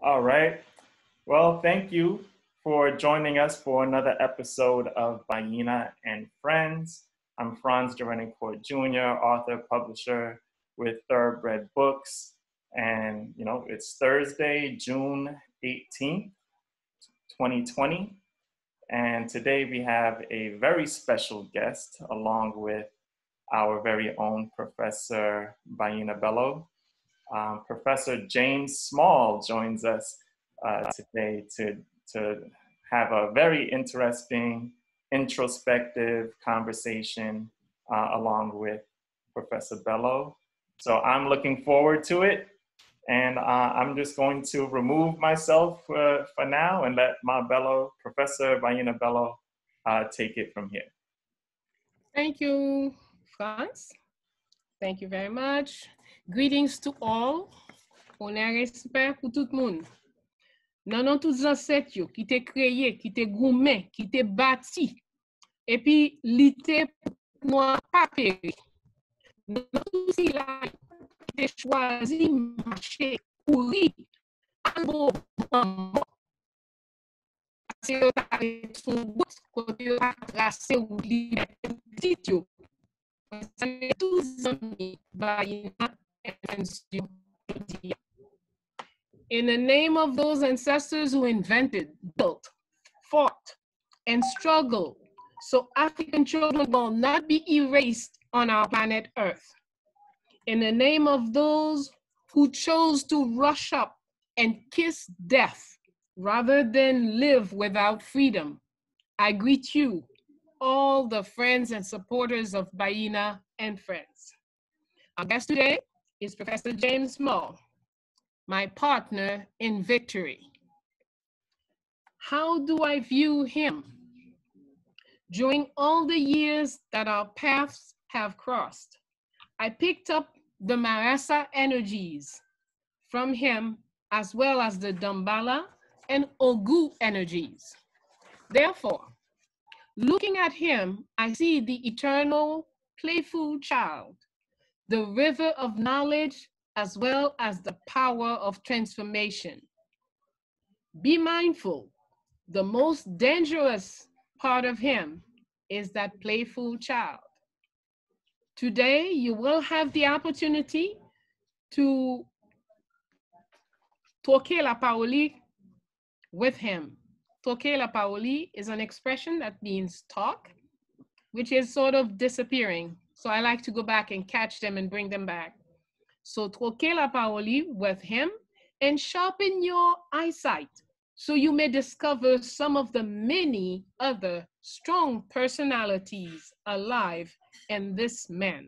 All right. Well, thank you for joining us for another episode of Bayyinah and Friends. I'm Franz Court Jr., author, publisher with Thoroughbred Books. And, it's Thursday, June 18th, 2020. And today we have a very special guest along with our very own Professor Bayyinah Bello. Professor James Small joins us today to have a very interesting, introspective conversation along with Professor Bello. So I'm looking forward to it. And I'm just going to remove myself for now and let my Professor Bayyinah Bello, take it from here. Thank you, Franz. Thank you very much. Greetings to all. On a respect pour tout le monde. Non, tous ancêtres yo, qui te créé, qui te gourmet, qui te bâti. Et puis, l'ité noir pas péri. Non, tout si là, qui te choisi marcher, courir, en bon moment. C'est son bout, côté yo tracé ou liberté yo. In the name of those ancestors who invented, built, fought, and struggled, so African children will not be erased on our planet Earth. In the name of those who chose to rush up and kiss death rather than live without freedom, I greet you, all the friends and supporters of Bayyinah and Friends. Our guest today is Professor James Small, my partner in victory. How do I view him? During all the years that our paths have crossed, I picked up the Marasa energies from him, as well as the Dambala and Ogu energies. Therefore, looking at him, I see the eternal, playful child, the river of knowledge, as well as the power of transformation. Be mindful, the most dangerous part of him is that playful child. Today, you will have the opportunity to toquer la parole with him. Toquer la parole is an expression that means talk, which is sort of disappearing. So I like to go back and catch them and bring them back. So toquer la parole with him and sharpen your eyesight so you may discover some of the many other strong personalities alive in this man.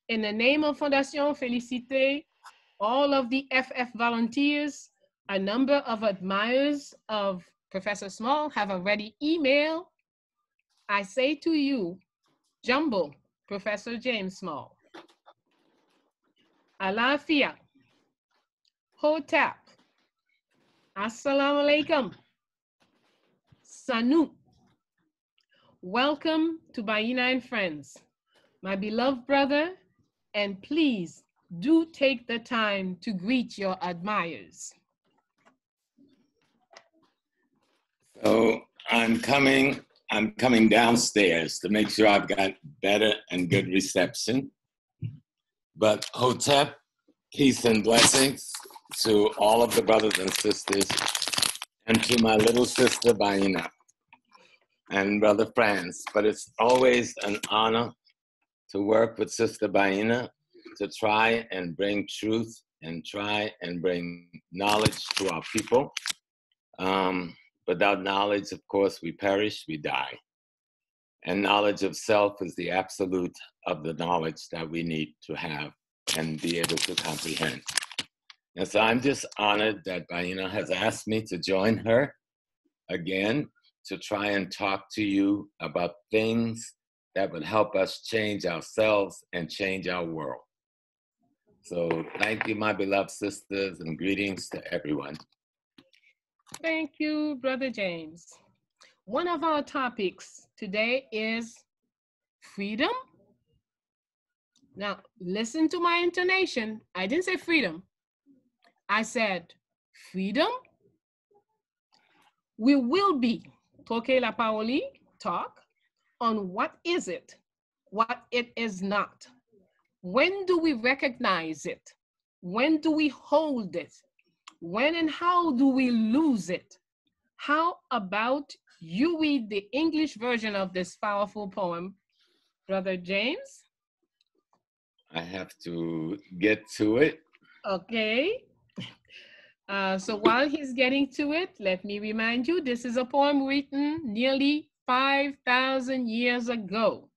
In the name of Fondation Félicité, all of the FF volunteers, a number of admirers of Professor Small have already emailed. I say to you, Jumbo, Professor James Small. Alafia, Hotep, Assalamu alaikum, Sanu. Welcome to Bayyinah and Friends, my beloved brother, and please do take the time to greet your admirers. So I'm coming downstairs to make sure I've got better and good reception. But Hotep, peace and blessings to all of the brothers and sisters, and to my little sister Bayyinah and brother Franz. But it's always an honor to work with Sister Bayyinah to try and bring truth and try and bring knowledge to our people. Without knowledge, of course, we perish, we die. And knowledge of self is the absolute of the knowledge that we need to have and be able to comprehend. And so I'm just honored that Bayyinah has asked me to join her again to try and talk to you about things that would help us change ourselves and change our world. So thank you, my beloved sisters, and greetings to everyone. Thank you, Brother James. One of our topics today is freedom. Now, listen to my intonation. I didn't say freedom. I said freedom. We will be Toke La Paoli talk on what is it, what it is not. When do we recognize it? When do we hold it? When and how do we lose it? How about you read the English version of this powerful poem, Brother James? I have to get to it. Okay. So while he's getting to it, let me remind you, this is a poem written nearly 5,000 years ago.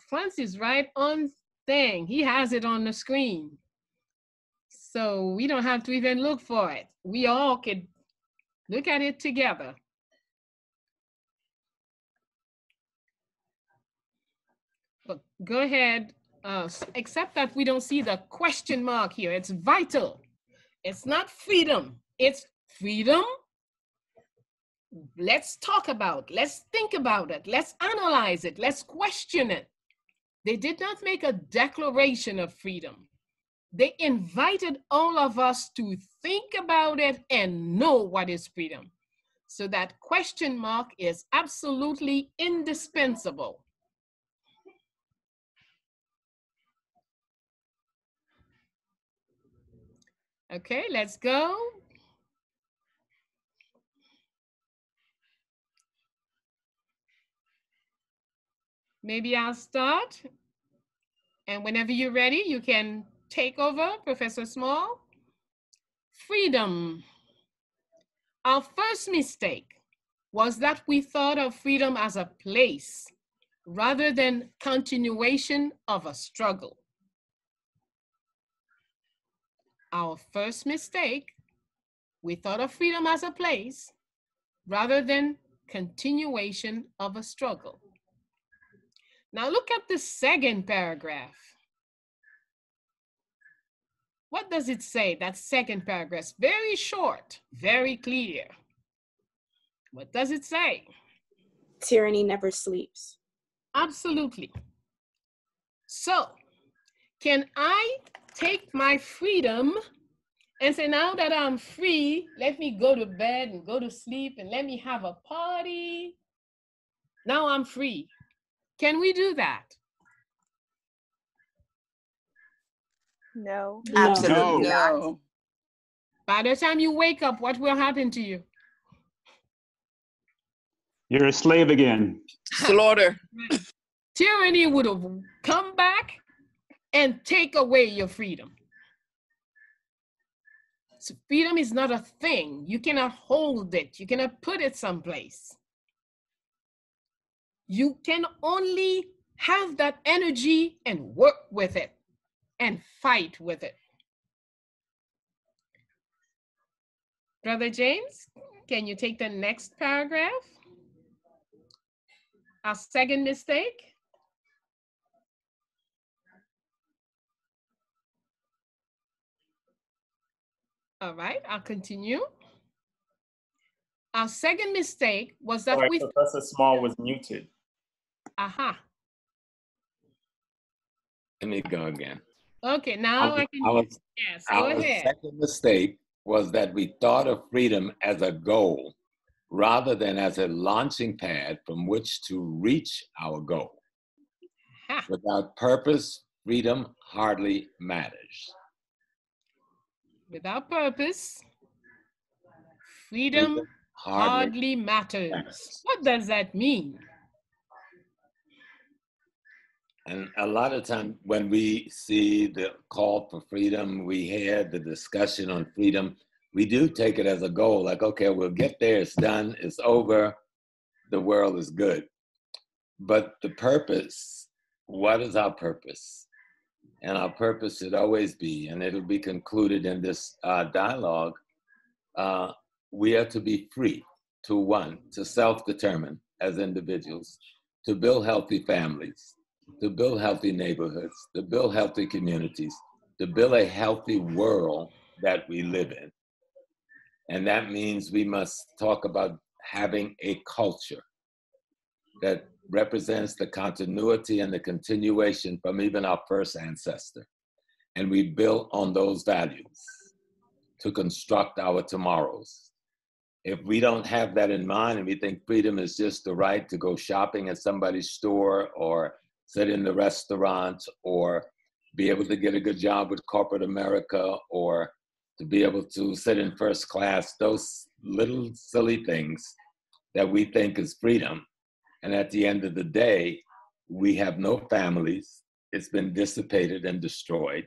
Francis, right on thing. He has it on the screen. So we don't have to even look for it. We all could look at it together. But go ahead, except that we don't see the question mark here. It's vital. It's not freedom, it's freedom. Let's talk about, let's think about it, let's analyze it, let's question it. They did not make a declaration of freedom. They invited all of us to think about it and know what is freedom. So that question mark is absolutely indispensable. Okay, let's go. Maybe I'll start. And whenever you're ready, you can take over, Professor Small. Freedom. Our first mistake was that we thought of freedom as a place rather than continuation of a struggle. Our first mistake, we thought of freedom as a place rather than continuation of a struggle. Now look at the second paragraph. What does it say, that second paragraph? Very short, very clear. What does it say? Tyranny never sleeps. Absolutely. So, can I take my freedom and say, now that I'm free, let me go to bed and go to sleep and let me have a party? Now I'm free. Can we do that? No. Absolutely not. No. By the time you wake up, what will happen to you? You're a slave again. Slaughter. Tyranny would have come back and take away your freedom. So freedom is not a thing. You cannot hold it. You cannot put it someplace. You can only have that energy and work with it and fight with it. Brother James, can you take the next paragraph? Our second mistake. All right, I'll continue. Our second mistake was that Sorry, Professor Small was muted. Aha. Let me go again. Okay, now I can. Yes, go Our ahead. second mistake was that we thought of freedom as a goal rather than as a launching pad from which to reach our goal. Ha. Without purpose, freedom hardly matters. Without purpose, freedom hardly matters. What does that mean? And a lot of times when we see the call for freedom, we hear the discussion on freedom, we do take it as a goal, like, okay, we'll get there, it's done, it's over, the world is good. But the purpose, what is our purpose? And our purpose should always be, and it'll be concluded in this dialogue, we are to be free to one, to self-determine as individuals, to build healthy families, to build healthy neighborhoods, to build healthy communities, to build a healthy world that we live in. And that means we must talk about having a culture that represents the continuity and the continuation from even our first ancestor. And we build on those values. to construct our tomorrows. If we don't have that in mind and we think freedom is just the right to go shopping at somebody's store or sit in the restaurant or be able to get a good job with corporate America or to be able to sit in first class, those little silly things that we think is freedom. And at the end of the day, we have no families. It's been dissipated and destroyed.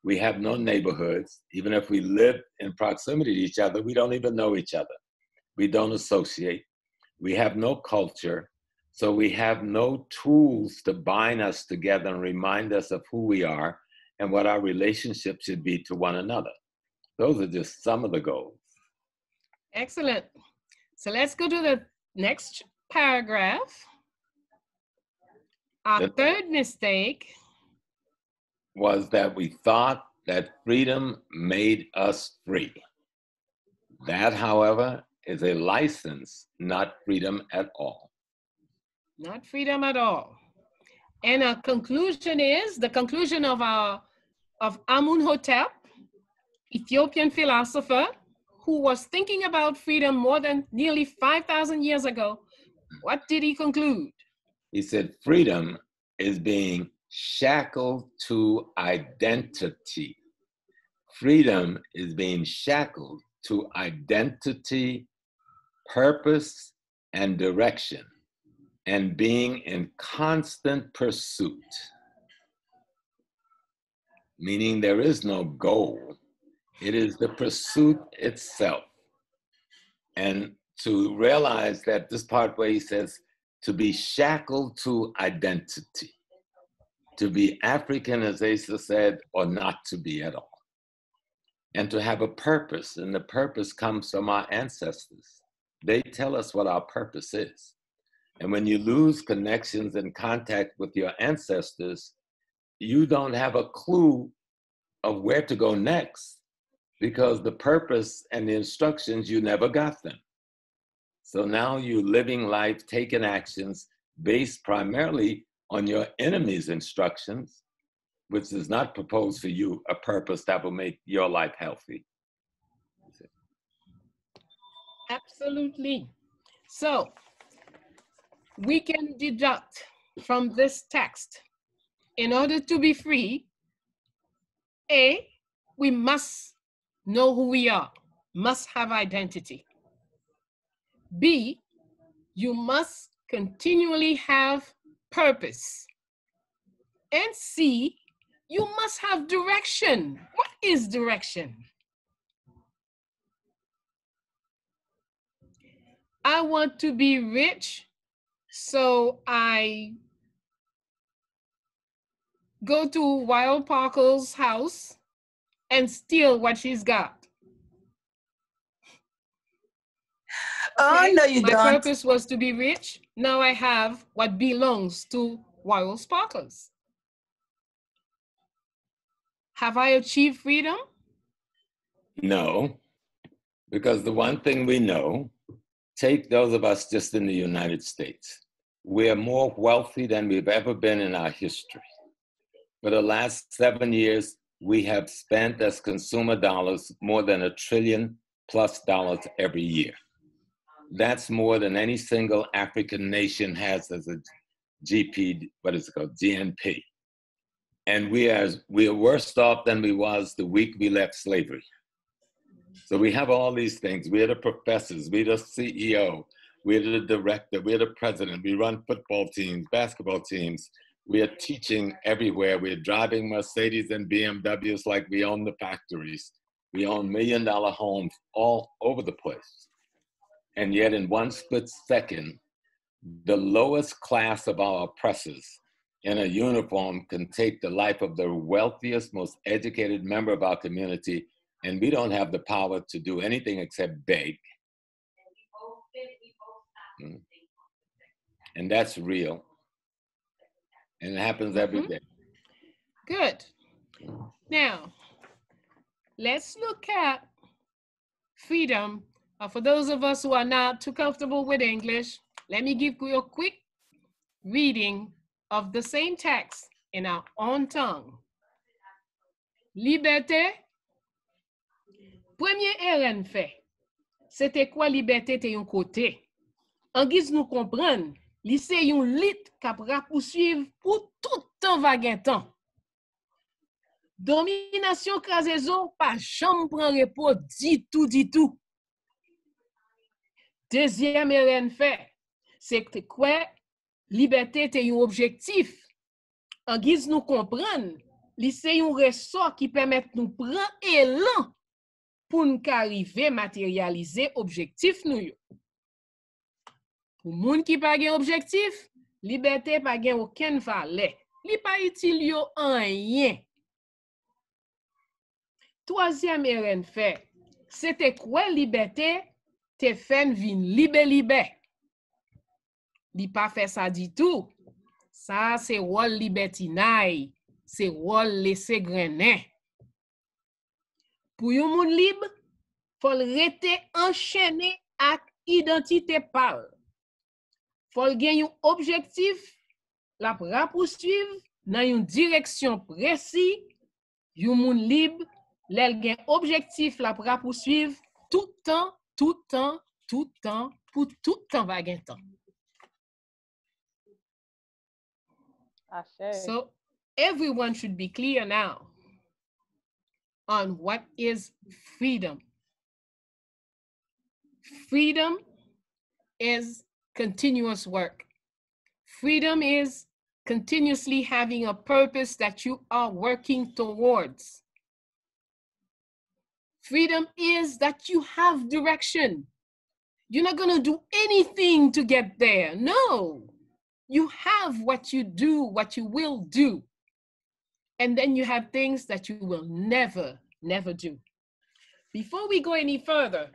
We have no neighborhoods. Even if we live in proximity to each other, we don't even know each other. We don't associate. We have no culture. So we have no tools to bind us together and remind us of who we are and what our relationship should be to one another. Those are just some of the goals. Excellent. So let's go to the next paragraph. Our third mistake was that we thought that freedom made us free. That, however, is a license, not freedom at all. Not freedom at all. And our conclusion is the conclusion of Amunhotep, Ethiopian philosopher, who was thinking about freedom more than nearly 5,000 years ago. What did he conclude? He said, freedom is being shackled to identity. Freedom is being shackled to identity, purpose, and direction, and being in constant pursuit. Meaning there is no goal. It is the pursuit itself. And to realize that this part where he says, to be shackled to identity, to be African, as Asa said, or not to be at all. And to have a purpose, and the purpose comes from our ancestors. They tell us what our purpose is. And when you lose connections and contact with your ancestors, you don't have a clue of where to go next because the purpose and the instructions, you never got them. So now you're living life, taking actions based primarily on your enemy's instructions, which does not propose for you a purpose that will make your life healthy. Absolutely. So we can deduct from this text, in order to be free, A, we must know who we are, must have identity. B, you must continually have purpose. And C, you must have direction. What is direction? I want to be rich, so I go to Wild Parker's house and steal what she's got. Oh, Okay? no, you My don't. purpose was to be rich. Now I have what belongs to Wild Sparkles. Have I achieved freedom? No, because the one thing we know, take those of us just in the United States, we are more wealthy than we've ever been in our history. For the last 7 years, we have spent as consumer dollars more than $1 trillion+ every year. That's more than any single African nation has as a GNP. And we are worse off than we was the week we left slavery. So we have all these things. We're the professors, we're the CEO, we're the director, we're the president, we run football teams, basketball teams. We are teaching everywhere. We're driving Mercedes and BMWs like we own the factories. We own $1 million homes all over the place. And yet in one split second, the lowest class of our oppressors in a uniform can take the life of the wealthiest, most educated member of our community, and we don't have the power to do anything except beg. And that's real. And it happens every day. Good. Now, let's look at freedom. For those of us who are not too comfortable with English, let me give you a quick reading of the same text in our own tongue. Liberté, Premier RN fait, c'était quoi liberté te yon côté? En guise nous comprendre, lycée yon lit k'ap poursuivre pour tout temps vague temps. Domination krasezo pas jamais prend repos dit tout. Deuxième RN fait, c'est que quoi liberté te yon objectif. En guise nous comprendre, lycée yon ressort qui permet nous prendre élan pour nous arriver matérialiser objectif nous yo. Pour moun qui pa gen objectif, liberté pa gen aucun valeur. Li pa utile yo en rien. Troisième RN fait, c'était quoi liberté te fen vin libe. Li pa fait ça du tout. Ça c'est rôle libertinage, c'est rôle laisser grainer. Pour yon moun libre, faut rete enchaîné ak identité pâle. Faut gen yon objectif, la poursuivre dans une direction précise, yon moun libre, l'el gen objectif la poursuivre tout temps, pour tout temps va gen temps. So everyone should be clear now on what is freedom. Freedom is continuous work. Freedom is continuously having a purpose that you are working towards. Freedom is that you have direction. You're not going to do anything to get there. No, you have what you do, what you will do. And then you have things that you will never do. Before we go any further,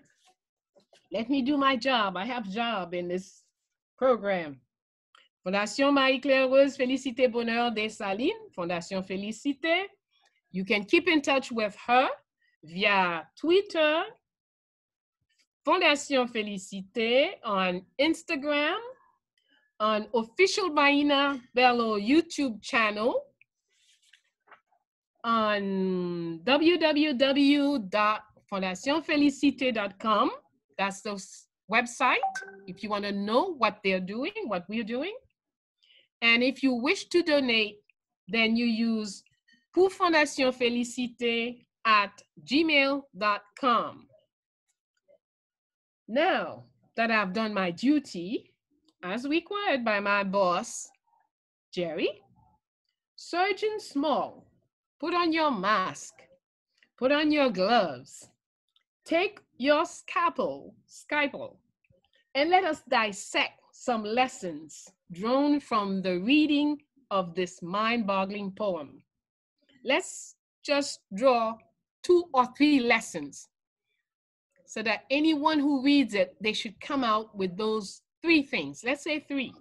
let me do my job. I have job in this program. Fondation Marie-Claire Rose Félicité Bonheur des Salines, Fondation Félicité. You can keep in touch with her via Twitter, Fondation Félicité, on Instagram, on official Bayyinah Bello YouTube channel, on www.fondationfelicité.com. That's the website if you want to know what they're doing, what we're doing. And if you wish to donate, then you use pourfondationfelicité@gmail.com. Now that I've done my duty, as required by my boss, Jerry, Surgeon Small, put on your mask, put on your gloves, take your scalpel, and let us dissect some lessons drawn from the reading of this mind-boggling poem. Let's just draw 2 or 3 lessons so that anyone who reads it, they should come out with those 3 things. Let's say 3.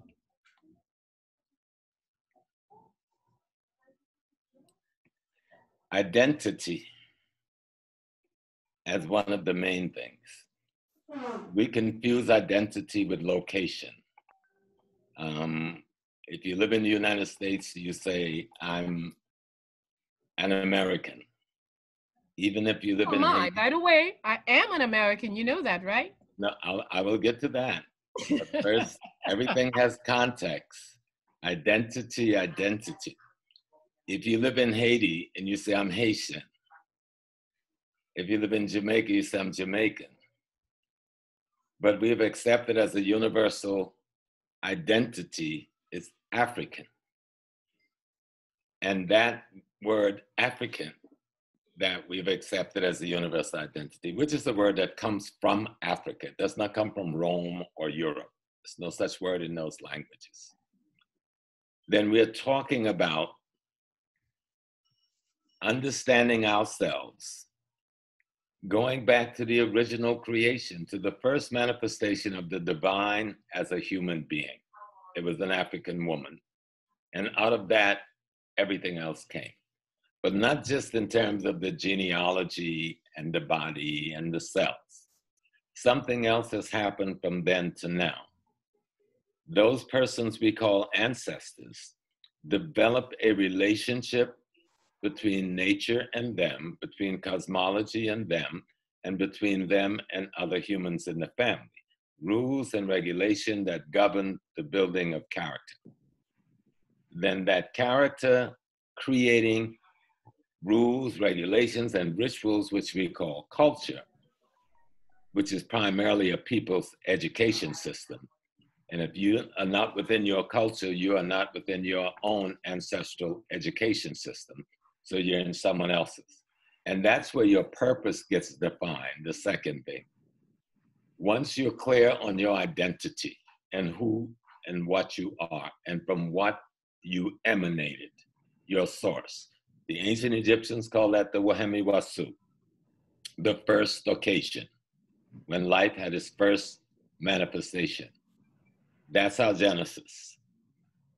Identity as one of the main things. We confuse identity with location. If you live in the United States, you say, I'm an American. Even if you live in Haiti. By the way, I am an American. You know that, right? No, I will get to that. But first, everything has context. Identity. If you live in Haiti and you say, I'm Haitian. If you live in Jamaica, you say, I'm Jamaican. But we have accepted as a universal identity is African. And that word African that we've accepted as a universal identity, which is a word that comes from Africa. It does not come from Rome or Europe. There's no such word in those languages. Then we're talking about understanding ourselves, going back to the original creation, to the first manifestation of the divine as a human being. It was an African woman. And out of that, everything else came. But not just in terms of the genealogy and the body and the cells. Something else has happened from then to now. Those persons we call ancestors developed a relationship between nature and them, between cosmology and them, and between them and other humans in the family. Rules and regulation that govern the building of character. Then that character creating rules, regulations, and rituals, which we call culture, which is primarily a people's education system. And if you are not within your culture, you are not within your own ancestral education system. So you're in someone else's. And that's where your purpose gets defined, the second thing. Once you're clear on your identity and who and what you are and from what you emanated, your source. The ancient Egyptians call that the Wahemi Wasu, the first occasion, when life had its first manifestation. That's our genesis.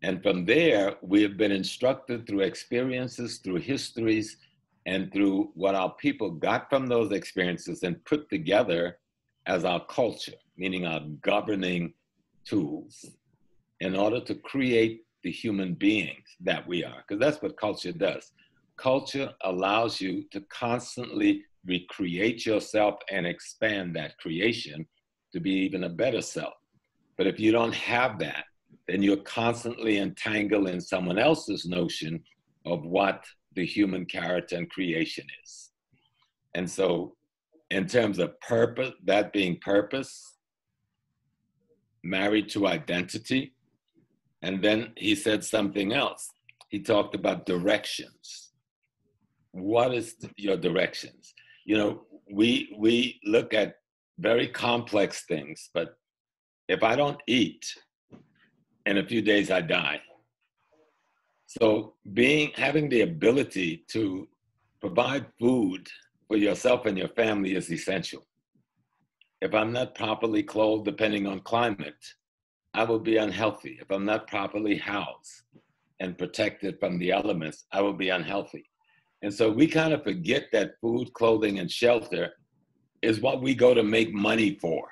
And from there, we have been instructed through experiences, through histories, and through what our people got from those experiences and put together as our culture, meaning our governing tools, in order to create the human beings that we are, because that's what culture does. Culture allows you to constantly recreate yourself and expand that creation to be even a better self. But if you don't have that, then you're constantly entangled in someone else's notion of what the human character and creation is. And so in terms of purpose, that being purpose, married to identity, and then he said something else. He talked about directions. What is your directions? You know, we look at very complex things, but if I don't eat, in a few days I die. So having the ability to provide food for yourself and your family is essential. If I'm not properly clothed, depending on climate, I will be unhealthy. If I'm not properly housed and protected from the elements, I will be unhealthy. And so we kind of forget that food, clothing, and shelter is what we go to make money for.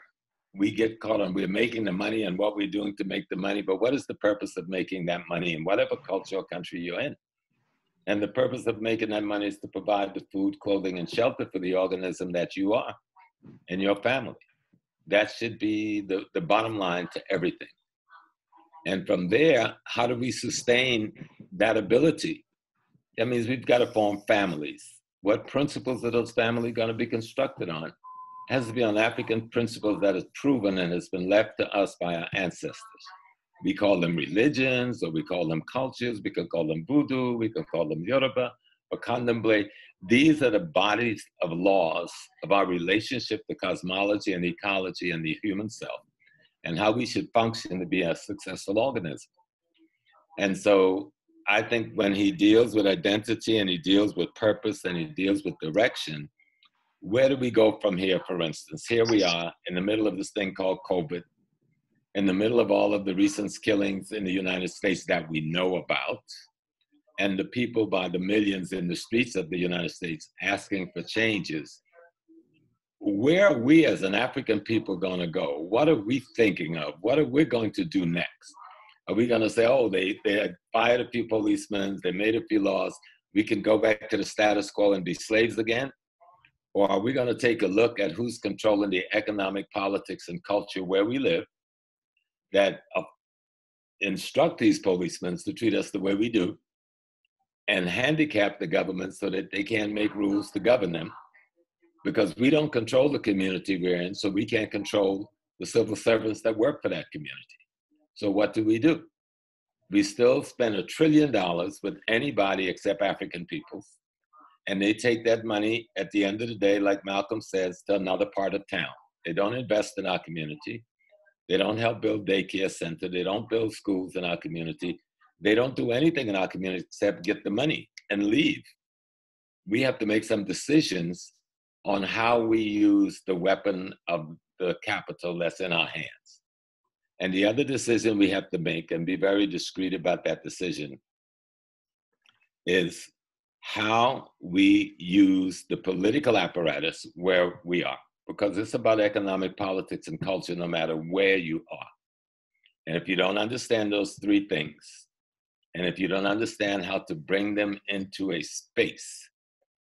We get caught on, we're making the money and what we're doing to make the money, but what is the purpose of making that money in whatever culture or country you're in? And the purpose of making that money is to provide the food, clothing, and shelter for the organism that you are and your family. That should be the bottom line to everything. And from there, how do we sustain that ability? That means we've got to form families. What principles are those families going to be constructed on? It has to be on African principles that is proven and has been left to us by our ancestors. We call them religions, or we call them cultures. We can call them voodoo. We can call them Yoruba or Candomblé. These are the bodies of laws of our relationship to cosmology and ecology and the human self, and how we should function to be a successful organism. And so I think when he deals with identity and he deals with purpose and he deals with direction, where do we go from here, for instance? Here we are in the middle of this thing called COVID, in the middle of all of the recent killings in the United States that we know about, and the people by the millions in the streets of the United States asking for changes. Where are we as an African people going to go? What are we thinking of? What are we going to do next? Are we going to say, oh, they fired a few policemen, they made a few laws, we can go back to the status quo and be slaves again? Or are we going to take a look at who's controlling the economic, politics, and culture where we live that instruct these policemen to treat us the way we do and handicap the government so that they can't make rules to govern them? Because we don't control the community we're in, so we can't control the civil servants that work for that community. So what do? We still spend $1 trillion with anybody except African peoples. And they take that money at the end of the day, like Malcolm says, to another part of town. They don't invest in our community. They don't help build daycare center. They don't build schools in our community. They don't do anything in our community except get the money and leave. We have to make some decisions on how we use the weapon of the capital that's in our hands. And the other decision we have to make, and be very discreet about that decision, is how we use the political apparatus where we are. Because it's about economic, politics, and culture no matter where you are. And if you don't understand those three things, and if you don't understand how to bring them into a space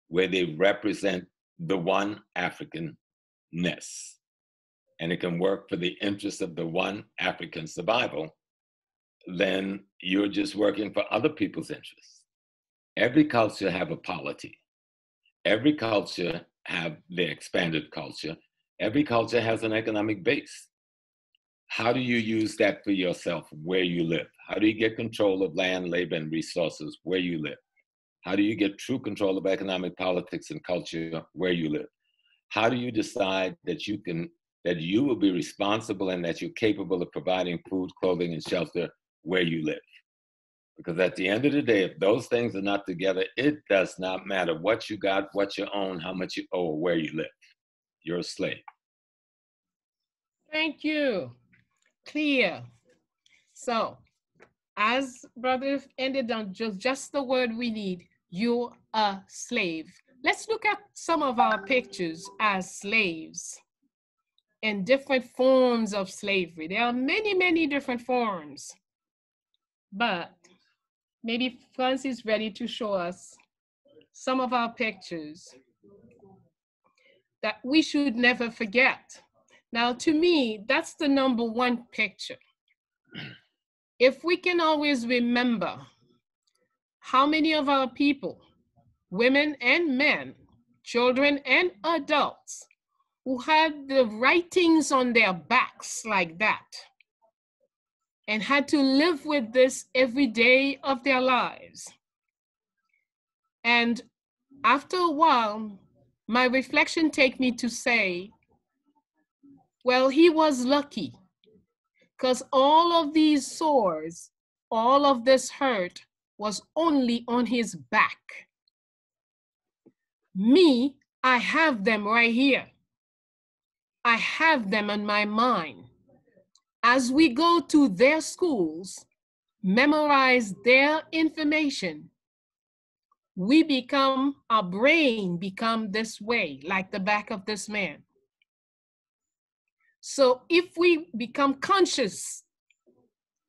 where they represent the one African-ness, and it can work for the interest of the one African survival, then you're just working for other people's interests. Every culture have a polity. Every culture have their expanded culture. Every culture has an economic base. How do you use that for yourself where you live? How do you get control of land, labor, and resources where you live? How do you get true control of economic politics and culture where you live? How do you decide that you will be responsible and that you're capable of providing food, clothing, and shelter where you live? Because at the end of the day, if those things are not together, it does not matter what you got, what you own, how much you owe, or where you live. You're a slave. Thank you. Clear. So, as brother ended on just the word we need, you're a slave. Let's look at some of our pictures as slaves and different forms of slavery. There are many, many different forms, but maybe Francis is ready to show us some of our pictures that we should never forget. Now, to me, that's the number one picture. If we can always remember how many of our people, women and men, children and adults, who had the writings on their backs like that and had to live with this every day of their lives. And after a while, my reflection take me to say, well, he was lucky because all of these sores, all of this hurt was only on his back. Me, I have them right here. I have them in my mind. As we go to their schools, memorize their information, our brain become this way, like the back of this man. So if we become conscious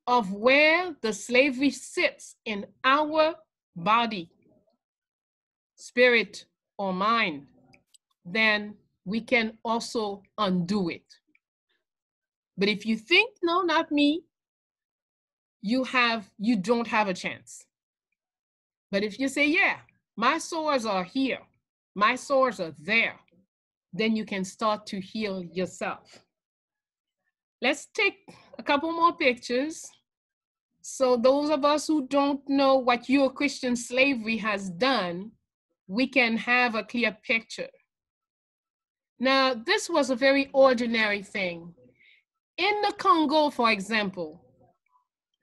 of where the slavery sits in our body, spirit, or mind, then we can also undo it. But if you think, no, not me, you don't have a chance. But if you say, yeah, my sores are here, my sores are there, then you can start to heal yourself. Let's take a couple more pictures. So those of us who don't know what Euro-Christian slavery has done, we can have a clear picture. Now, this was a very ordinary thing. In the Congo, for example,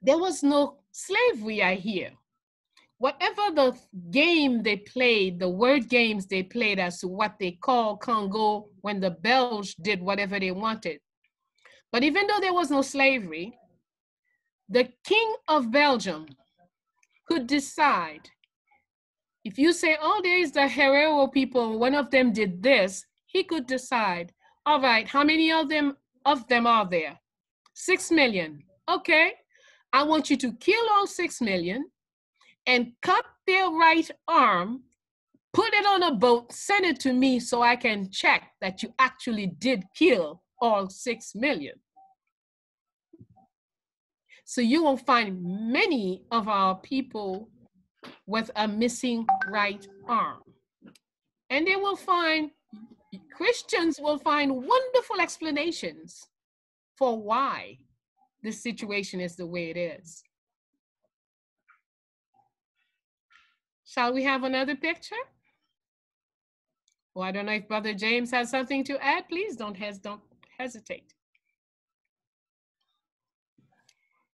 there was no slavery, I hear. Whatever the game they played, the word games they played as to what they call Congo when the Belgians did whatever they wanted. But even though there was no slavery, the king of Belgium could decide, if you say, oh, there is the Herero people, one of them did this, he could decide, all right, how many of them are there? 6 million. Okay, I want you to kill all 6 million and cut their right arm, put it on a boat, send it to me so I can check that you actually did kill all 6 million. So you will find many of our people with a missing right arm. And they will find, Christians will find wonderful explanations for why this situation is the way it is. Shall we have another picture? Well, I don't know if Brother James has something to add. Please don't hesitate.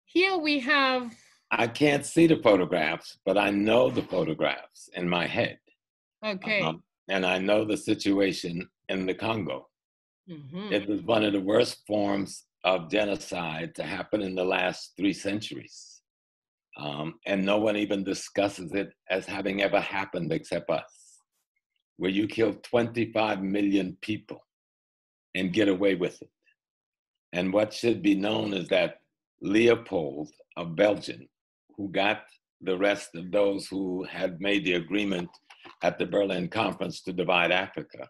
Here we have. I can't see the photographs, but I know the photographs in my head. Okay. And I know the situation in the Congo. Mm-hmm. It was one of the worst forms of genocide to happen in the last 3 centuries. And no one even discusses it as having ever happened except us, where you kill 25 million people and get away with it. And what should be known is that Leopold of Belgium, who got the rest of those who had made the agreement at the Berlin Conference to divide Africa,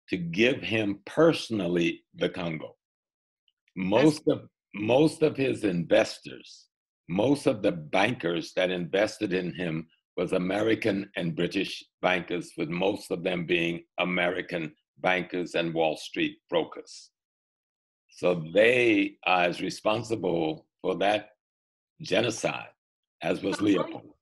to give him personally the Congo. Most of his investors, most of the bankers that invested in him was American and British bankers, with most of them being American bankers and Wall Street brokers. So they are as responsible for that genocide as was Leopold.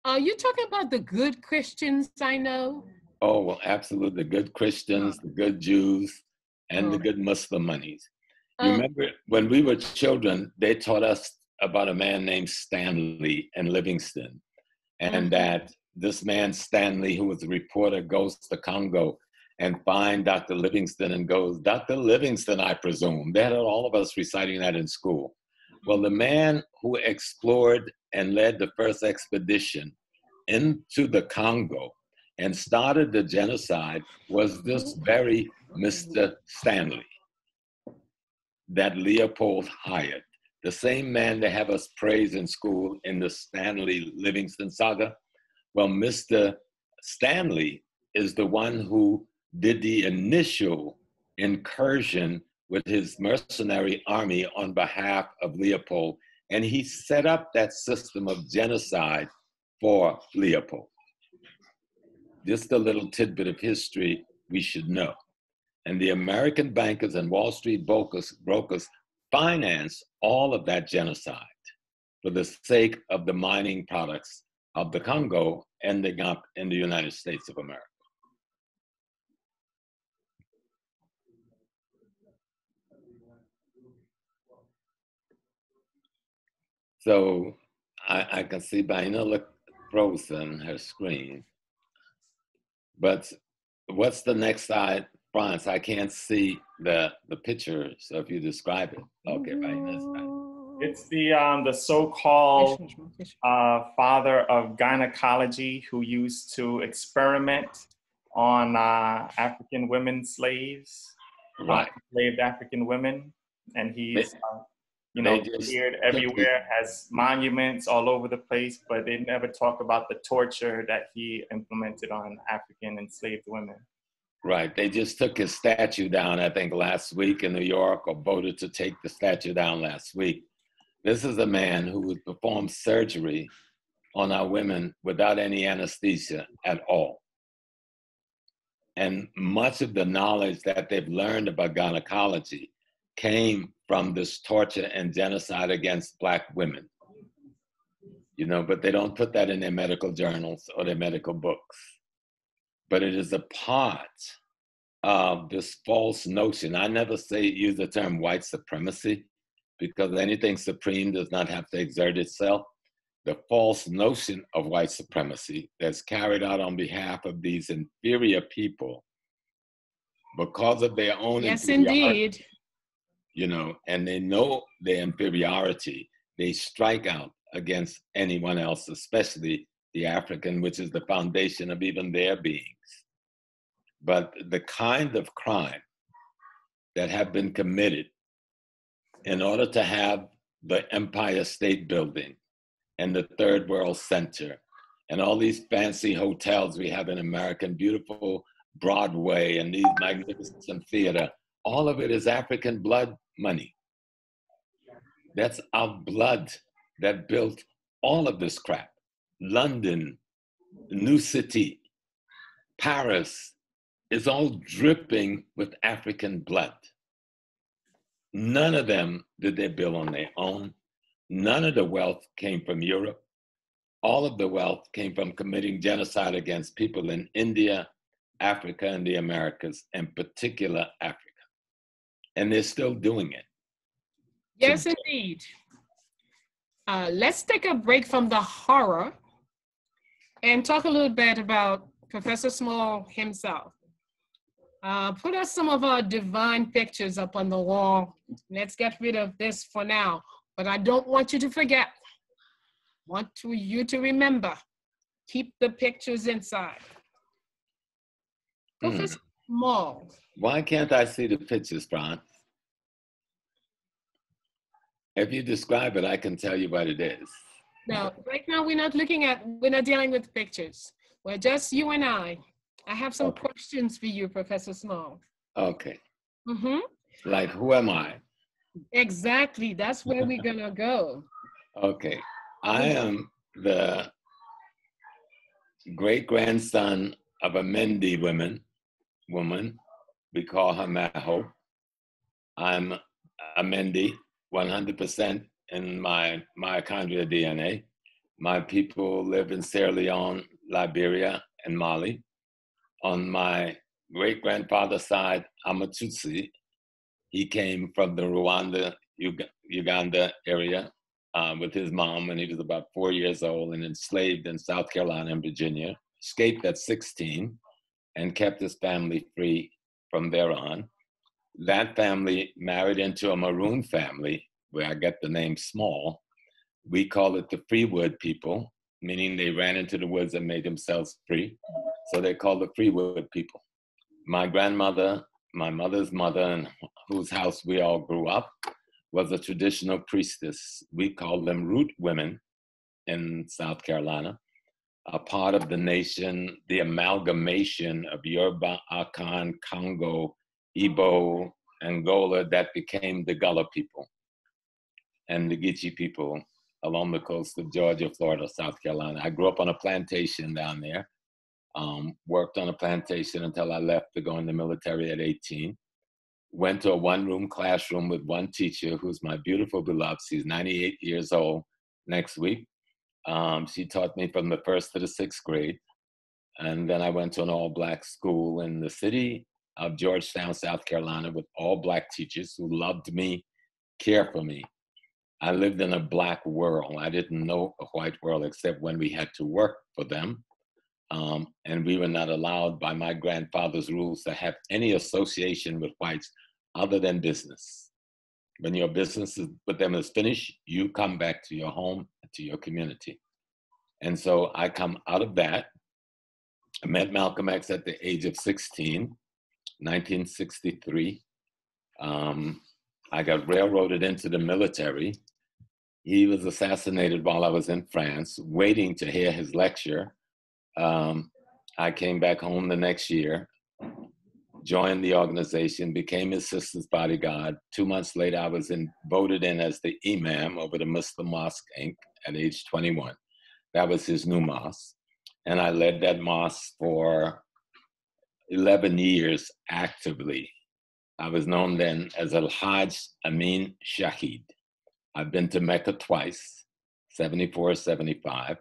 Are you talking about the good Christians I know? Oh, well, absolutely. The good Christians, the good Jews, and the good Muslim monies. You remember when we were children, they taught us about a man named Stanley and Livingston. And that this man, Stanley, who was a reporter, goes to Congo and finds Dr. Livingston and goes, Dr. Livingston, I presume. They had all of us reciting that in school. Well, the man who explored and led the first expedition into the Congo and started the genocide was this very Mr. Stanley that Leopold hired. The same man they have us praise in school in the Stanley Livingston saga. Well, Mr. Stanley is the one who did the initial incursion with his mercenary army on behalf of Leopold, and he set up that system of genocide for Leopold. Just a little tidbit of history we should know. And the American bankers and Wall Street brokers financed all of that genocide for the sake of the mining products of the Congo ending up in the United States of America. So I can see Bayyinah look frozen, her screen. But what's the next slide, Franz? I can't see the picture, so if you describe it. Okay, Bayyinah's back. It's the so-called father of gynecology who used to experiment on African women slaves, Right. enslaved African women, and he's appeared everywhere, has monuments all over the place, but they never talk about the torture that he implemented on African enslaved women. Right. They just took his statue down, I think, last week in New York, or voted to take the statue down last week. This is a man who would perform surgery on our women without any anesthesia at all. And much of the knowledge that they've learned about gynecology came from this torture and genocide against Black women. But they don't put that in their medical journals or their medical books. But it is a part of this false notion. I never use the term white supremacy, because anything supreme does not have to exert itself. The false notion of white supremacy that's carried out on behalf of these inferior people because of their own inferiority. Indeed. And they know their inferiority, they strike out against anyone else, especially the African, which is the foundation of even their beings. But the kind of crime that have been committed in order to have the Empire State Building and the Third World Center and all these fancy hotels we have in America, beautiful Broadway and these magnificent theater, all of it is African blood money. That's our blood that built all of this crap. London, New City, Paris is all dripping with African blood. None of them did they build on their own. None of the wealth came from Europe. All of the wealth came from committing genocide against people in India, Africa, and the Americas, in particular Africa. And they're still doing it. Yes, indeed. Let's take a break from the horror and talk a little bit about Professor Small himself. Put us some of our divine pictures up on the wall. Let's get rid of this for now, but I don't want you to forget. I want you to remember, keep the pictures inside. Professor Small. Why can't I see the pictures, Franz? If you describe it, I can tell you what it is. No, right now we're not dealing with pictures. We're just you and I. I have some questions for you, Professor Small. Okay. Mm-hmm. Like, who am I? Exactly. That's where we're gonna go. Okay. I am the great-grandson of a Mendi woman. We call her Maho. I'm a Mendi, 100% in my mitochondrial DNA. My people live in Sierra Leone, Liberia, and Mali. On my great-grandfather's side, I'm a Tutsi. He came from the Rwanda, Uganda area with his mom when he was about 4 years old and enslaved in South Carolina and Virginia, escaped at 16 and kept his family free from there on. That family married into a Maroon family where I get the name Small. We call it the Freewood people, meaning they ran into the woods and made themselves free. So they call the Freewood people. My grandmother, my mother's mother, in whose house we all grew up, was a traditional priestess. We call them root women in South Carolina, a part of the nation, the amalgamation of Yoruba, Akan, Congo, Igbo, Angola that became the Gullah people and the Geechee people along the coast of Georgia, Florida, South Carolina. I grew up on a plantation down there. Worked on a plantation until I left to go in the military at 18. Went to a one-room classroom with one teacher who's my beautiful beloved. She's 98 years old next week. She taught me from the 1st to the 6th grade. And then I went to an all-Black school in the city of Georgetown, South Carolina, with all Black teachers who loved me, cared for me. I lived in a Black world. I didn't know a white world except when we had to work for them. And we were not allowed by my grandfather's rules to have any association with whites other than business. When your business with them is finished, you come back to your home, to your community. And so I come out of that. I met Malcolm X at the age of 16, 1963. I got railroaded into the military. He was assassinated while I was in France, waiting to hear his lecture. I came back home the next year, joined the organization, became his sister's bodyguard. 2 months later, I was voted in as the imam over the Muslim Mosque Inc. at age 21. That was his new mosque. And I led that mosque for 11 years actively. I was known then as Al-Hajj Amin Shahid. I've been to Mecca twice, 74, 75.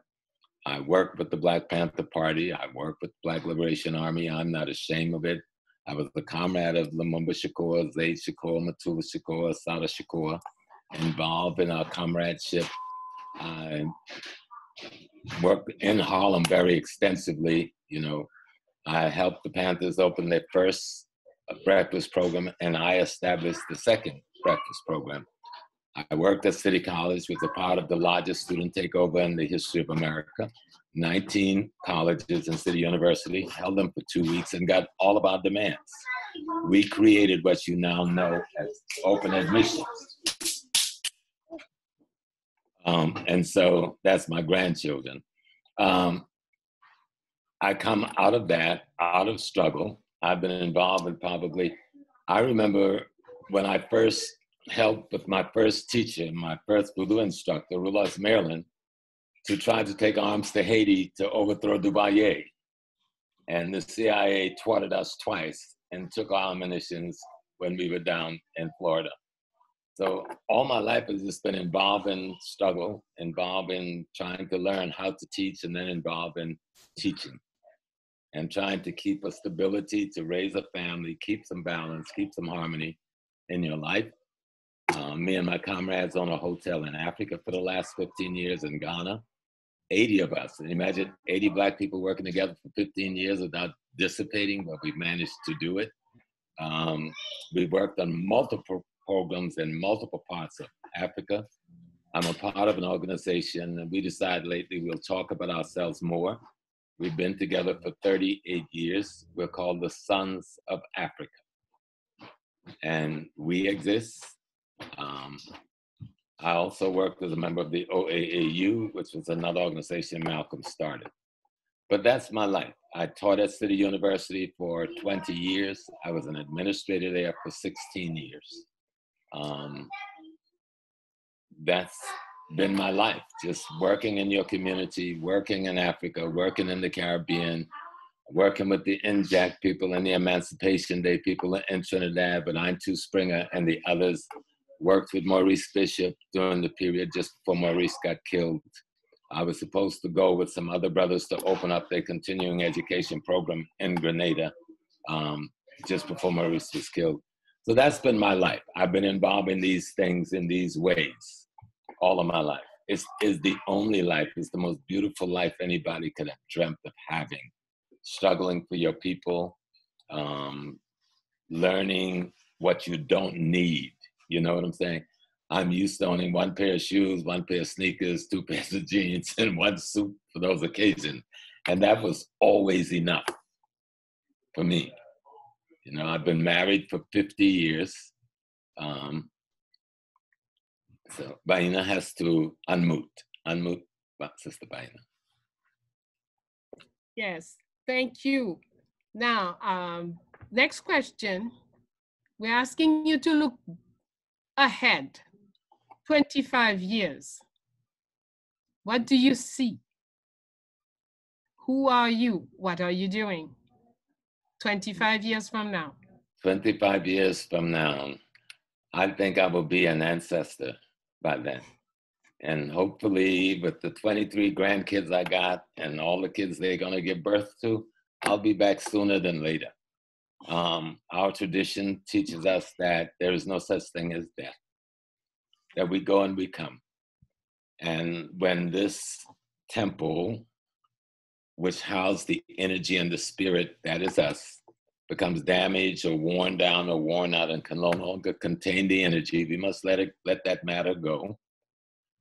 I worked with the Black Panther Party. I worked with the Black Liberation Army. I'm not ashamed of it. I was a comrade of Lumumba Shakur, Zaid Shakur, Matula Shakur, Sada Shakur, involved in our comradeship. I worked in Harlem very extensively. You know, I helped the Panthers open their first breakfast program, and I established the second breakfast program. I worked at City College, was a part of the largest student takeover in the history of America. 19 colleges and City University, held them for 2 weeks and got all of our demands. We created what you now know as open admissions. And so that's my grandchildren. I come out of that, out of struggle. I've been involved in I remember when I first helped with my first teacher, my first voodoo instructor, Rulas Maryland, to try to take arms to Haiti to overthrow Duvalier. And the CIA thwarted us twice and took our ammunitions when we were down in Florida. So all my life has just been involved in struggle, involved in trying to learn how to teach, and then involved in teaching and trying to keep a stability, to raise a family, keep some balance, keep some harmony in your life. Me and my comrades own a hotel in Africa for the last 15 years in Ghana. 80 of us. And imagine 80 Black people working together for 15 years without dissipating, but we managed to do it. We worked on multiple programs in multiple parts of Africa. I'm a part of an organization, and we decided lately we'll talk about ourselves more. We've been together for 38 years. We're called the Sons of Africa. And we exist. I also worked as a member of the OAAU, which was another organization Malcolm started. But that's my life. I taught at City University for 20 years. I was an administrator there for 16 years. That's been my life, just working in your community, working in Africa, working in the Caribbean, working with the NJAC people and the Emancipation Day people in Trinidad, but Eintu Springer and the others worked with Maurice Bishop during the period just before Maurice got killed. I was supposed to go with some other brothers to open up their continuing education program in Grenada just before Maurice was killed. So that's been my life. I've been involved in these things in these ways all of my life. It's the only life. It's the most beautiful life anybody could have dreamt of having. Struggling for your people, learning what you don't need. You know what I'm saying? I'm used to owning one pair of shoes, one pair of sneakers, two pairs of jeans, and one suit for those occasions. And that was always enough for me. You know, I've been married for 50 years. So Bayyinah has to unmute. Unmute, Sister Bayyinah. Yes, thank you. Now, next question. We're asking you to look ahead 25 years. What do you see? Who are you? What are you doing 25 years from now? 25 years from now, I think I will be an ancestor by then. And hopefully with the 23 grandkids I got and all the kids they're gonna give birth to, I'll be back sooner than later. Our tradition teaches us that there is no such thing as death, that we go and we come. And when this temple, which houses the energy and the spirit, that is us, becomes damaged or worn down or worn out and can no longer contain the energy, we must let that matter go.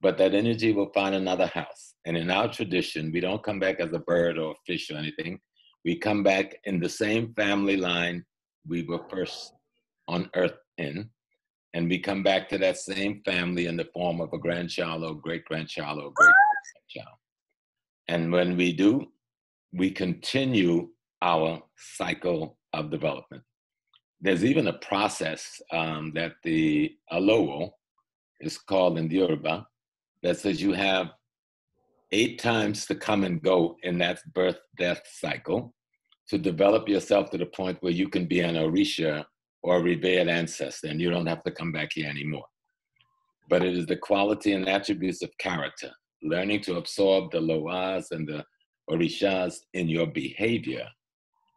But that energy will find another house. And in our tradition, we don't come back as a bird or a fish or anything. We come back in the same family line we were first on earth in. And we come back to that same family in the form of a grandchild or great-grandchild or great-grandchild. And when we do, we continue our cycle of development. There's even a process that the Alowo is called in Yoruba that says you have 8 times to come and go in that birth-death cycle to develop yourself to the point where you can be an Orisha or a revered ancestor, and you don't have to come back here anymore. But it is the quality and attributes of character, learning to absorb the Loas and the Orishas in your behavior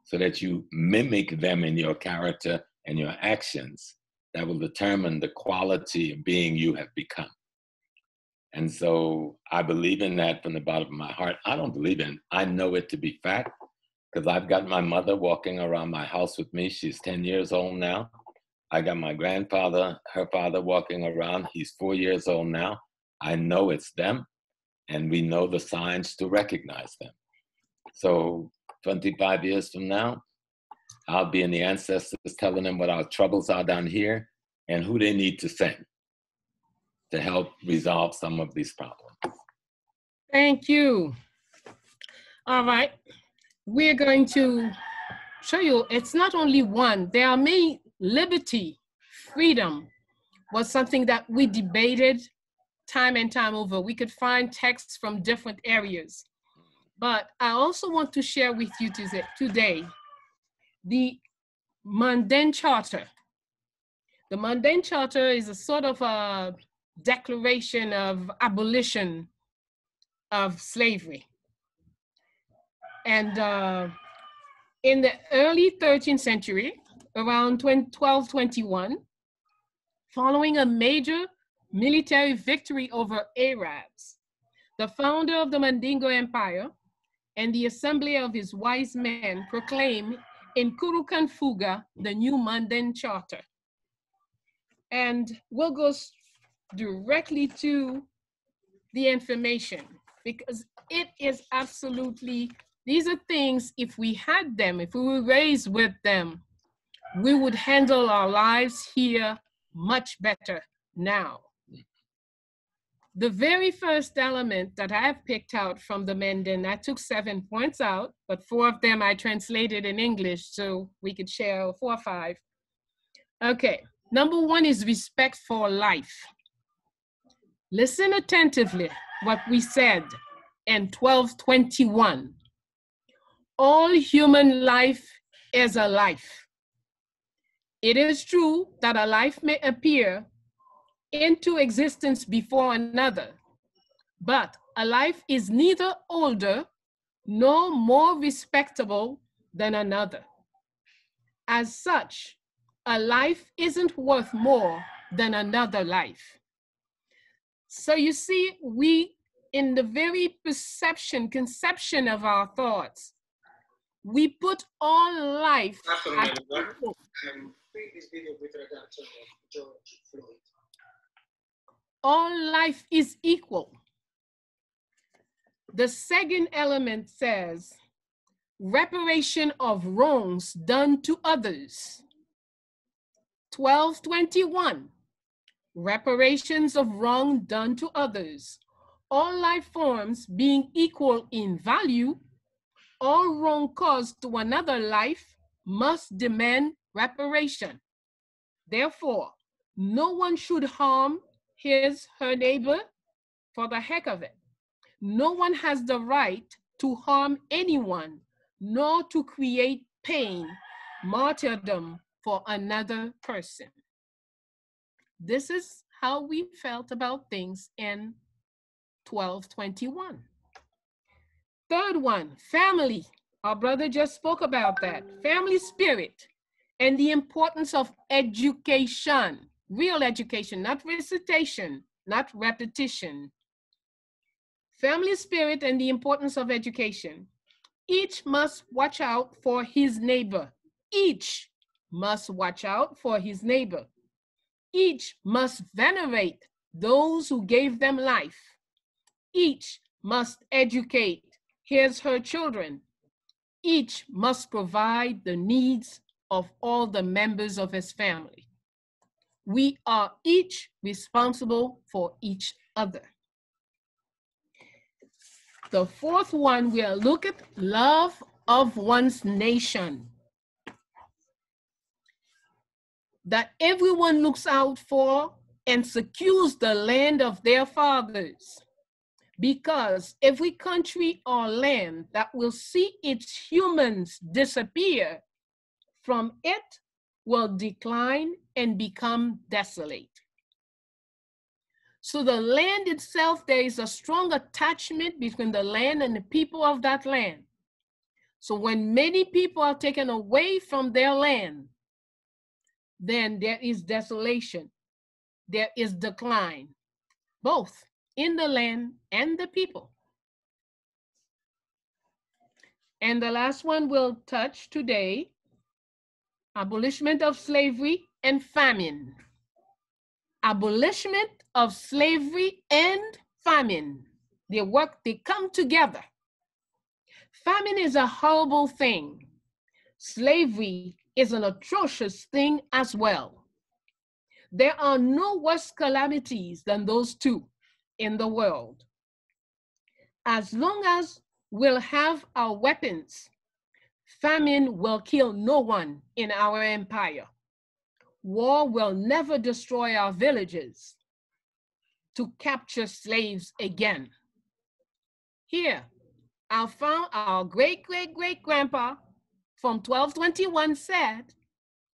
so that you mimic them in your character and your actions that will determine the quality of being you have become. And so I believe in that from the bottom of my heart. I don't believe in it. I know it to be fact because I've got my mother walking around my house with me. She's 10 years old now. I got my grandfather, her father, walking around. He's 4 years old now. I know it's them, and we know the signs to recognize them. So 25 years from now, I'll be in the ancestors telling them what our troubles are down here and who they need to send to help resolve some of these problems. Thank you. All right. We're going to show you it's not only one. There are many. Liberty, freedom was something that we debated time and time over. We could find texts from different areas. But I also want to share with you today the Mundane Charter. The Mundane Charter is a sort of a declaration of abolition of slavery. And in the early 13th century, around 1221, following a major military victory over Arabs, the founder of the Mandingo Empire and the assembly of his wise men proclaimed in Kurukanfuga the new Mundane Charter. And we'll go directly to the information because it is absolutely, these are things, if we had them, if we were raised with them, we would handle our lives here much better now. The very first element that I've picked out from the Menden, I took 7 points out, but 4 of them I translated in English so we could share 4 or 5. Okay, number 1 is respect for life. Listen attentively what we said in 12:21. All human life is a life. It is true that a life may appear into existence before another, but a life is neither older nor more respectable than another. As such, a life isn't worth more than another life. So you see, we, in the very conception of our thoughts, we put all life at equal. All life is equal. The second element says, reparation of wrongs done to others. 12:21, reparations of wrong done to others. All life forms being equal in value, all wrong caused to another life must demand reparation. Therefore, no one should harm her neighbor for the heck of it. No one has the right to harm anyone, nor to create pain, martyrdom for another person. This is how we felt about things in 12:21. Third one, family. Our brother just spoke about that. Family spirit and the importance of education, real education, not recitation, not repetition. Family spirit and the importance of education. Each must watch out for his neighbor. Each must watch out for his neighbor. Each must venerate those who gave them life. Each must educate her children. Each must provide the needs of all the members of his family. We are each responsible for each other. The fourth one, we'll look at love of one's nation. That everyone looks out for and secures the land of their fathers. Because every country or land that will see its humans disappear from it will decline and become desolate. So the land itself, there is a strong attachment between the land and the people of that land. So when many people are taken away from their land, then there is desolation, there is decline, both in the land and the people. And the last one we'll touch today, abolishment of slavery and famine. Abolishment of slavery and famine. They come together. Famine is a horrible thing. Slavery is an atrocious thing as well. There are no worse calamities than those two in the world. As long as we'll have our weapons, famine will kill no one in our empire. War will never destroy our villages to capture slaves again. Here, our great-great-great-grandpa from 1221 said,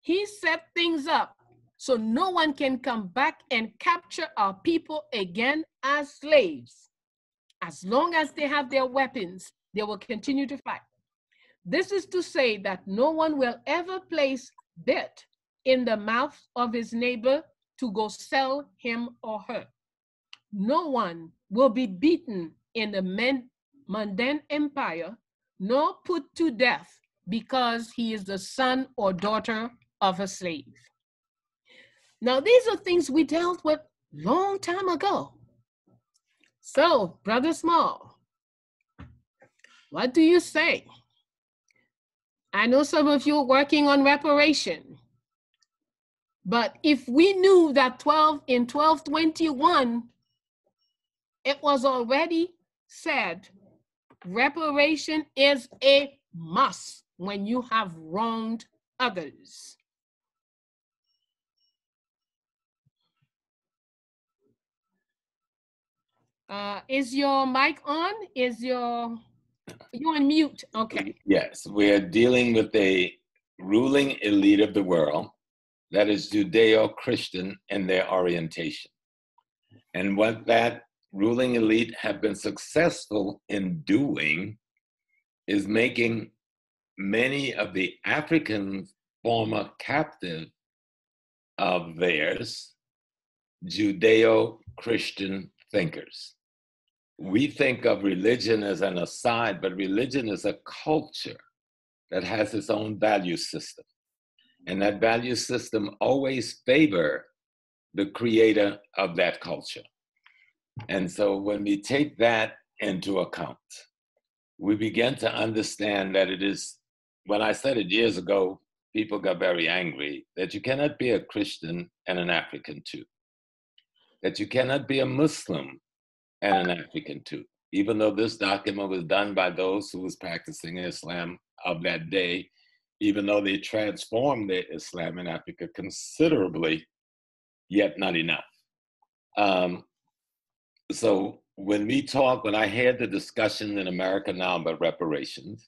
he set things up so no one can come back and capture our people again as slaves. As long as they have their weapons, they will continue to fight. This is to say that no one will ever place bit in the mouth of his neighbor to go sell him or her. No one will be beaten in the mundane empire, nor put to death because he is the son or daughter of a slave. Now, these are things we dealt with long time ago. So, Brother Small, what do you say? I know some of you are working on reparation, but if we knew that in 1221, it was already said, reparation is a must when you have wronged others. Is your mic on? You on mute? Okay. Yes, we're dealing with a ruling elite of the world that is Judeo-Christian in their orientation. And what that ruling elite have been successful in doing is making many of the African former captive of theirs Judeo-Christian thinkers. We think of religion as an aside, but religion is a culture that has its own value system. And that value system always favor the creator of that culture. And so when we take that into account, we begin to understand that it is, when I said it years ago, people got very angry, that you cannot be a Christian and an African too. That you cannot be a Muslim and an African too. Even though this document was done by those who was practicing Islam of that day, even though they transformed their Islam in Africa considerably, yet not enough. So when I had the discussion in America now about reparations,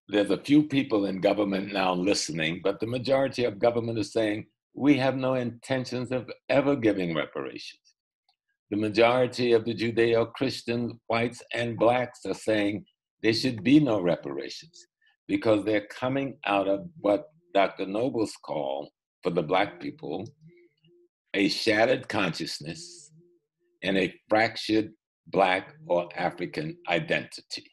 there's a few people in government now listening, but the majority of government is saying, we have no intentions of ever giving reparations. The majority of the Judeo-Christian whites and blacks are saying there should be no reparations because they're coming out of what Dr. Nobles called, for the black people, a shattered consciousness and a fractured black or African identity.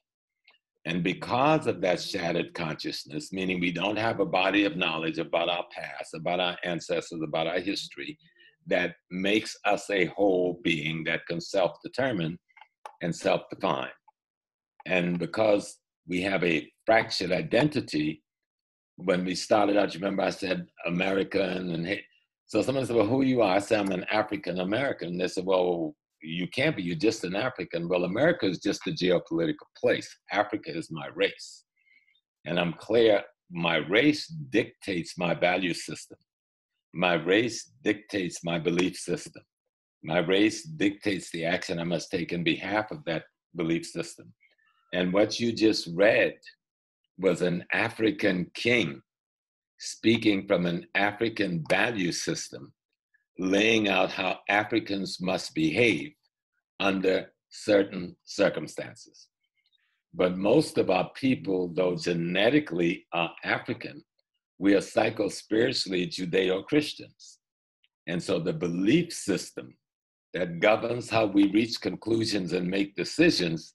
And because of that shattered consciousness, meaning we don't have a body of knowledge about our past, about our ancestors, about our history, that makes us a whole being that can self-determine and self-define. And because we have a fractured identity, when we started out, you remember I said American, and so someone said, well, who you are? I said, I'm an African American. And they said, well, you can't be, you're just an African. Well, America is just a geopolitical place. Africa is my race. And I'm clear, my race dictates my value system. My race dictates my belief system. My race dictates the action I must take in behalf of that belief system. And what you just read was an African king speaking from an African value system, laying out how Africans must behave under certain circumstances. But most of our people, though genetically are African, we are psycho-spiritually Judeo-Christians. And so the belief system that governs how we reach conclusions and make decisions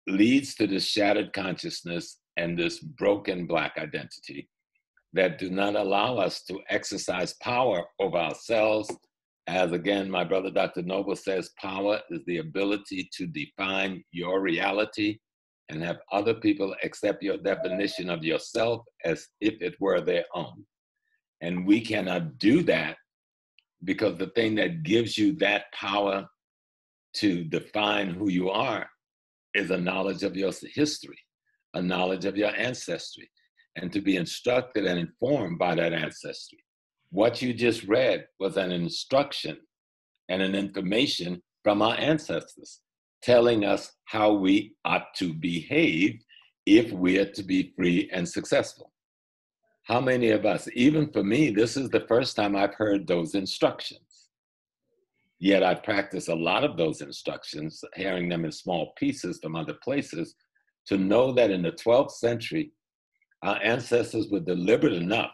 leads to this shattered consciousness and this broken black identity that do not allow us to exercise power over ourselves. As again, my brother Dr. Noble says, power is the ability to define your reality and have other people accept your definition of yourself as if it were their own. And we cannot do that because the thing that gives you that power to define who you are is a knowledge of your history, a knowledge of your ancestry, and to be instructed and informed by that ancestry. What you just read was an instruction and an information from our ancestors, telling us how we ought to behave if we're to be free and successful. How many of us, even for me, this is the first time I've heard those instructions. Yet I practice a lot of those instructions, hearing them in small pieces from other places, to know that in the 12th century, our ancestors were deliberate enough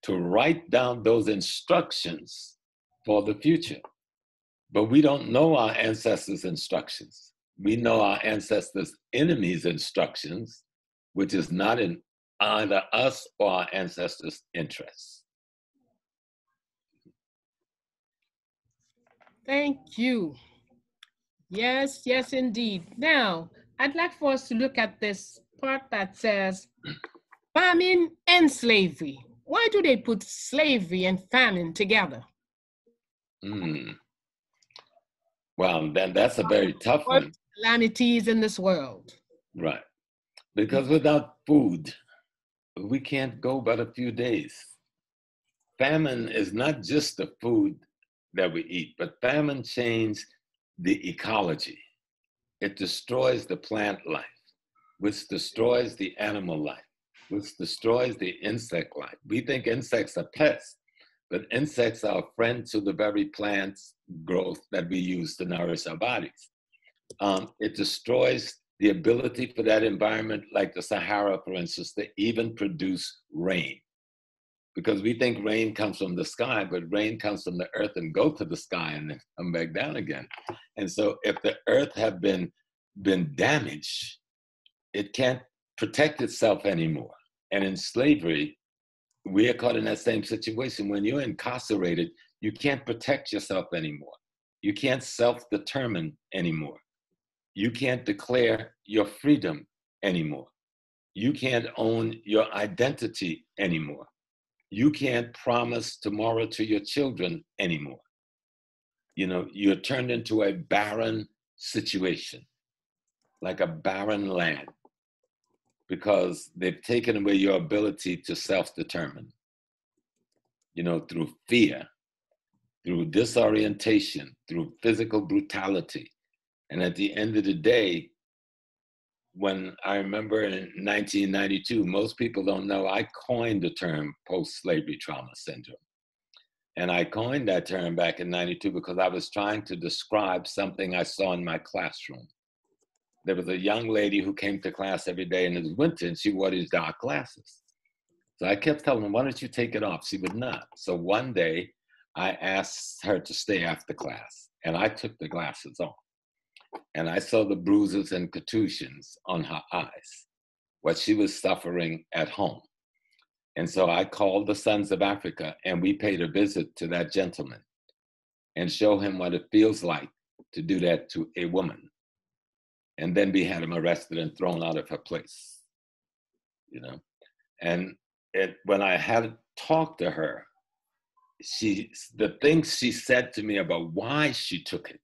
to write down those instructions for the future. But we don't know our ancestors' instructions. We know our ancestors' enemies' instructions, which is not in either us or our ancestors' interests. Thank you. Yes, yes, indeed. Now, I'd like for us to look at this part that says famine and slavery. Why do they put slavery and famine together? Well, then that's a very tough one. Calamities in this world. Right. Because without food, we can't go but a few days. Famine is not just the food that we eat, but famine changes the ecology. It destroys the plant life, which destroys the animal life, which destroys the insect life. We think insects are pests, but insects are a friend to the very plant's growth that we use to nourish our bodies. It destroys the ability for that environment, like the Sahara, for instance, to even produce rain. Because we think rain comes from the sky, but rain comes from the earth and go to the sky and then come back down again. And so if the earth have been damaged, it can't protect itself anymore. And in slavery, we are caught in that same situation. When you're incarcerated, you can't protect yourself anymore. You can't self-determine anymore. You can't declare your freedom anymore. You can't own your identity anymore. You can't promise tomorrow to your children anymore. You know, you're turned into a barren situation, like a barren land, because they've taken away your ability to self-determine, you know, through fear, through disorientation, through physical brutality. And at the end of the day, when I remember in 1992, most people don't know, I coined the term post-slavery trauma syndrome. And I coined that term back in 92 because I was trying to describe something I saw in my classroom. There was a young lady who came to class every day, and it was winter, and she wore these dark glasses. So I kept telling her, why don't you take it off? She would not. So one day, I asked her to stay after class, and I took the glasses off. And I saw the bruises and contusions on her eyes, what she was suffering at home. And so I called the Sons of Africa, and we paid a visit to that gentleman and show him what it feels like to do that to a woman. And then we had him arrested and thrown out of her place, you know? And when I had talked to her, the things she said to me about why she took it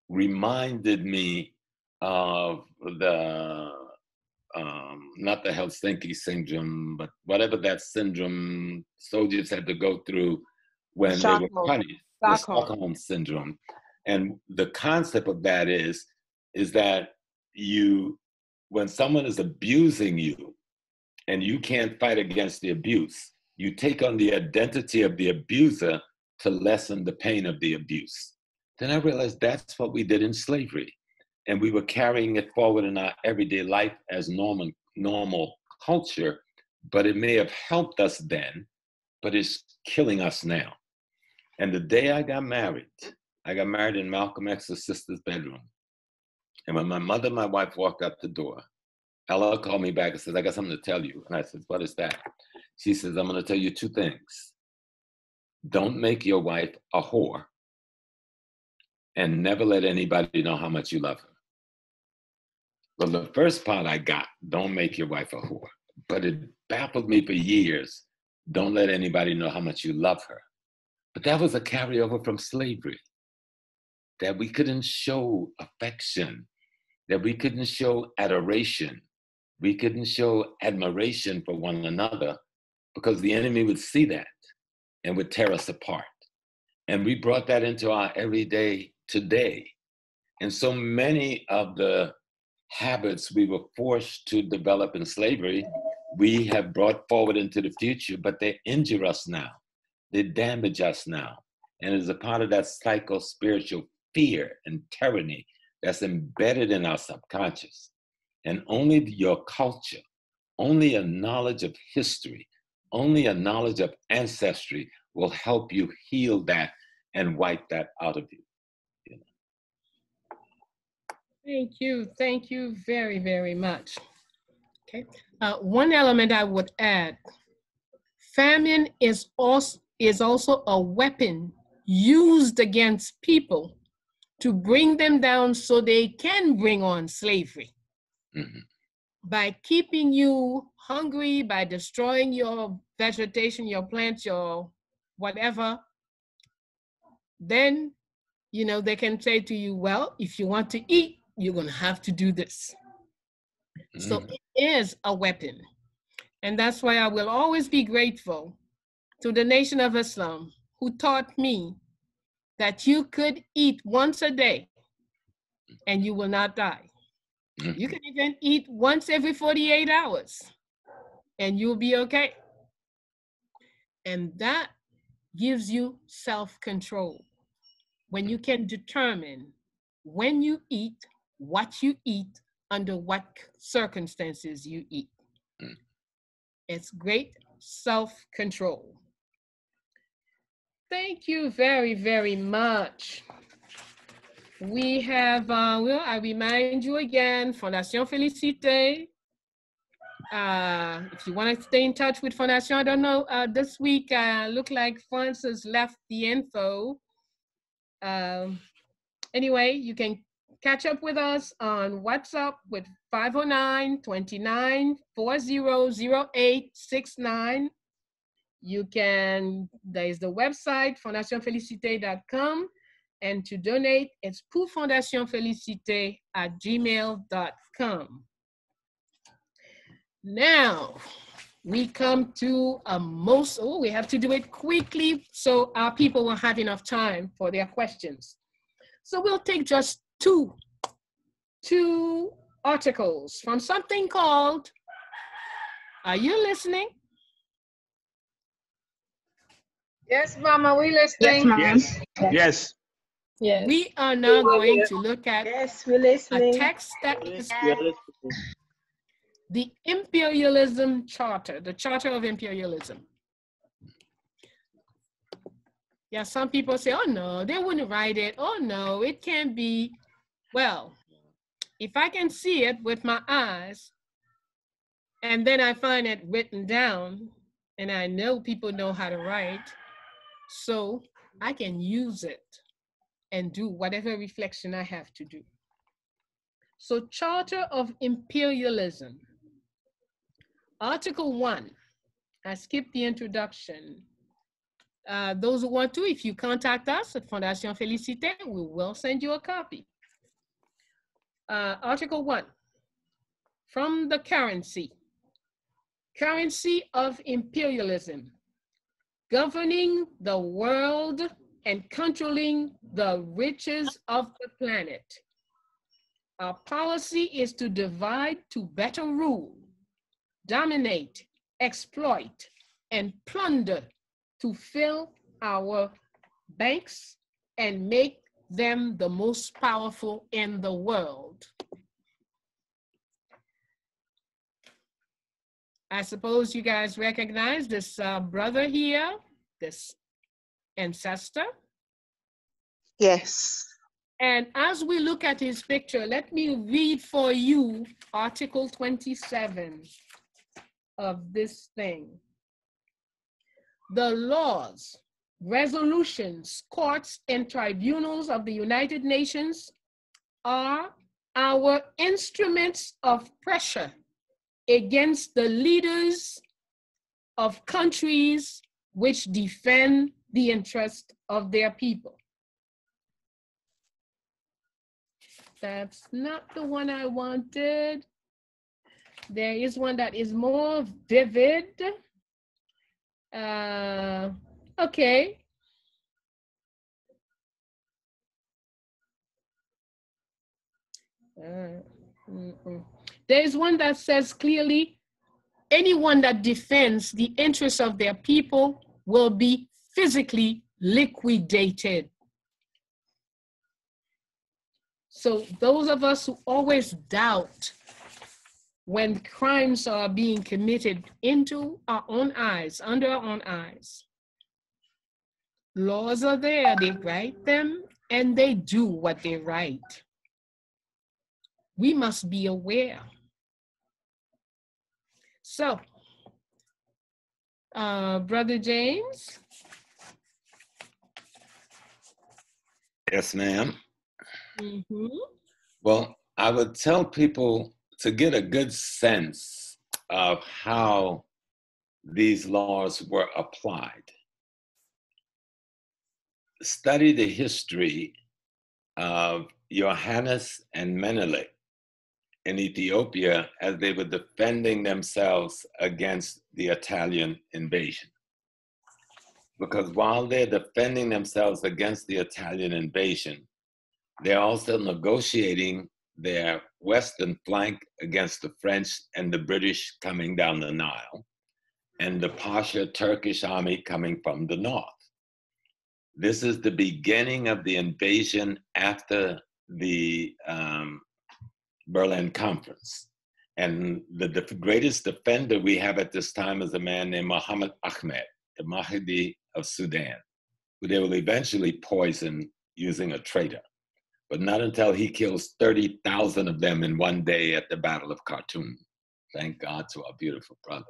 reminded me of the, not the Helsinki syndrome, but whatever that syndrome soldiers had to go through when they were punished, the Stockholm syndrome. And the concept of that is that when someone is abusing you and you can't fight against the abuse, you take on the identity of the abuser to lessen the pain of the abuse. Then I realized that's what we did in slavery. And we were carrying it forward in our everyday life as normal culture, but it may have helped us then, but it's killing us now. And the day I got married in Malcolm X's sister's bedroom. And when my mother and my wife walked out the door, Ella called me back and says, I got something to tell you. And I said, what is that? She says, I'm gonna tell you two things. Don't make your wife a whore, and never let anybody know how much you love her. Well, the first part I got, don't make your wife a whore. But it baffled me for years. Don't let anybody know how much you love her. But that was a carryover from slavery, that we couldn't show affection, that we couldn't show adoration, we couldn't show admiration for one another, because the enemy would see that and would tear us apart. And we brought that into our everyday today. And so many of the habits we were forced to develop in slavery, we have brought forward into the future, but they injure us now. They damage us now. And as a part of that psycho-spiritual fear and tyranny that's embedded in our subconscious. And only your culture, only a knowledge of history, only a knowledge of ancestry will help you heal that and wipe that out of you. Thank you very, very much. Okay, one element I would add, famine is also a weapon used against people to bring them down so they can bring on slavery. Mm-hmm. By keeping you hungry, by destroying your vegetation, your plants, your whatever, then you know, they can say to you, well, if you want to eat, you're going to have to do this. So it is a weapon. And that's why I will always be grateful to the Nation of Islam, who taught me that you could eat once a day and you will not die. You can even eat once every 48 hours and you'll be okay. And that gives you self-control. When you can determine when you eat, what you eat, under what circumstances you eat. It's great self-control. Thank you very, very much. We have, well, I remind you again, Fondation Félicité. If you want to stay in touch with Fondation, I don't know, this week, look like Francis left the info. Anyway, you can catch up with us on WhatsApp with 509-2940-0869. You can, there's the website, fondationfelicite.com. And to donate, it's pourfondationfelicite@gmail.com. Now, we come to we have to do it quickly so our people will have enough time for their questions. So we'll take just two articles from something called, are you listening? Yes, Mama, we listening. Yes. Yes. Yes. We are now going to look at Yes, we're a listening. text that is the Imperialism Charter, the Charter of Imperialism. Yeah, some people say, oh no, they wouldn't write it. Oh no, it can't be. Well, if I can see it with my eyes, and then I find it written down, and I know people know how to write, so I can use it and do whatever reflection I have to do. So Charter of Imperialism, Article 1, I skipped the introduction. Those who want to, if you contact us at Fondation Félicité, we will send you a copy. Article 1, from the currency of imperialism, governing the world and controlling the riches of the planet. Our policy is to divide to better rule, dominate, exploit, and plunder to fill our banks and make them the most powerful in the world. I suppose you guys recognize this brother here, this ancestor. Yes. And as we look at his picture, let me read for you Article 27 of this thing. The laws, resolutions, courts, and tribunals of the United Nations are our instruments of pressure against the leaders of countries which defend the interest of their people. That's not the one I wanted. There is one that is more vivid. Okay. There's one that says clearly, anyone that defends the interests of their people will be physically liquidated. So those of us who always doubt when crimes are being committed into our own eyes, under our own eyes, laws are there, they write them, and they do what they write. We must be aware. So, Brother James? Yes, ma'am. Mm-hmm. Well, I would tell people to get a good sense of how these laws were applied. Study the history of Johannes and Menelik in Ethiopia as they were defending themselves against the Italian invasion. Because while they're defending themselves against the Italian invasion, they're also negotiating their western flank against the French and the British coming down the Nile, and the Pasha Turkish army coming from the north. This is the beginning of the invasion after the Berlin Conference. And the greatest defender we have at this time is a man named Muhammad Ahmed, the Mahdi of Sudan, who they will eventually poison using a traitor, but not until he kills 30,000 of them in one day at the Battle of Khartoum. Thank God to our beautiful brother.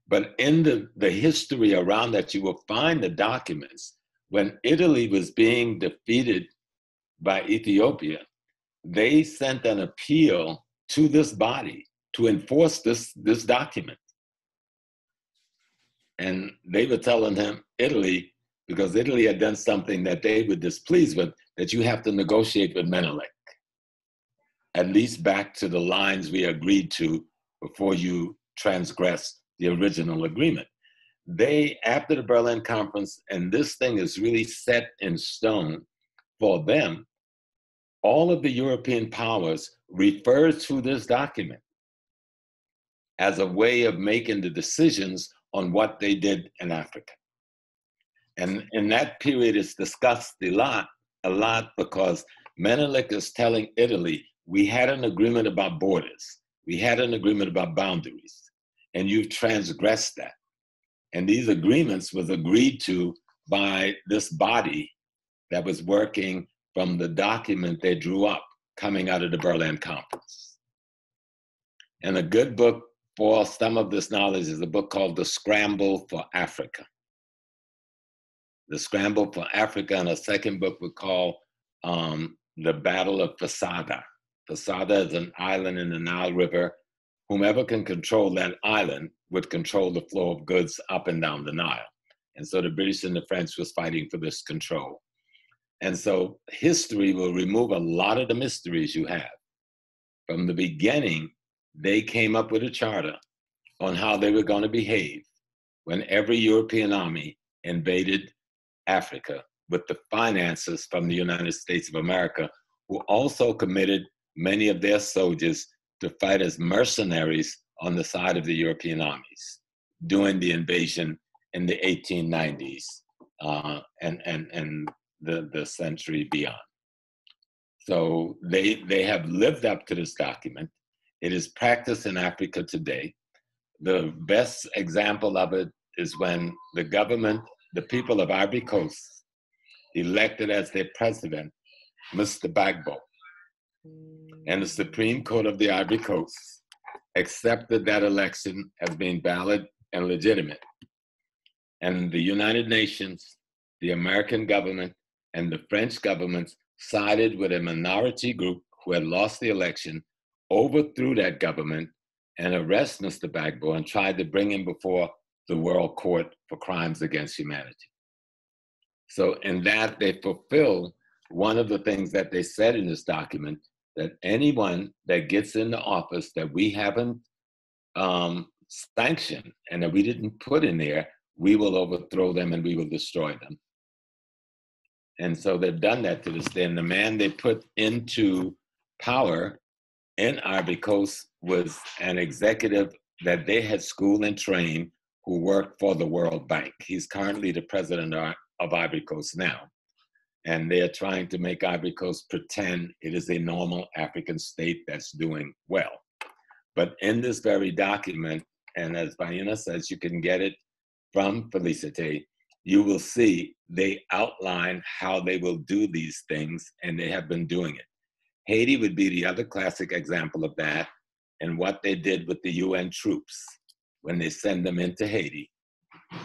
But in the history around that, you will find the documents when Italy was being defeated by Ethiopia. They sent an appeal to this body to enforce this document. And they were telling him, Italy, because Italy had done something that they were displeased with, that you have to negotiate with Menelik, at least back to the lines we agreed to before you transgress the original agreement. They, after the Berlin Conference, and this thing is really set in stone for them, all of the European powers refer to this document as a way of making the decisions on what they did in Africa. And in that period, it's discussed a lot because Menelik is telling Italy, we had an agreement about borders. We had an agreement about boundaries, and you've transgressed that. And these agreements was agreed to by this body that was working from the document they drew up coming out of the Berlin Conference. And a good book for some of this knowledge is a book called The Scramble for Africa. The Scramble for Africa, and a second book we call The Battle of Fasada. Fasada is an island in the Nile River. Whomever can control that island would control the flow of goods up and down the Nile. And so the British and the French was fighting for this control. And so history will remove a lot of the mysteries you have. From the beginning, they came up with a charter on how they were going to behave when every European army invaded Africa with the finances from the United States of America, who also committed many of their soldiers to fight as mercenaries on the side of the European armies during the invasion in the 1890s and the century beyond. So they have lived up to this document. It is practiced in Africa today. The best example of it is when the government, the people of Ivory Coast, elected as their president, Mr. Bagbo. And the Supreme Court of the Ivory Coast accepted that election as being valid and legitimate. And the United Nations, the American government, and the French government sided with a minority group who had lost the election, overthrew that government, and arrested Mr. Bagbo and tried to bring him before the World Court for crimes against humanity. So in that, they fulfill one of the things that they said in this document, that anyone that gets into office that we haven't sanctioned and that we didn't put in there, we will overthrow them and we will destroy them. And so they've done that to this day. And the man they put into power in Ivory Coast was an executive that they had schooled and trained who worked for the World Bank. He's currently the president of Ivory Coast now. And they're trying to make Ivory Coast pretend it is a normal African state that's doing well. But in this very document, and as Bayyinah says, you can get it from Felicite, you will see they outline how they will do these things, and they have been doing it. Haiti would be the other classic example of that, and what they did with the UN troops when they send them into Haiti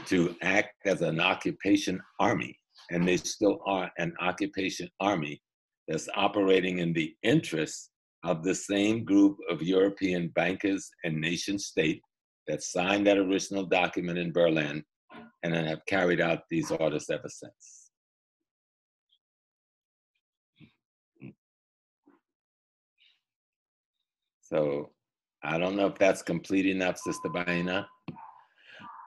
to act as an occupation army. And they still are an occupation army that's operating in the interests of the same group of European bankers and nation state that signed that original document in Berlin and then have carried out these orders ever since. So I don't know if that's complete enough, Sister Bayyinah.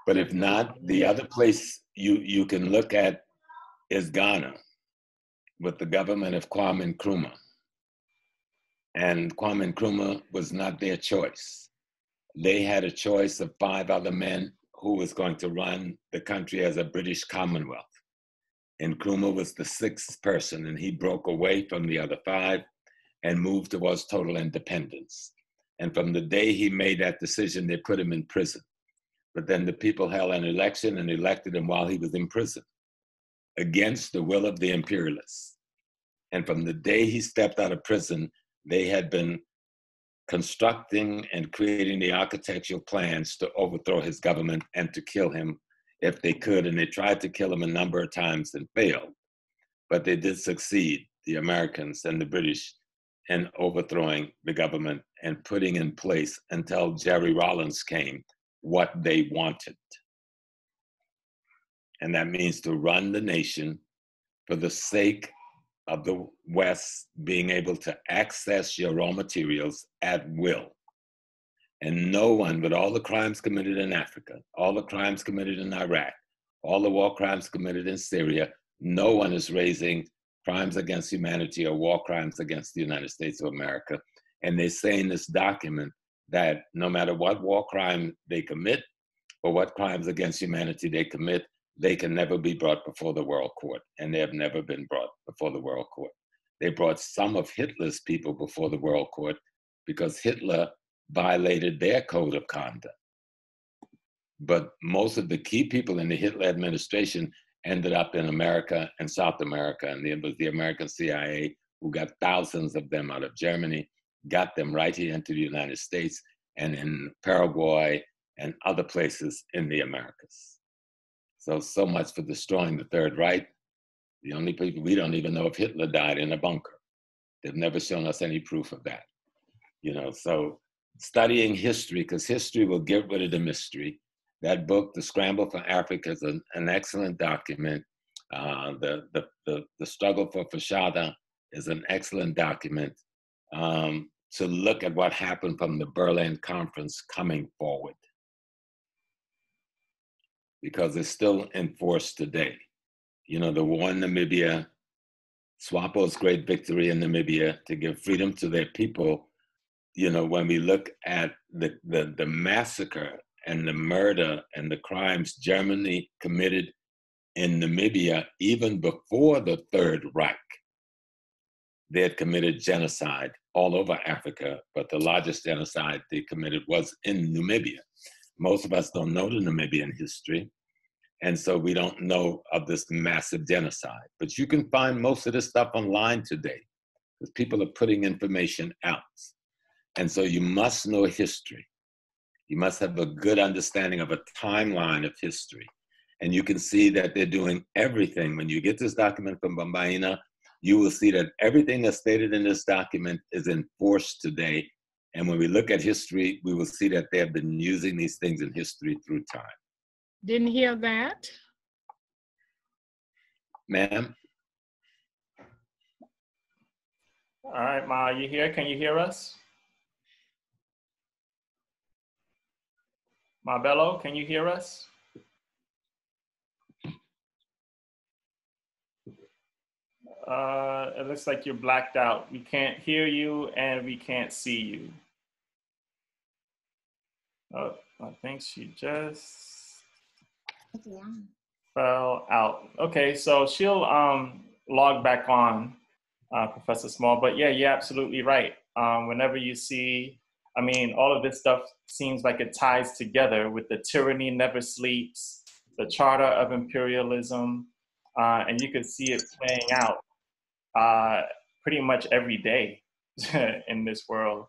But if not, the other place you can look at is Ghana with the government of Kwame Nkrumah. And Kwame Nkrumah was not their choice. They had a choice of 5 other men who was going to run the country as a British Commonwealth. And Nkrumah was the 6th person, and he broke away from the other 5 and moved towards total independence. And from the day he made that decision, they put him in prison. But then the people held an election and elected him while he was in prison, against the will of the imperialists. And from the day he stepped out of prison, they had been constructing and creating the architectural plans to overthrow his government and to kill him if they could. And they tried to kill him a number of times and failed. But they did succeed, the Americans and the British, in overthrowing the government and putting in place, until Jerry Rawlings came, what they wanted. And that means to run the nation for the sake of the West being able to access your raw materials at will. And no one, with all the crimes committed in Africa, all the crimes committed in Iraq, all the war crimes committed in Syria, no one is raising crimes against humanity or war crimes against the United States of America. And they say in this document that no matter what war crime they commit or what crimes against humanity they commit, they can never be brought before the World Court. And they have never been brought before the World Court. They brought some of Hitler's people before the World Court because Hitler violated their code of conduct. But most of the key people in the Hitler administration ended up in America and South America. And it was the American CIA who got thousands of them out of Germany, got them right here into the United States and in Paraguay and other places in the Americas. So much for destroying the Third Reich. The only people, we don't even know if Hitler died in a bunker. They've never shown us any proof of that. You know, so studying history, because history will get rid of the mystery. That book, The Scramble for Africa, is an excellent document. The Struggle for Fashada is an excellent document to look at what happened from the Berlin Conference coming forward, because it's still in force today. You know, the war in Namibia, SWAPO's great victory in Namibia to give freedom to their people. You know, when we look at the massacre and the murder and the crimes Germany committed in Namibia, even before the Third Reich, they had committed genocide all over Africa, but the largest genocide they committed was in Namibia. Most of us don't know the Namibian history, and so we don't know of this massive genocide. But you can find most of this stuff online today, because people are putting information out. And so you must know history. You must have a good understanding of a timeline of history. And you can see that they're doing everything. When you get this document from Bayyinah, you will see that everything that's stated in this document is in force today. And when we look at history, we will see that they have been using these things in history through time. Didn't hear that. Ma'am? All right, Ma, are you here? Can you hear us? Ma Bello, can you hear us? It looks like you're blacked out. We can't hear you and we can't see you. Oh, I think she just fell out. Okay, so she'll log back on, Professor Small. But yeah, you're absolutely right. Whenever you see, I mean, all of this stuff seems like it ties together with the tyranny never sleeps, the charter of imperialism, and you could see it playing out pretty much every day in this world.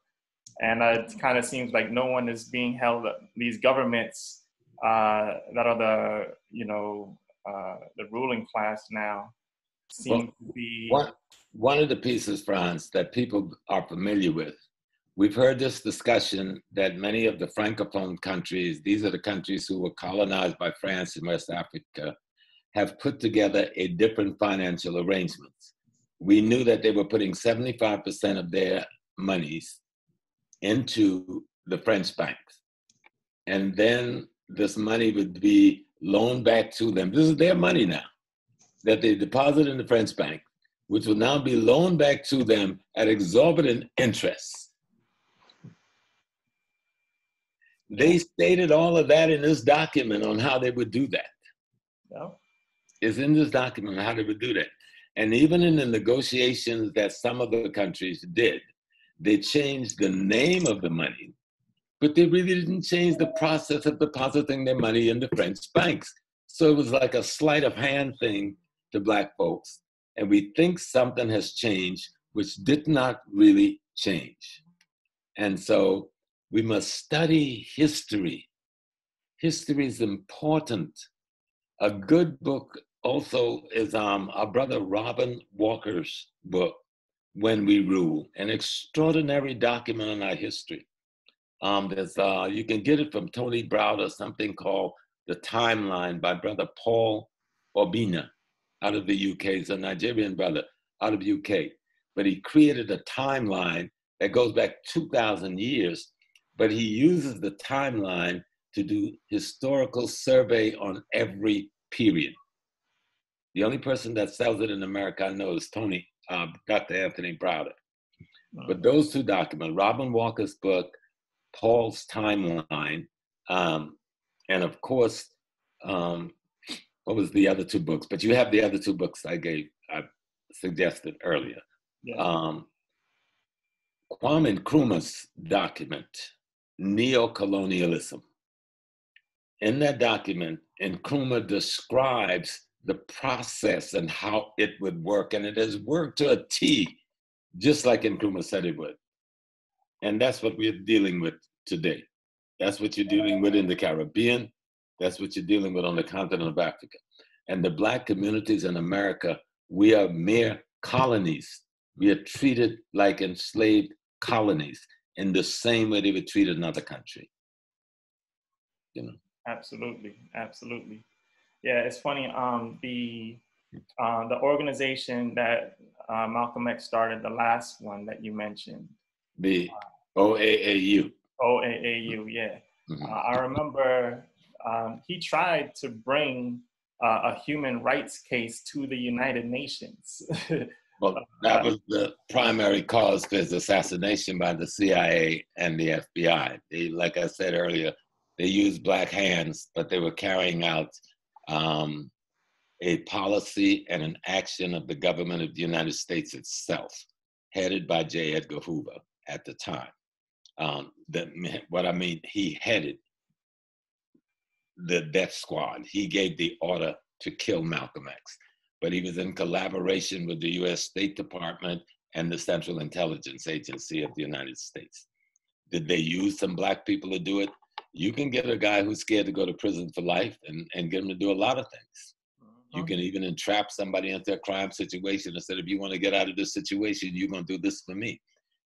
And it kind of seems like no one is being held, these governments that are the, you know, the ruling class now seem to be. One of the pieces, Franz, that people are familiar with, we've heard this discussion that many of the Francophone countries, these are the countries who were colonized by France in West Africa, have put together a different financial arrangements. We knew that they were putting 75% of their monies into the French banks. And then this money would be loaned back to them. This is their money now that they deposit in the French bank, which will now be loaned back to them at exorbitant interest. They stated all of that in this document on how they would do that. Yeah. It's in this document on how they would do that. And even in the negotiations that some of the countries did, they changed the name of the money, but they really didn't change the process of depositing their money in the French banks. So it was like a sleight of hand thing to Black folks. And we think something has changed, which did not really change. And so we must study history. History is important. A good book also is our brother Robin Walker's book, When We Rule, an extraordinary document on our history. You can get it from Tony Browder, something called The Timeline by brother Paul Bayyinah out of the UK. He's a Nigerian brother out of the UK. But he created a timeline that goes back 2,000 years, but he uses the timeline to do historical survey on every period. The only person that sells it in America I know is Dr. Anthony Browder. But those two documents, Robin Walker's book, Paul's Timeline, and of course, what was the other two books? But you have the other two books I suggested earlier. Yeah. Kwame Nkrumah's document, Neo-Colonialism. In that document, Nkrumah describes the process and how it would work, and it has worked to a T, just like Nkrumah said it would. And that's what we're dealing with today. That's what you're dealing with in the Caribbean. That's what you're dealing with on the continent of Africa. And the Black communities in America, we are mere colonies. We are treated like enslaved colonies in the same way they would treat another country. You know? Absolutely, absolutely. Yeah, it's funny. The organization that Malcolm X started, the last one that you mentioned, the OAAU. OAAU, yeah. Mm-hmm. I remember he tried to bring a human rights case to the United Nations. Well, that was the primary cause for his assassination by the CIA and the FBI. They, like I said earlier, they used black hands, but they were carrying out a policy and an action of the government of the United States itself, headed by J. Edgar Hoover at the time. He headed the death squad. He gave the order to kill Malcolm X, but he was in collaboration with the US State Department and the Central Intelligence Agency of the United States. Did they use some black people to do it? You can get a guy who's scared to go to prison for life and get him to do a lot of things. You can even entrap somebody into a crime situation and say, if you want to get out of this situation, you're going to do this for me.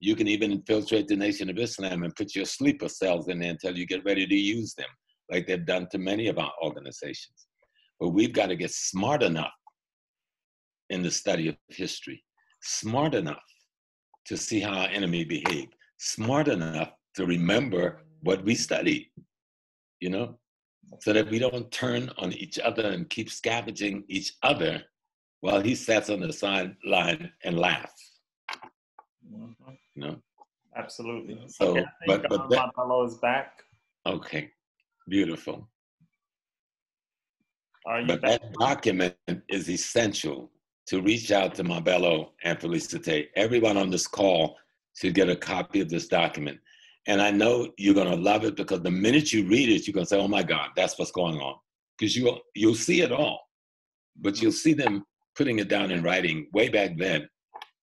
You can even infiltrate the Nation of Islam and put your sleeper cells in there until you get ready to use them, like they've done to many of our organizations. But we've got to get smart enough in the study of history, smart enough to see how our enemy behaved, smart enough to remember what we studied, you know, so that we don't turn on each other and keep scavenging each other while he sits on the sideline and laughs. Mm-hmm. You know? Absolutely. So, okay, I think Bello is back. Okay, beautiful. Are you but back? That document is essential to reach out to Bello and Felicite. Everyone on this call should get a copy of this document. And I know you're going to love it, because the minute you read it, you're going to say, oh my God, that's what's going on. Because you'll see it all, but you'll see them putting it down in writing way back then,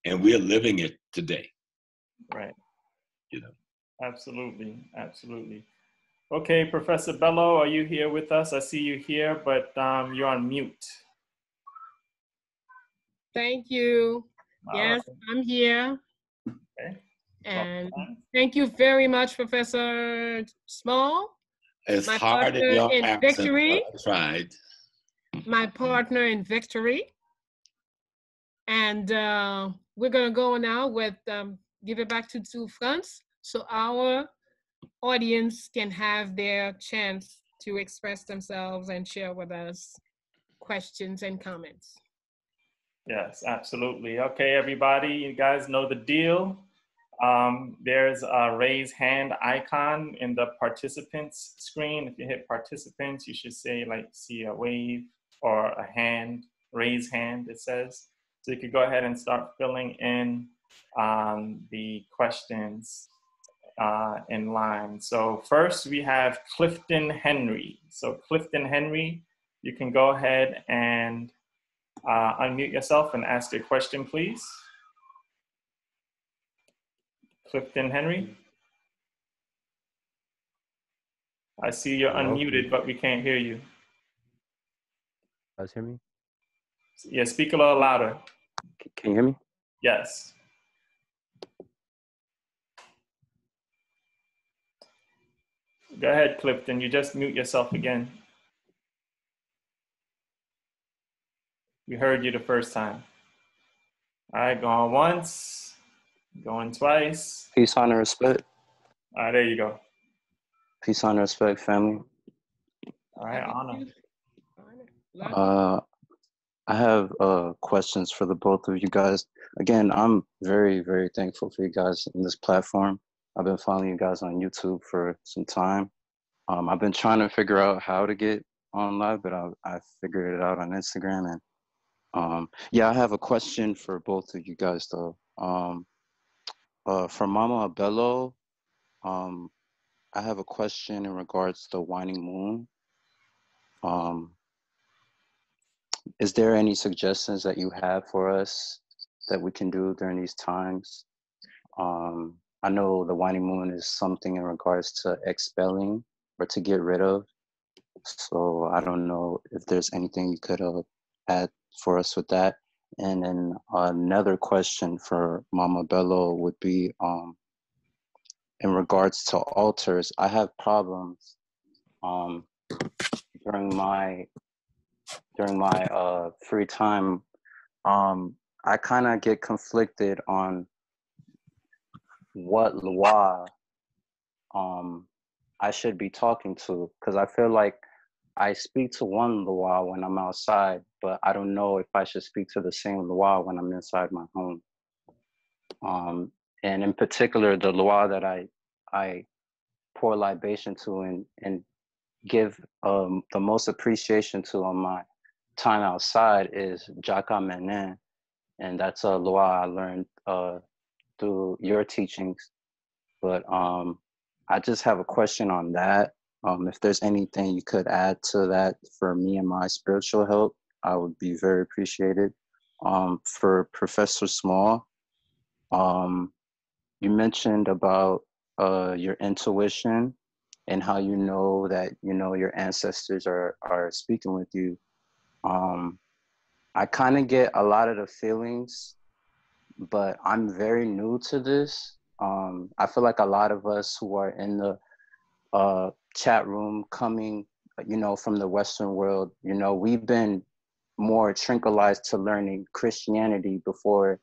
and we're living it today. Right. You know. Absolutely, absolutely. Okay, Professor Bello, are you here with us? I see you here, but you're on mute. Thank you. Yes, I'm here. Okay. And thank you very much, Professor Small. It's hard in your accent, victory. but I tried. My partner in victory. And we're going to go now with, give it back to Franz so our audience can have their chance to express themselves and share with us questions and comments. Yes, absolutely. Okay, everybody, you guys know the deal. There's a raise hand icon in the participants screen. If you hit participants, you should see a wave or a hand, raise hand, it says. So you could go ahead and start filling in the questions in line. So first we have Clifton Henry. So Clifton Henry, you can go ahead and unmute yourself and ask your question, please. Clifton Henry. I see you're unmuted, but we can't hear you. Guys hear me? Yeah, speak a little louder. Can you hear me? Yes. Go ahead, Clifton. You just mute yourself again. We heard you the first time. All right, going once, going twice. Peace, honor, respect. All right, there you go. Peace, honor, respect, family. All right, honor. I have questions for the both of you guys. Again, I'm very, very thankful for you guys in this platform. I've been following you guys on YouTube for some time. I've been trying to figure out how to get on live, but I figured it out on Instagram. And yeah, I have a question for both of you guys though. For Mama Bello, I have a question in regards to the waning moon. Is there any suggestions that you have for us that we can do during these times? I know the waning moon is something in regards to expelling or to get rid of. So I don't know if there's anything you could add for us with that. And then another question for Mama Bello would be in regards to altars. I have problems during my free time. I kind of get conflicted on what Lwa I should be talking to, because I feel like I speak to one Lwa when I'm outside, but I don't know if I should speak to the same Lwa when I'm inside my home. And in particular, the Lwa that I pour libation to and give the most appreciation to on my time outside is Jaka Menen, and that's a Lwa I learned through your teachings. But I just have a question on that. If there's anything you could add to that for me and my spiritual health, I would be very appreciated. For Professor Small, you mentioned about your intuition and how you know that your ancestors are speaking with you. I kind of get a lot of the feelings, but I'm very new to this. I feel like a lot of us who are in the chat room coming, from the Western world, we've been more tranquilized to learning Christianity before,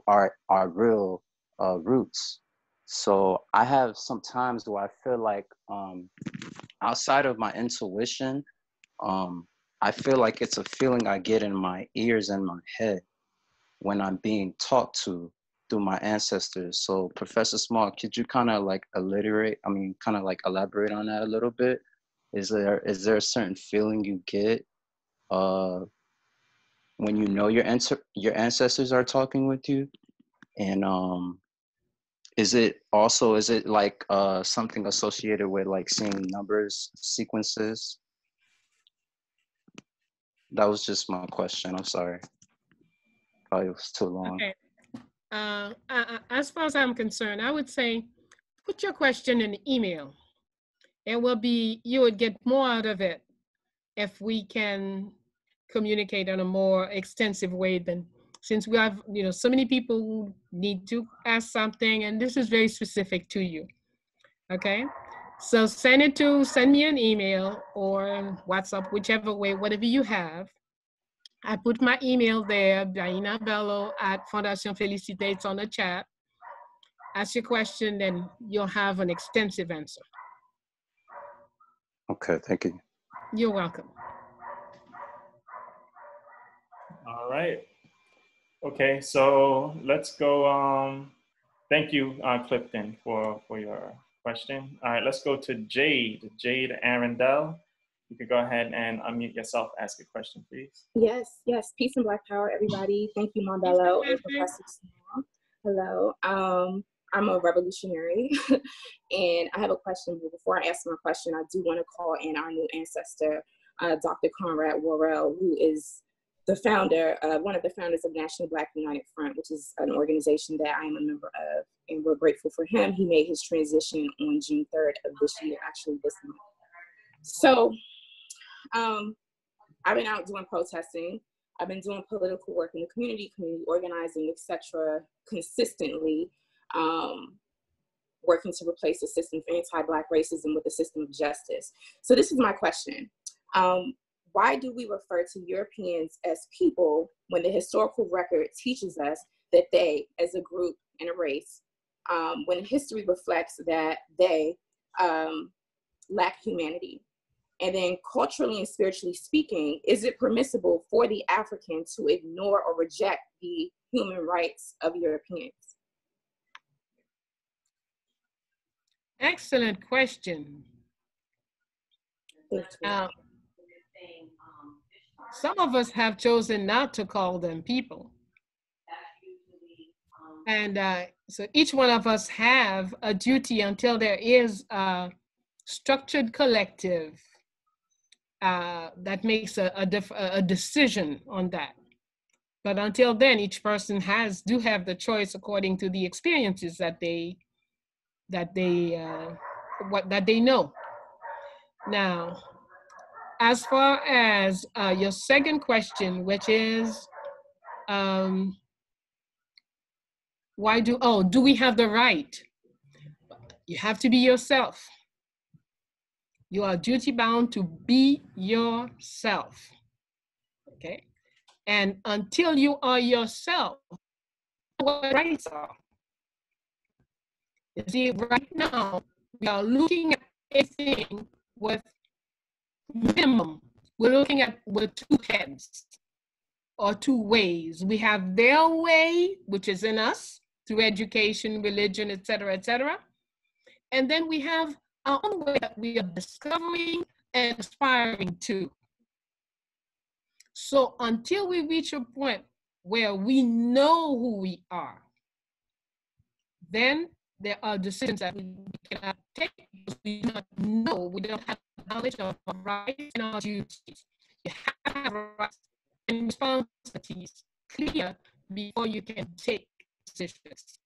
our real roots. So I have some times where I feel like outside of my intuition, I feel like it's a feeling I get in my ears and my head when I'm being taught to through my ancestors. So Professor Small, could you kind of like elaborate on that a little bit? Is there a certain feeling you get when you know your ancestors are talking with you? And is it like something associated with like seeing numbers sequences? That was just my question. I'm sorry. Probably was too long. Okay. As far as I'm concerned, I would say put your question in the email. You would get more out of it if we can communicate in a more extensive way than, since we have, so many people who need to ask something, and this is very specific to you. Okay. So send me an email or WhatsApp, whichever way, whatever you have. I put my email there, Bayyinah Bello at Fondation Félicité. It's on the chat. ask your question, then you'll have an extensive answer. Okay, thank you. You're welcome. All right. Okay, so let's go. Thank you, Clifton, for your question. All right, let's go to Jade. Jade Arundel. You could go ahead and unmute yourself, ask a question, please. Yes, yes. Peace and Black Power, everybody. Thank you, Mom Bello and Professor Small. Hello. I'm a revolutionary, and I have a question. But before I ask my question, I do want to call in our new ancestor, Dr. Conrad Worrell, who is the founder, one of the founders of National Black United Front, which is an organization that I am a member of, and we're grateful for him. He made his transition on June 3rd of this year, actually this month. So, I've been out doing protesting. I've been doing political work in the community organizing, etc., consistently, working to replace the system of anti-Black racism with a system of justice. So this is my question. Why do we refer to Europeans as people when the historical record teaches us that they, as a group and a race, when history reflects that they lack humanity? And then culturally and spiritually speaking, is it permissible for the African to ignore or reject the human rights of Europeans? Excellent question. Some of us have chosen not to call them people. And so each one of us have a duty until there is a structured collective that makes a decision on that. But until then, each person do have the choice according to the experiences that they know. Now, as far as your second question, which is, do we have the right? You have to be yourself. You are duty bound to be yourself, okay? And until you are yourself, what rights are? You see, right now, we are looking at everything with minimum. We're looking at with two heads or two ways. We have their way, which is in us through education, religion, et cetera, and then we have our own way that we are discovering and aspiring to. So until we reach a point where we know who we are, then there are decisions that we cannot take because we do not know, we don't have knowledge of our rights and our duties. You have to have rights and responsibilities clear before you can take decisions.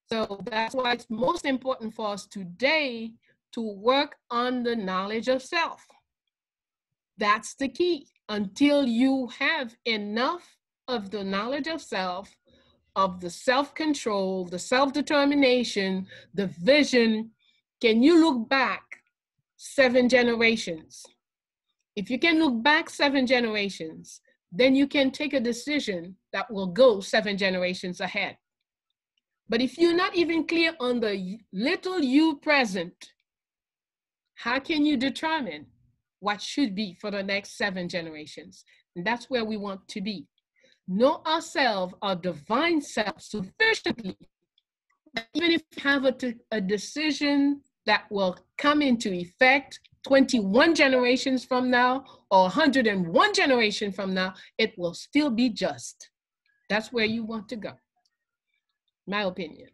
So that's why it's most important for us today to work on the knowledge of self. That's the key. Until you have enough of the knowledge of self, of the self-control, the self-determination, the vision, can you look back 7 generations? If you can look back 7 generations, then you can take a decision that will go 7 generations ahead. But if you're not even clear on the little you present, how can you determine what should be for the next 7 generations? And that's where we want to be. Know ourselves, our divine self, sufficiently that even if we have a decision that will come into effect 21 generations from now or 101 generations from now, it will still be just. That's where you want to go. My opinion.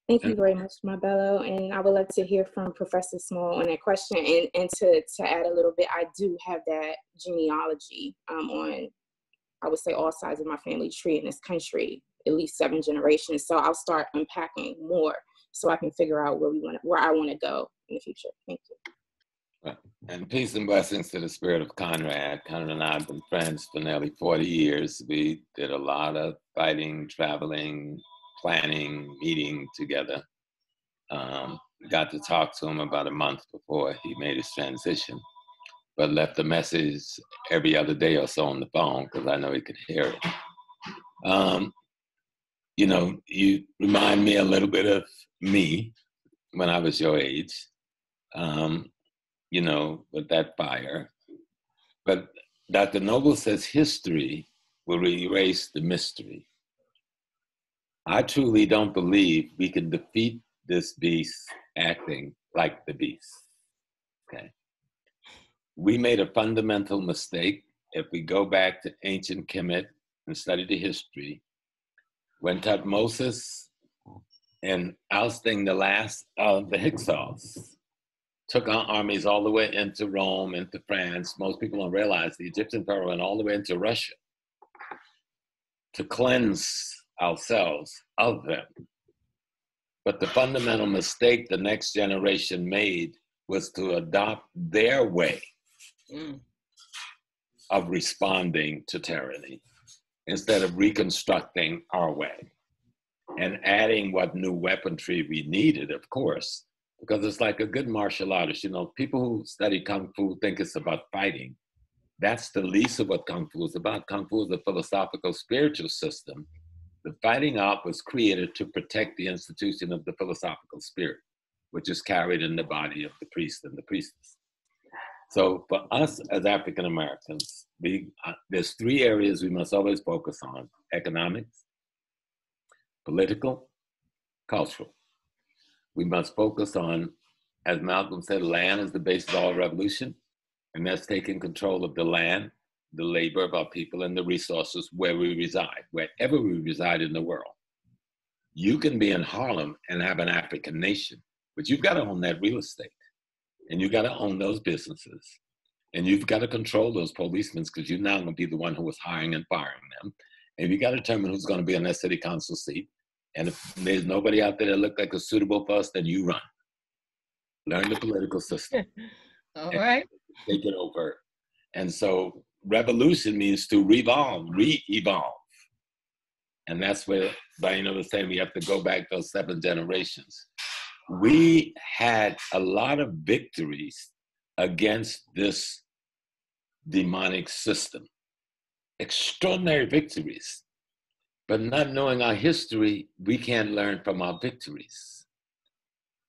Thank you very much, my Bello. And I would like to hear from Professor Small on that question. And to add a little bit, I do have that genealogy on, I would say, all sides of my family tree in this country, at least 7 generations. So I'll start unpacking more so I can figure out where I want to go in the future. Thank you. And peace and blessings to the spirit of Conrad. Conrad and I have been friends for nearly 40 years. We did a lot of fighting, traveling, planning, meeting together. Got to talk to him about a month before he made his transition, but left a message every other day or so on the phone because I know he could hear it. you know, you remind me a little bit of me when I was your age, you know, with that fire. But Dr. Noble says history will erase the mystery. I truly don't believe we can defeat this beast acting like the beast. Okay. We made a fundamental mistake. If we go back to ancient Kemet and study the history, when Tutmosis and ousting the last of the Hyksos took our armies all the way into Rome, into France, most people don't realize the Egyptian pharaoh went all the way into Russia to cleanse ourselves of them. But the fundamental mistake the next generation made was to adopt their way of responding to tyranny instead of reconstructing our way and adding what new weaponry we needed, of course, because it's like a good martial artist. You know, people who study Kung Fu think it's about fighting. That's the least of what Kung Fu is about. Kung Fu is a philosophical, spiritual system. The fighting art was created to protect the institution of the philosophical spirit, which is carried in the body of the priest and the priestess. So for us as African Americans, there's three areas we must always focus on: economics, political, cultural. We must focus on, as Malcolm said, land is the basis of all revolution, and that's taking control of the land, the labor of our people, and the resources where we reside, wherever we reside in the world. You can be in Harlem and have an African nation, but you've got to own that real estate, and you've got to own those businesses, and you've got to control those policemen, because you're now going to be the one who is hiring and firing them, and you've got to determine who's going to be in that city council seat. And if there's nobody out there that looks like a suitable for us, then you run. Learn the political system. All right. Take it over. And so revolution means to re-evolve. And that's where Bayyinah was saying we have to go back those 7 generations. We had a lot of victories against this demonic system. Extraordinary victories. But not knowing our history, we can't learn from our victories.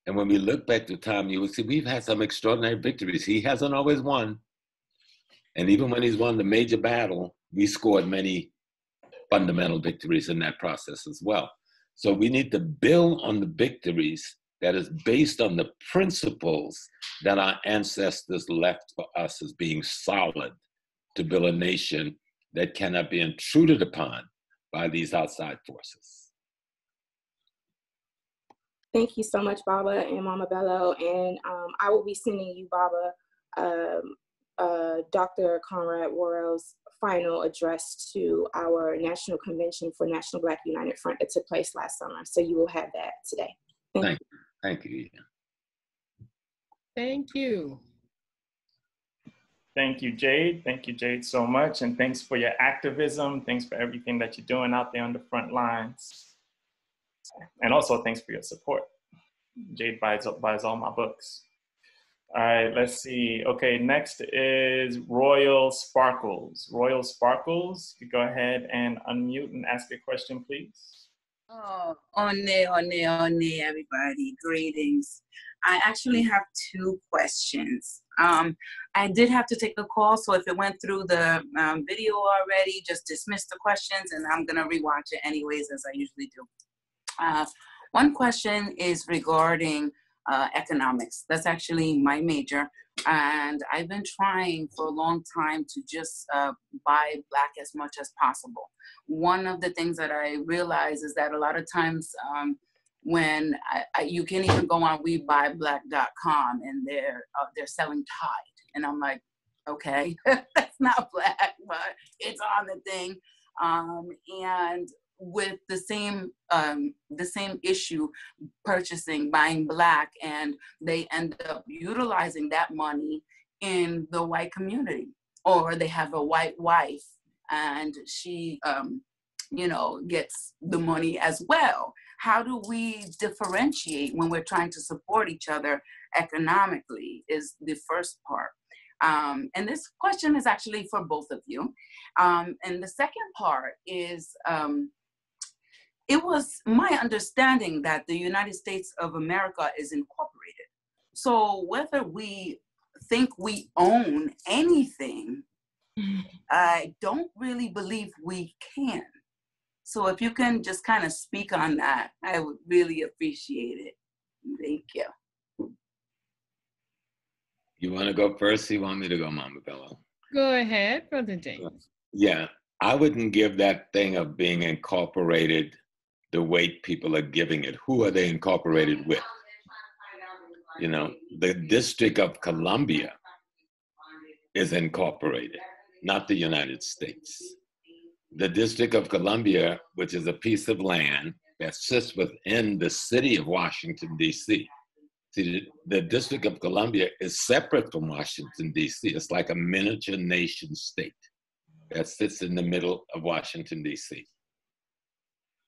And when we look back to time, you will see we've had some extraordinary victories. He hasn't always won. And even when he's won the major battle, we scored many fundamental victories in that process as well. So we need to build on the victories that is based on the principles that our ancestors left for us as being solid to build a nation that cannot be intruded upon by these outside forces. Thank you so much, Baba and Mama Bello. And I will be sending you, Baba, Dr. Conrad Worrell's final address to our National Convention for National Black United Front that took place last summer. So you will have that today. Thank you. Thank you. Thank you. Thank you, Jade. Thank you, Jade, so much. And thanks for your activism. Thanks for everything that you're doing out there on the front lines. And also thanks for your support. Jade buys all my books. All right, let's see. Okay, next is Royal Sparkles. Royal Sparkles, you go ahead and unmute and ask your question, please. Oh, everybody. Greetings. I actually have 2 questions. I did have to take a call, so if it went through the video already, just dismiss the questions, and I'm going to rewatch it anyways, as I usually do. One question is regarding economics. That's actually my major. And I've been trying for a long time to just buy Black as much as possible. One of the things that I realize is that a lot of times when you can even go on WeBuyBlack.com and they're selling Tide. And I'm like, okay, that's not Black, but it's on the thing. And with the same issue, buying Black, and they end up utilizing that money in the white community, or they have a white wife and she gets the money as well. How do we differentiate when we're trying to support each other economically is the first part. And this question is actually for both of you. And the second part is, it was my understanding that the United States of America is incorporated. So whether we think we own anything, I don't really believe we can. So if you can just kind of speak on that, I would really appreciate it. Thank you. You want to go first? You want me to go, Mama Bello? Go ahead, Brother James. Yeah, I wouldn't give that thing of being incorporated the weight people are giving it. Who are they incorporated with? You know, the District of Columbia is incorporated, not the United States. The District of Columbia, which is a piece of land that sits within the city of Washington, D.C. See, the District of Columbia is separate from Washington, D.C. It's like a miniature nation state that sits in the middle of Washington, D.C.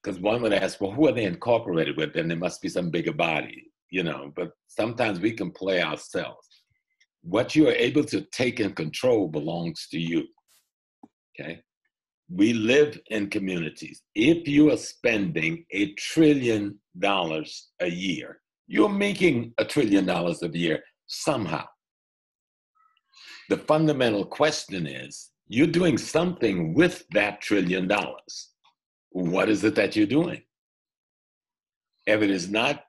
Because one would ask, well, who are they incorporated with? Then there must be some bigger body, you know, but sometimes we can play ourselves. What you are able to take and control belongs to you, okay? We live in communities. If you are spending $1 trillion a year, you're making $1 trillion a year somehow. The fundamental question is, you're doing something with that $1 trillion. What is it that you're doing? If it is not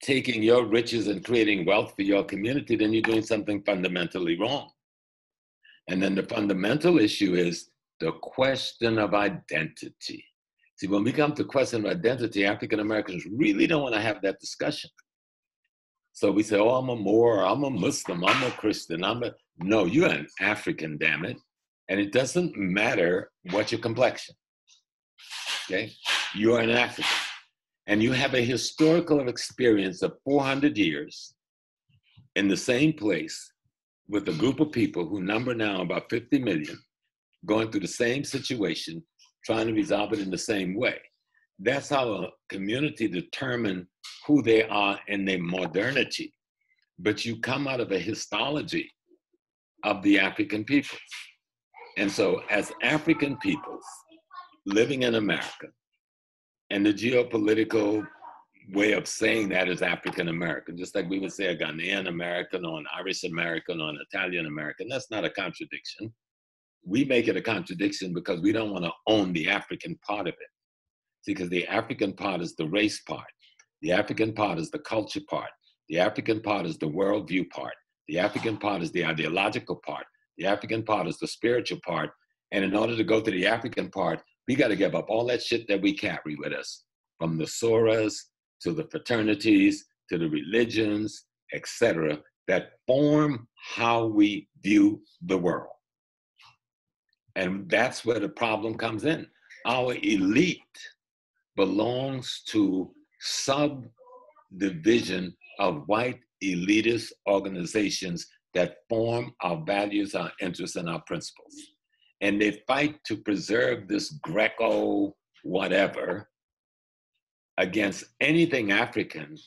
taking your riches and creating wealth for your community, then you're doing something fundamentally wrong. And then the fundamental issue is the question of identity. See, when we come to question of identity, African Americans really don't want to have that discussion. So we say, oh, I'm a Moor, I'm a Muslim, I'm a Christian, no, you're an African, damn it. And it doesn't matter what your complexion, okay? You're an African. And you have a historical experience of 400 years in the same place with a group of people who number now about 50 million, going through the same situation, trying to resolve it in the same way. That's how a community determines who they are in their modernity. But you come out of a histology of the African peoples. And so as African peoples living in America, and the geopolitical way of saying that is African American, just like we would say a Ghanaian American or an Irish American or an Italian American, that's not a contradiction. We make it a contradiction because we don't want to own the African part of it. See, because the African part is the race part. The African part is the culture part. The African part is the worldview part. The African part is the ideological part. The African part is the spiritual part. And in order to go to the African part, we got to give up all that shit that we carry with us, from the Soras to the fraternities to the religions, etc., that form how we view the world. And that's where the problem comes in. Our elite belongs to subdivision of white elitist organizations that form our values, our interests, and our principles. And they fight to preserve this Greco whatever against anything African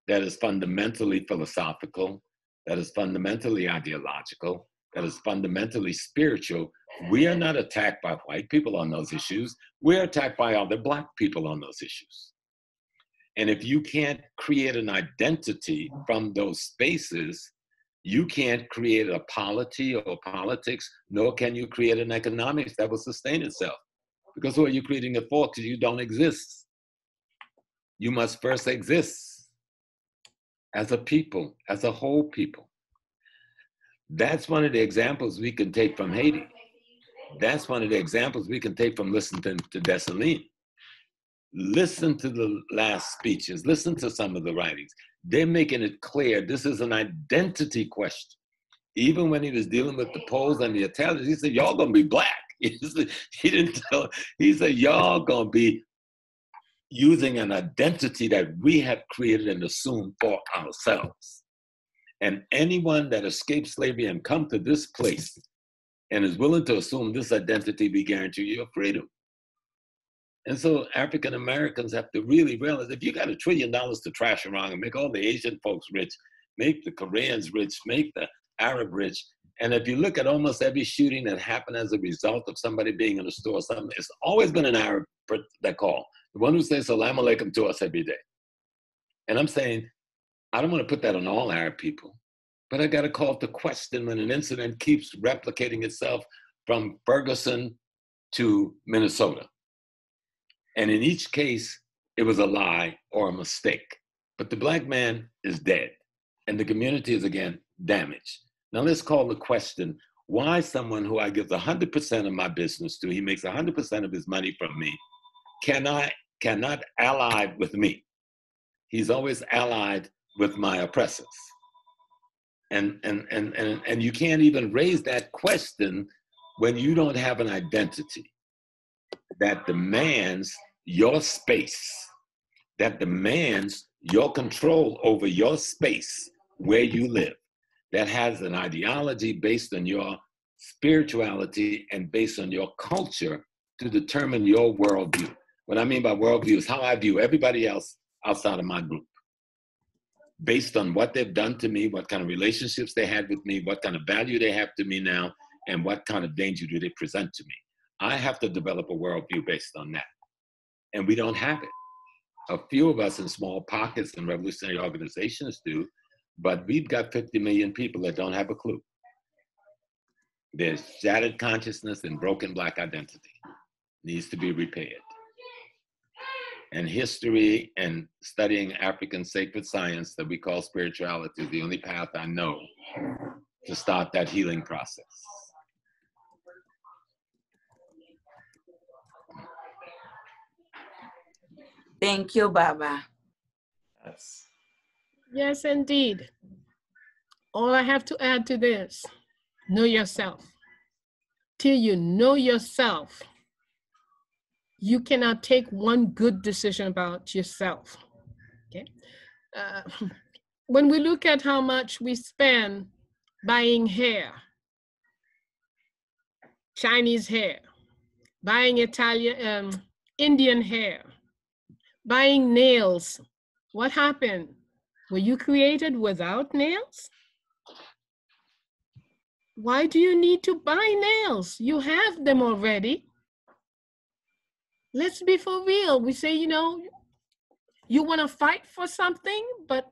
that is fundamentally philosophical, that is fundamentally ideological, that is fundamentally spiritual. We are not attacked by white people on those issues. We're attacked by other Black people on those issues. And if you can't create an identity from those spaces, you can't create a polity or politics, nor can you create an economics that will sustain itself. Because who are you creating it for? Because you don't exist. You must first exist as a people, as a whole people. That's one of the examples we can take from Haiti. That's one of the examples we can take from listening to Dessalines. Listen to the last speeches, listen to some of the writings. They're making it clear this is an identity question. Even when he was dealing with the Poles and the Italians, he said, y'all gonna be Black. He didn't tell, he said, y'all gonna be using an identity that we have created and assumed for ourselves. And anyone that escaped slavery and come to this place and is willing to assume this identity, we guarantee you your freedom. And so African Americans have to really realize if you got $1 trillion to trash around and make all the Asian folks rich, make the Koreans rich, make the Arab rich, And if you look at almost every shooting that happened as a result of somebody being in a store or something, it's always been an Arab that call. The one who says salam alaikum to us every day. And I'm saying, I don't want to put that on all Arab people, but I got to call to question when an incident keeps replicating itself from Ferguson to Minnesota. And in each case, it was a lie or a mistake. But the black man is dead, and the community is again damaged. Now let's call the question, why someone who I give 100% of my business to, he makes 100% of his money from me, cannot ally with me. He's always allied with my oppressors. And you can't even raise that question when you don't have an identity that demands your space, that demands your control over your space where you live, that has an ideology based on your spirituality and based on your culture to determine your worldview. What I mean by worldview is how I view everybody else outside of my group, based on what they've done to me, what kind of relationships they had with me, what kind of value they have to me now, and what kind of danger do they present to me. I have to develop a worldview based on that. And we don't have it. A few of us in small pockets and revolutionary organizations do, but we've got 50 million people that don't have a clue. There's shattered consciousness and broken black identity. Needs to be repaired. And history and studying African sacred science that we call spirituality is the only path I know to start that healing process. Thank you, Baba. Yes. Yes, indeed. All I have to add to this, know yourself. Till you know yourself, you cannot take one good decision about yourself. Okay. When we look at how much we spend buying hair, Chinese hair, buying Indian hair, buying nails, what happened? Were you created without nails? Why do you need to buy nails? You have them already. Let's be for real. We say, you know, you want to fight for something, but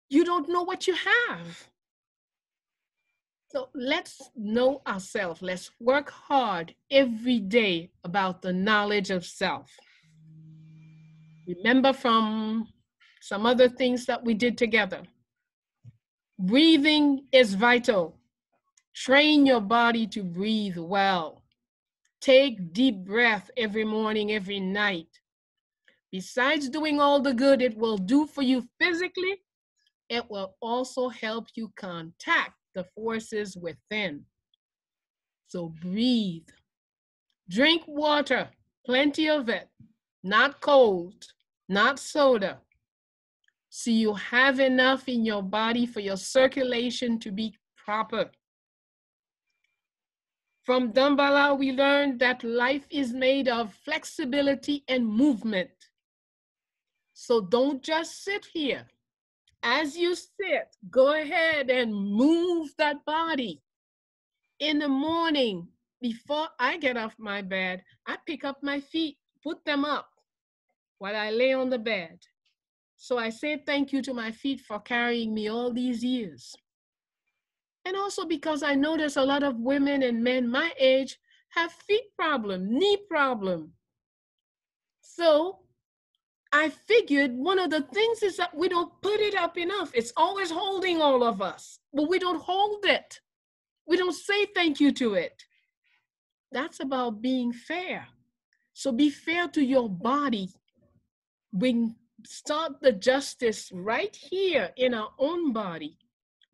you don't know what you have. So let's know ourselves. Let's work hard every day about the knowledge of self. Remember from some other things that we did together. Breathing is vital. Train your body to breathe well. Take deep breath every morning, every night. Besides doing all the good it will do for you physically, it will also help you contact the forces within. So breathe. Drink water, plenty of it, not cold, not soda. So you have enough in your body for your circulation to be proper. From Dambala, we learned that life is made of flexibility and movement. So don't just sit here. As you sit, go ahead and move that body. In the morning, before I get off my bed, I pick up my feet, put them up while I lay on the bed. So I say thank you to my feet for carrying me all these years. And also because I know there's a lot of women and men my age have feet problem, knee problem. So I figured one of the things is that we don't put it up enough. It's always holding all of us, but we don't hold it. We don't say thank you to it. That's about being fair. So be fair to your body. Start the justice right here in our own body.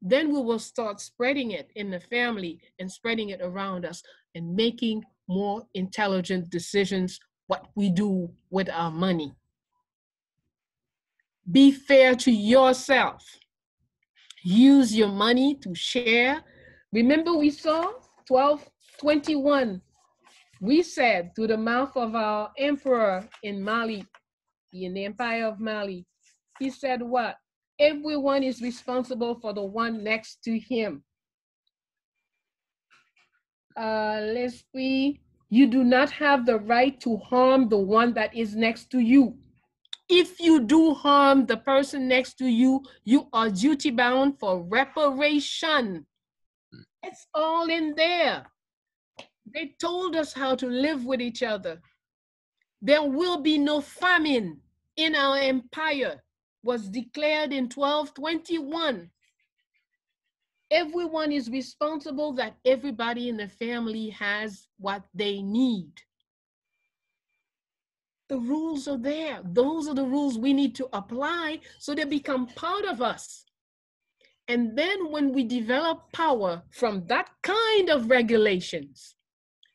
Then we will start spreading it in the family and spreading it around us and making more intelligent decisions what we do with our money. Be fair to yourself. Use your money to share. Remember we saw 12:21. We said through the mouth of our emperor in Mali, in the Empire of Mali, he said what? Everyone is responsible for the one next to him. L'esprit, you do not have the right to harm the one that is next to you. If you do harm the person next to you, you are duty bound for reparation. It's all in there. They told us how to live with each other. There will be no famine in our empire, was declared in 1221. Everyone is responsible that everybody in the family has what they need. The rules are there. Those are the rules we need to apply so they become part of us. And then when we develop power from that kind of regulations,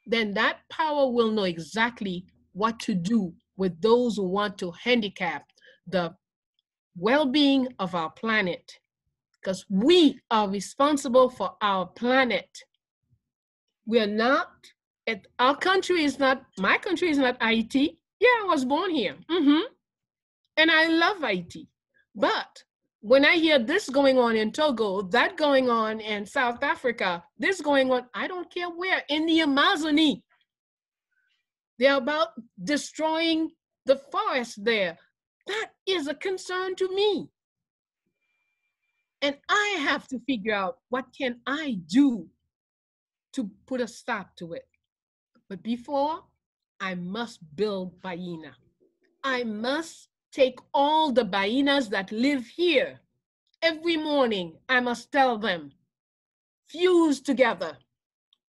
then that power will know exactly what to do with those who want to handicap the well-being of our planet, because we are responsible for our planet. We are not, our country is not, my country is not Haiti. Yeah, I was born here. And I love Haiti. But when I hear this going on in Togo, that going on in South Africa, this going on, I don't care where, in the Amazonie, they're about destroying the forest there. That is a concern to me. And I have to figure out what can I do to put a stop to it. But before, I must build Bayyinah. I must take all the Bayyinahs that live here. Every morning, I must tell them, fuse together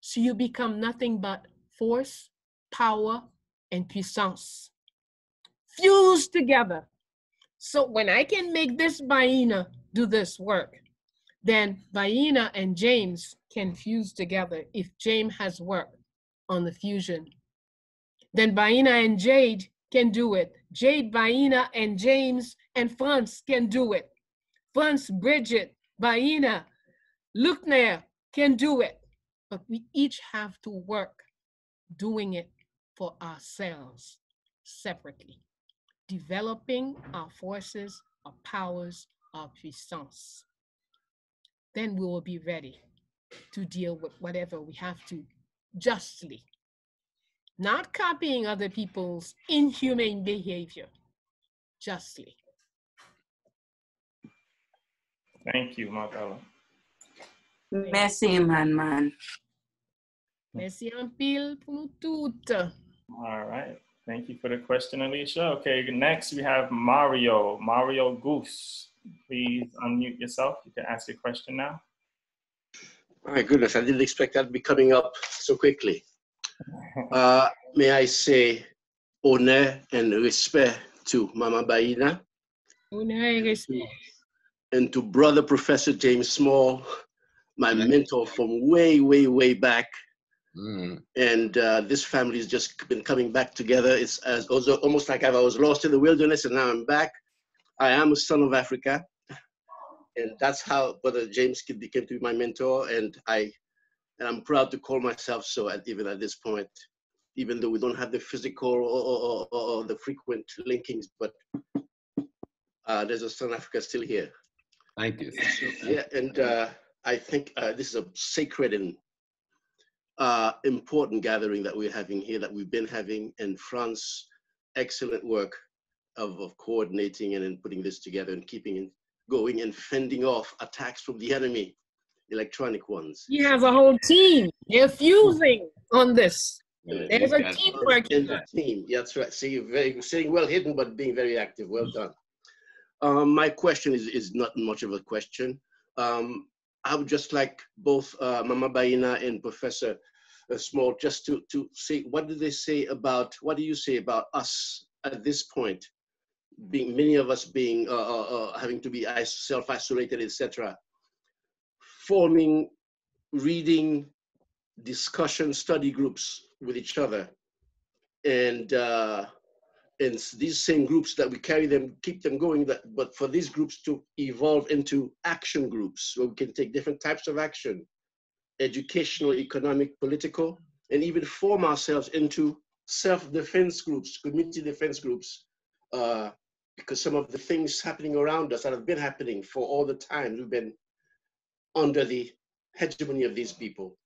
so you become nothing but force, power, and puissance. Fuse together. So when I can make this Bayyinah do this work, then Bayyinah and James can fuse together if James has work on the fusion. Then Bayyinah and Jade can do it. Jade, Bayyinah, and James and France can do it. France, Bridget, Bayyinah, Luckner can do it. But we each have to work doing it for ourselves separately, developing our forces, our powers, our puissance. Then we will be ready to deal with whatever we have to justly, not copying other people's inhumane behavior, justly. Thank you, Bello. Merci, man. Merci en pile pour nous toutes. All right. Thank you for the question, Alicia. Okay, next we have Mario. Mario Goose. Please unmute yourself. You can ask your question now. My goodness, I didn't expect that to be coming up so quickly. May I say honneur and respect to Mama Bayyinah. Honneur et respect. And to brother Professor James Small, my mentor from way, way, way back. And this family has just been coming back together. It's also almost like I was lost in the wilderness and now I'm back. I am a son of Africa. And that's how Brother James became to be my mentor. And I'm proud to call myself so even at this point, even though we don't have the physical or the frequent linkings, but there's a son of Africa still here. Thank you. Yeah, and I think this is a sacred and important gathering that we're having here, that we've been having, and France, excellent work of coordinating and then putting this together and keeping it going and fending off attacks from the enemy, electronic ones. He has a whole team. They're fusing on this. There's a team working. The team, yeah, that's right. See, you're saying well hidden, but being very active. Well done. My question is not much of a question. I would just like both Mama Bayyinah and Professor Small just to say, what do you say about us at this point, being many of us being having to be self-isolated, etc., forming reading, discussion, study groups with each other, and these same groups that we carry them, keep them going, but for these groups to evolve into action groups where we can take different types of action, educational, economic, political, and even form ourselves into self-defense groups, community defense groups, because some of the things happening around us that have been happening for all the time, we've been under the hegemony of these people.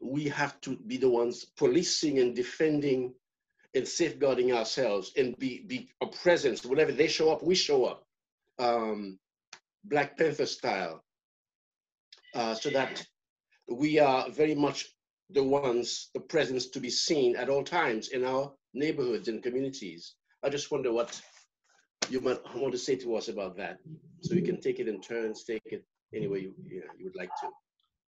we have to be the ones policing and defending and safeguarding ourselves and be a presence. Whenever they show up, we show up. Black Panther style, so that we are very much the ones, the presence to be seen at all times in our neighborhoods and communities. I just wonder what you might want to say to us about that, so we can take it in turns, take it any way you would like to.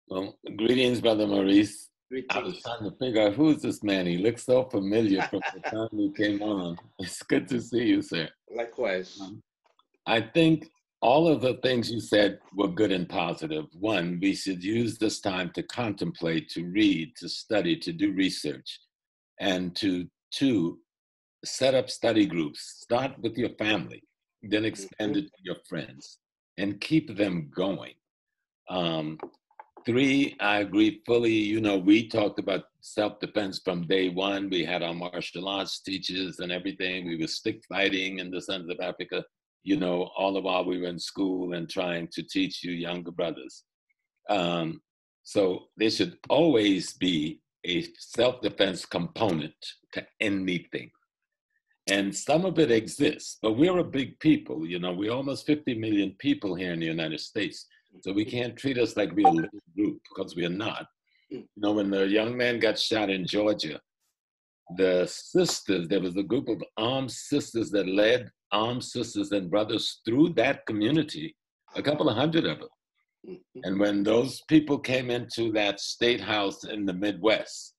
Well, greetings, Brother Maurice. Greetings. I was trying to figure out who's this man. He looks so familiar from the time he came on. It's good to see you, sir. Likewise. I think all of the things you said were good and positive. One, we should use this time to contemplate, to read, to study, to do research, and to, two, set up study groups. Start with your family, then expand it to your friends, and keep them going. Three, I agree fully. You know, we talked about self-defense from day one. We had our martial arts teachers and everything. We were stick fighting in the Sons of Africa, you know, all the while we were in school and trying to teach you younger brothers. So there should always be a self-defense component to anything. And some of it exists, but we're a big people. You know, we're almost 50 million people here in the United States. So we can't treat us like we're a little group, because we're not. You know, when the young man got shot in Georgia, the sisters, there was a group of armed sisters that led armed sisters and brothers through that community, a couple of hundred of them. And when those people came into that state house in the Midwest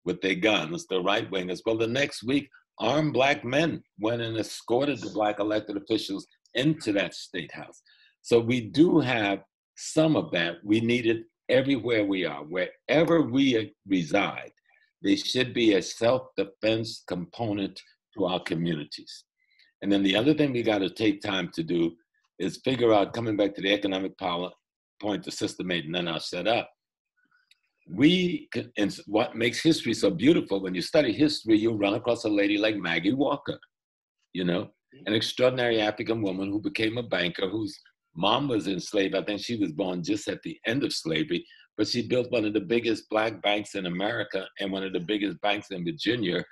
with their guns, the right wingers, well, the next week, armed Black men went and escorted the Black elected officials into that state house. So we do have some of that. We need it everywhere we are. Wherever we reside, there should be a self-defense component to our communities. And then the other thing we got to take time to do is figure out, coming back to the economic power point the sister made and then I'll set up, and what makes history so beautiful, when you study history, you'll run across a lady like Maggie Walker, you know, an extraordinary African woman who became a banker, whose mom was enslaved. I think she was born just at the end of slavery, but she built one of the biggest Black banks in America and one of the biggest banks in Virginia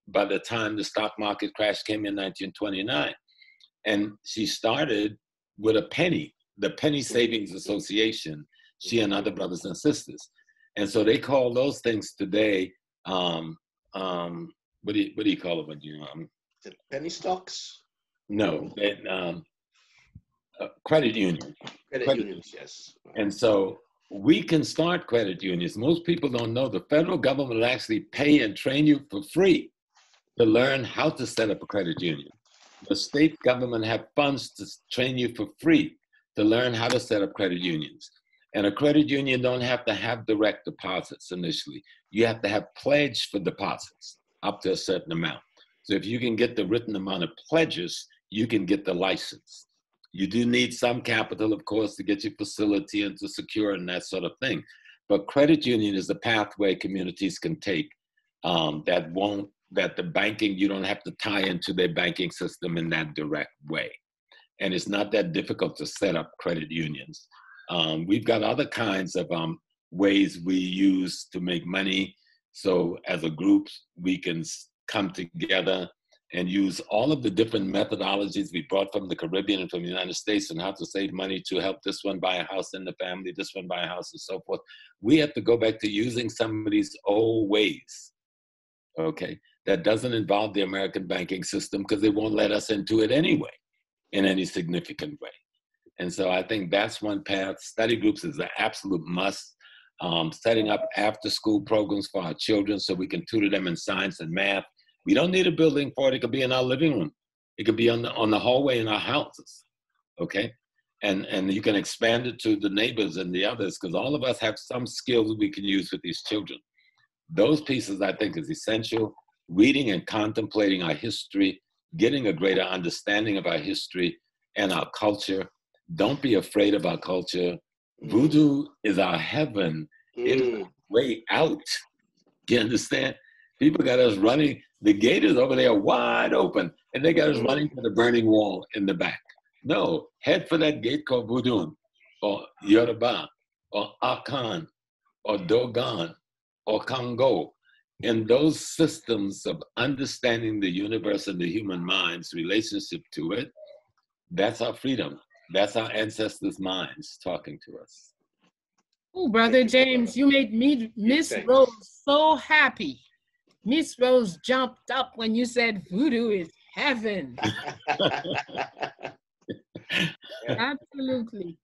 by the time the stock market crash came in 1929. And she started with a penny, the Penny Savings Association, she and other brothers and sisters. And so they call those things today, what do you call it when you, penny stocks? No, credit union. Credit unions, yes. And so we can start credit unions. Most people don't know the federal government will actually pay and train you for free to learn how to set up a credit union. The state government have funds to train you for free to learn how to set up credit unions. And a credit union don't have to have direct deposits initially. You have to have pledge for deposits up to a certain amount. So if you can get the written amount of pledges, you can get the license. You do need some capital, of course, to get your facility and to secure and that sort of thing. But credit union is the pathway communities can take that the banking, you don't have to tie into their banking system in that direct way. And it's not that difficult to set up credit unions. We've got other kinds of ways we use to make money. So as a group, we can come together and use all of the different methodologies we brought from the Caribbean and from the United States on how to save money to help this one buy a house in the family, this one buy a house, and so forth. We have to go back to using some of these old ways, okay? That doesn't involve the American banking system because they won't let us into it anyway in any significant way. And so I think that's one path. Study groups is an absolute must. Setting up after-school programs for our children so we can tutor them in science and math. We don't need a building for it. It could be in our living room. It could be on the hallway in our houses, okay? And you can expand it to the neighbors and the others, because all of us have some skills we can use with these children. Those pieces, I think, is essential. Reading and contemplating our history, getting a greater understanding of our history and our culture. Don't be afraid of our culture. Voodoo is our heaven. It is our way out. You understand? People got us running. The gate is over there wide open, and they got us running to the burning wall in the back. No, head for that gate called Voodoo, or Yoruba, or Akan, or Dogon, or Congo. In those systems of understanding the universe and the human mind's relationship to it, that's our freedom. That's our ancestors' minds talking to us. Oh, Brother James, you made me, Miss Thanks. Rose, so happy. Miss Rose jumped up when you said voodoo is heaven. Absolutely.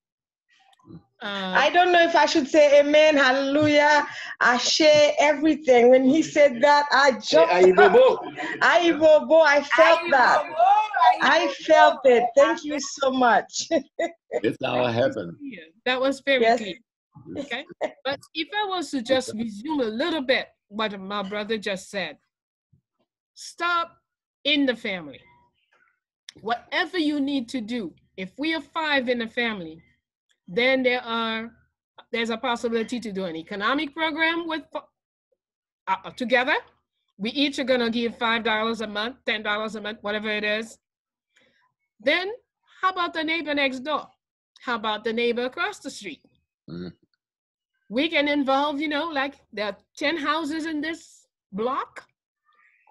I don't know if I should say amen, hallelujah. I share everything. When he said that, I jumped up. Aibobo, I felt that. I felt it. Thank you so much. It's our heaven. That was very Yes. clear. Okay. But if I was to just resume a little bit what my brother just said, stop in the family. Whatever you need to do, if we are 5 in the family, then there's a possibility to do an economic program with together. We each are gonna give $5 a month, $10 a month, whatever it is. Then how about the neighbor next door? How about the neighbor across the street? We can involve, like there are 10 houses in this block.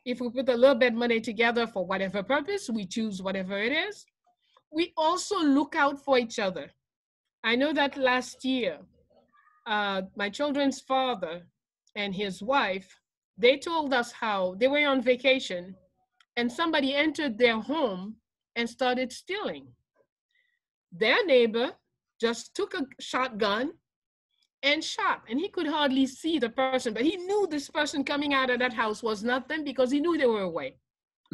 If we put a little bit of money together for whatever purpose, we choose whatever it is. We also look out for each other. I know that last year, my children's father and his wife, they told us how they were on vacation and somebody entered their home and started stealing. Their neighbor just took a shotgun and shot, and he could hardly see the person, but he knew this person coming out of that house was not them because he knew they were away.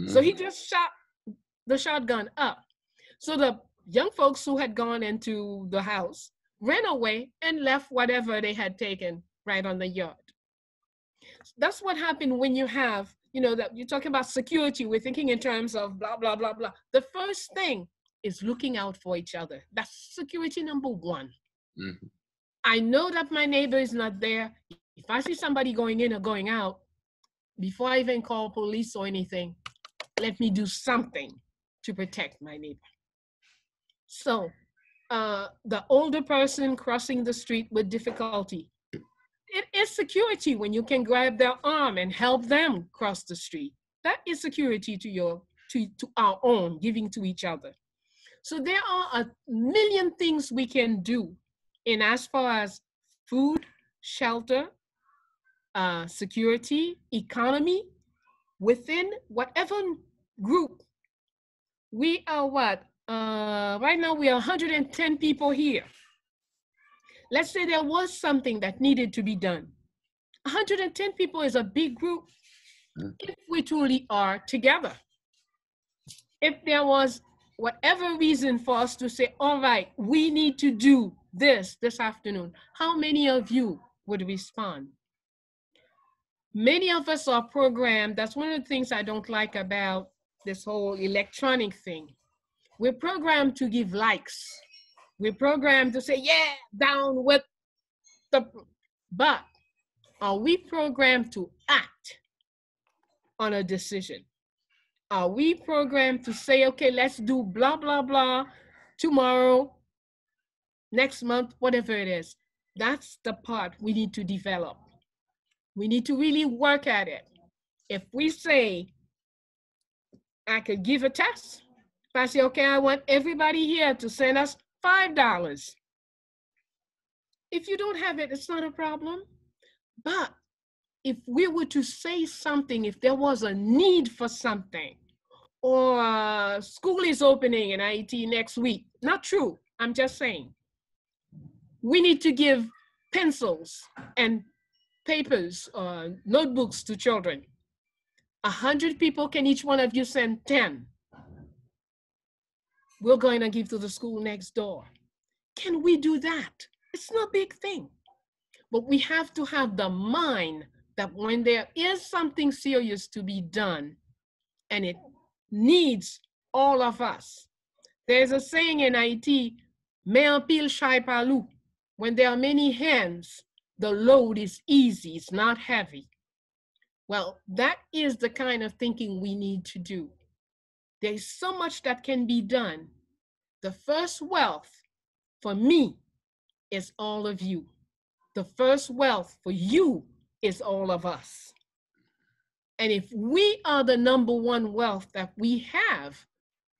So he just shot the shotgun up. So the young folks who had gone into the house ran away and left whatever they had taken right on the yard. That's what happened when you have, that you're talking about security. We're thinking in terms of blah, blah, blah, blah. The first thing is looking out for each other. That's security number 1. I know that my neighbor is not there. If I see somebody going in or going out, before I even call police or anything, let me do something to protect my neighbor. So the older person crossing the street with difficulty, it is security when you can grab their arm and help them cross the street. That is security to our own, giving to each other. So there are a million things we can do in as far as food, shelter, security, economy, within whatever group. We are what? Right now we are 110 people here. Let's say there was something that needed to be done. 110 people is a big group if we truly are together. If there was whatever reason for us to say, all right, we need to do this afternoon, how many of you would respond? Many of us are programmed. That's one of the things I don't like about this whole electronic thing. We're programmed to give likes. We're programmed to say, yeah, down with but are we programmed to act on a decision? Are we programmed to say, okay, let's do blah, blah, blah tomorrow, next month, whatever it is? That's the part we need to develop. We need to really work at it. If we say, I could give a test, if I say, okay, I want everybody here to send us $5. If you don't have it, it's not a problem. But if we were to say something, if there was a need for something, or school is opening in Haiti next week, not true, I'm just saying. We need to give pencils and papers or notebooks to children. 100 people, can each one of you send 10? We're going to give to the school next door. Can we do that? It's not a big thing. But we have to have the mind that when there is something serious to be done, and it needs all of us. There's a saying in Haiti, "Mais en pile chai palou." When there are many hands, the load is easy, it's not heavy. Well, that is the kind of thinking we need to do. There's so much that can be done. The first wealth for me is all of you. The first wealth for you is all of us. And if we are the number one wealth that we have,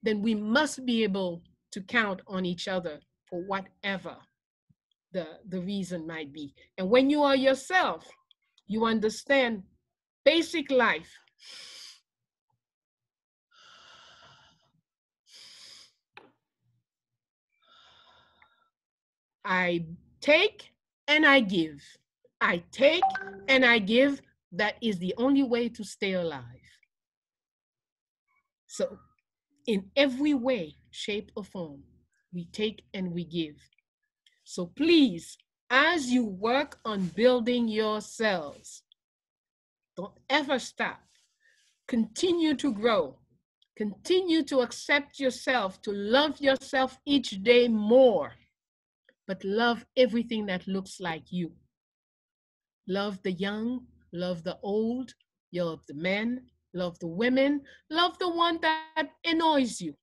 then we must be able to count on each other for whatever the reason might be. And when you are yourself, you understand basic life. I take and I give. I take and I give. That is the only way to stay alive. So in every way, shape, or form, we take and we give. So please, as you work on building yourselves, don't ever stop. Continue to grow. Continue to accept yourself, to love yourself each day more, but love everything that looks like you. Love the young, love the old, love the men, love the women, love the one that annoys you.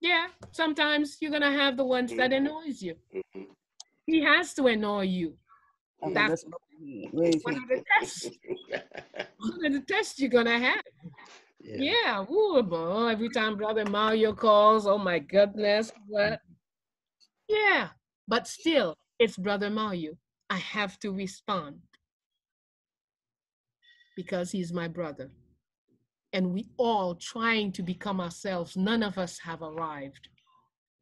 Yeah, sometimes you're gonna have the ones that annoys you. He has to annoy you. That's one of the tests. One of the tests you're gonna have. Yeah, ooh, boy, every time Brother Mario calls, oh my goodness, what? Yeah, but still, it's Brother Mario. I have to respond because he's my brother. And we all trying to become ourselves. None of us have arrived.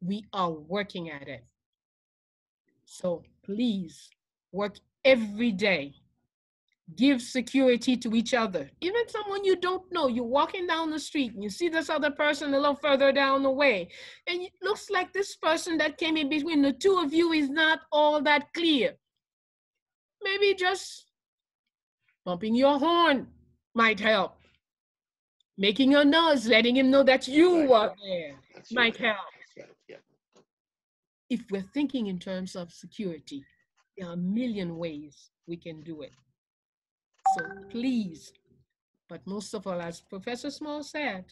We are working at it. So please work every day. Give security to each other. Even someone you don't know, you're walking down the street and you see this other person a little further down the way. And it looks like this person that came in between the two of you is not all that clear. Maybe just bumping your horn might help. Making a noise, letting him know that you are there might help. If we're thinking in terms of security, there are a million ways we can do it. So please, but most of all, as Professor Small said,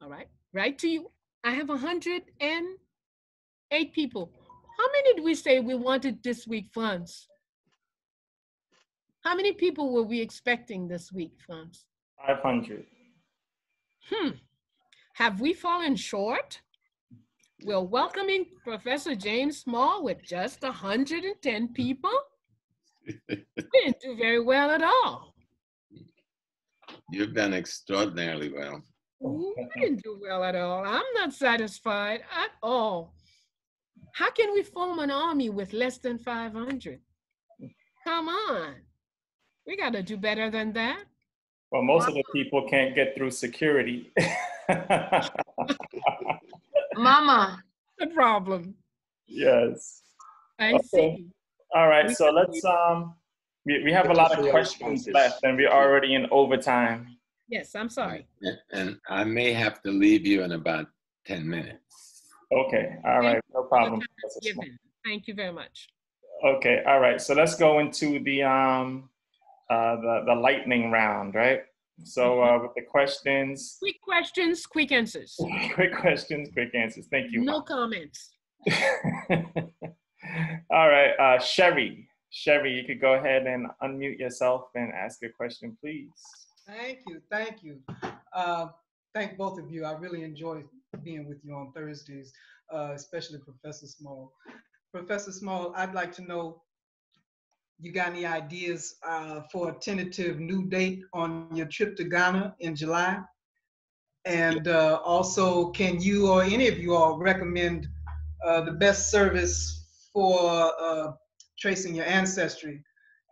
all right, right to you. I have 108 people. How many did we say we wanted this week, Franz? How many people were we expecting this week, Franz? 500. Have we fallen short? We're welcoming Professor James Small with just 110 people. We didn't do very well at all. You've done extraordinarily well. We didn't do well at all. I'm not satisfied at all. How can we form an army with less than 500? Come on. We got to do better than that. Well, most of the people can't get through security. Mama. The problem. Yes. I see. All right, so let's, we have a lot of questions left and we're already in overtime. Yes, I'm sorry. And I may have to leave you in about 10 minutes. Okay, all right, no problem. Thank you very much. Okay, all right, so let's go into the lightning round, right? So with the questions. Quick questions, quick answers. Quick questions, quick answers. Thank you. No comments. All right, Sherry, you could go ahead and unmute yourself and ask a question, please. Thank you. Thank both of you. I really enjoy being with you on Thursdays, especially Professor Small. Professor Small, I'd like to know, you got any ideas for a tentative new date on your trip to Ghana in July? And also, can you or any of you all recommend the best service for tracing your ancestry?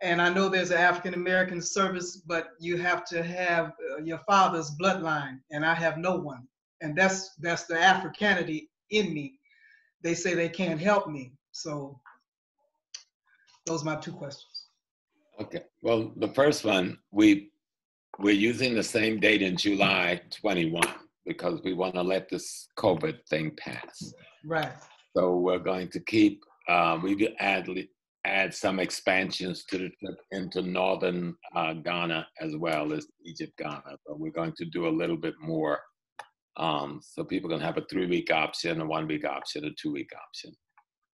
And I know there's an African-American service, but you have to have your father's bloodline, and I have no one. And that's the Africanity in me. They say they can't help me. So those are my two questions. Okay, well, the first one, we're using the same date in July 21 because we want to let this COVID thing pass. Right. So we're going to keep, we could add some expansions to the trip into northern Ghana as well as Egypt, Ghana. But we're going to do a little bit more. So people can have a 3-week option, a 1-week option, a 2-week option.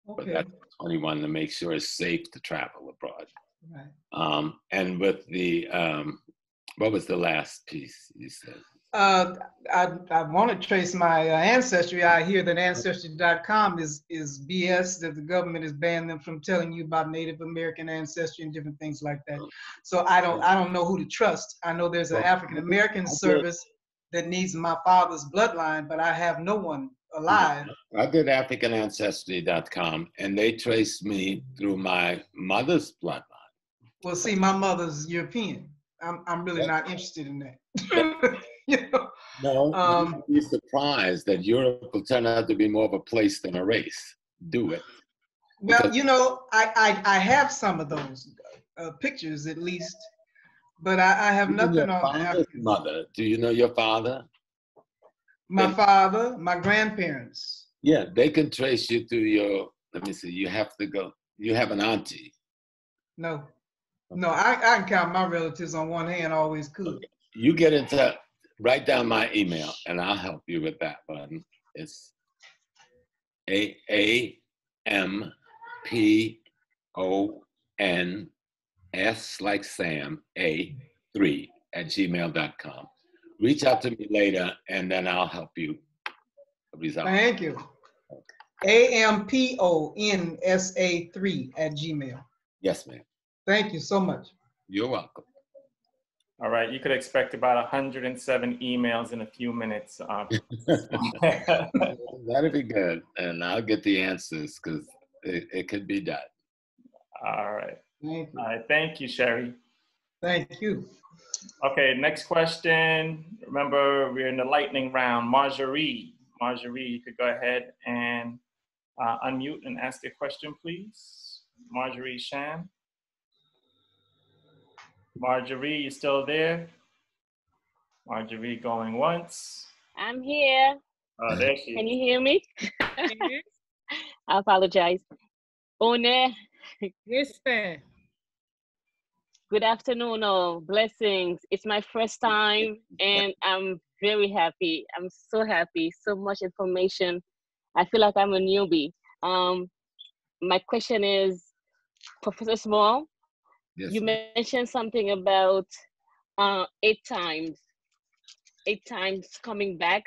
Okay. But that's 21 to make sure it's safe to travel abroad. Right. And with the, what was the last piece you said? I want to trace my ancestry. I hear that Ancestry.com is BS, that the government has banned them from telling you about Native American ancestry and different things like that. So I don't know who to trust. I know there's an African American service that needs my father's bloodline, but I have no one alive. I did AfricanAncestry.com, and they traced me through my mother's bloodline. Well, see, my mother's European. I'm really not interested in that. You know? No, you'd be surprised that Europe will turn out to be more of a place than a race. Do it. Well, you know, I have some of those pictures at least, but I have nothing your on father's mother. Do you know your father? My father, my grandparents. Yeah, they can trace you to your, let me see, you have to go, you have an auntie. No, I can count my relatives on one hand, always could. You get into, write down my email and I'll help you with that one. It's AAMPONS like Sam, A3@gmail.com. Reach out to me later and then I'll help you resolve. Thank you. AMPONSA3@gmail. Yes, ma'am. Thank you so much. You're welcome. All right, you could expect about 107 emails in a few minutes. That'd be good, and I'll get the answers because it could be done. All right. Thank you. All right, thank you, Sherry. Thank you. Okay, next question. Remember, we're in the lightning round. Marjorie, you could go ahead and unmute and ask a question, please. Marjorie Sham. Marjorie, you still there? Marjorie going once. I'm here. Oh, there she is. Can you hear me? I apologize. One. Good afternoon, all. Blessings. It's my first time and I'm very happy. I'm so happy. So much information. I feel like I'm a newbie. My question is, Professor Small, yes, you mentioned something about 8 times coming back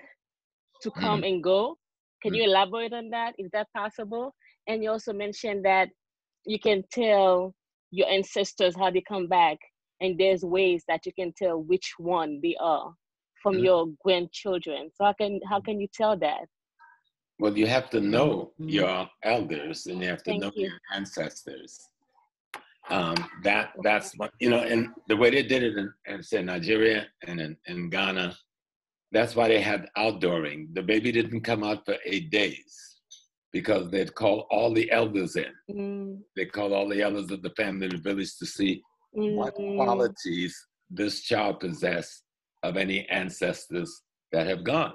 to come and go. Can you elaborate on that? Is that possible? And you also mentioned that you can tell your ancestors how they come back, and there's ways that you can tell which one they are from your grandchildren. So how can you tell that? Well, you have to know your elders and you have to know your ancestors. That's what, you know, and the way they did it in say Nigeria and in Ghana, that's why they had outdooring. The baby didn't come out for 8 days because they'd call all the elders in. They called all the elders of the family, the village, to see what qualities this child possessed of any ancestors that have gone.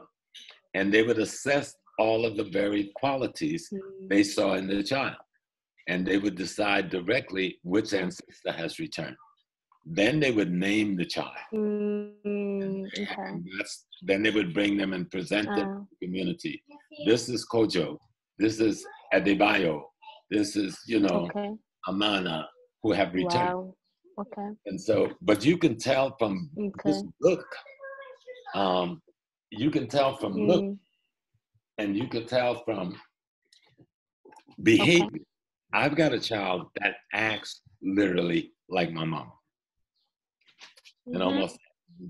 And they would assess all of the varied qualities they saw in the child. And they would decide directly which ancestor has returned. Then they would name the child. Then they would bring them and present them to the community. This is Kojo. This is Adebayo. This is, you know, Amana, who have returned. Wow. Okay. And so, but you can tell from this look, you can tell from look, and you can tell from behavior. I've got a child that acts literally like my mom. And almost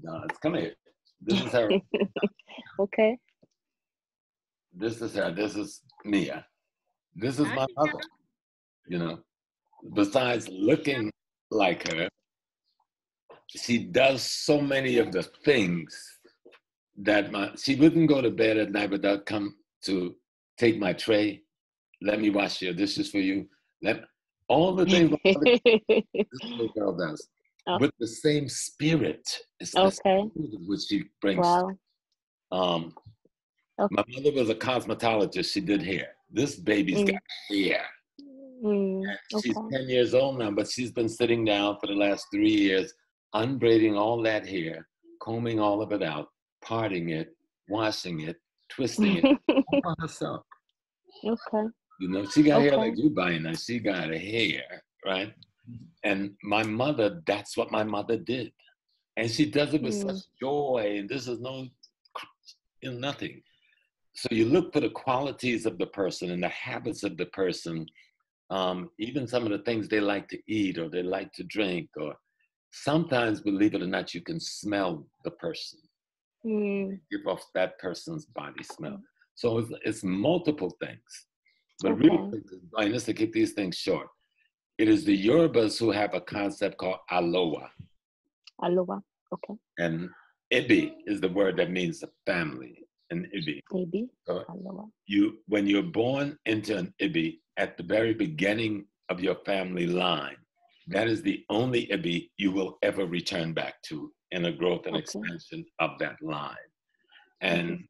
does. Come here. This is her. Okay. This is her. This is Mia. This is my mother. You know, besides looking like her, she does so many of the things that she wouldn't go to bed at night without come to take my tray. Let me wash your dishes for you. All the things this little girl does. With the same spirit. It's the spirit which she brings. Wow. My mother was a cosmetologist. She did hair. This baby's got hair. She's 10 years old now, but she's been sitting down for the last 3 years, unbraiding all that hair, combing all of it out, parting it, washing it, twisting it all by herself. Okay. You know, she got hair like you, Bayyinah. She got a hair, right? And my mother, that's what my mother did. And she does it with such joy, and this is nothing. So you look for the qualities of the person and the habits of the person, even some of the things they like to eat or they like to drink, or sometimes, believe it or not, you can smell the person. Give off that person's body smell. So it's multiple things. But real quick, just to keep these things short, it is the Yorubas who have a concept called aloha. Aloha, okay. And Ibi is the word that means family in Ibi. Ibi, so Aloha. When you're born into an Ibi, at the very beginning of your family line, that is the only Ibi you will ever return back to in a growth and expansion of that line. And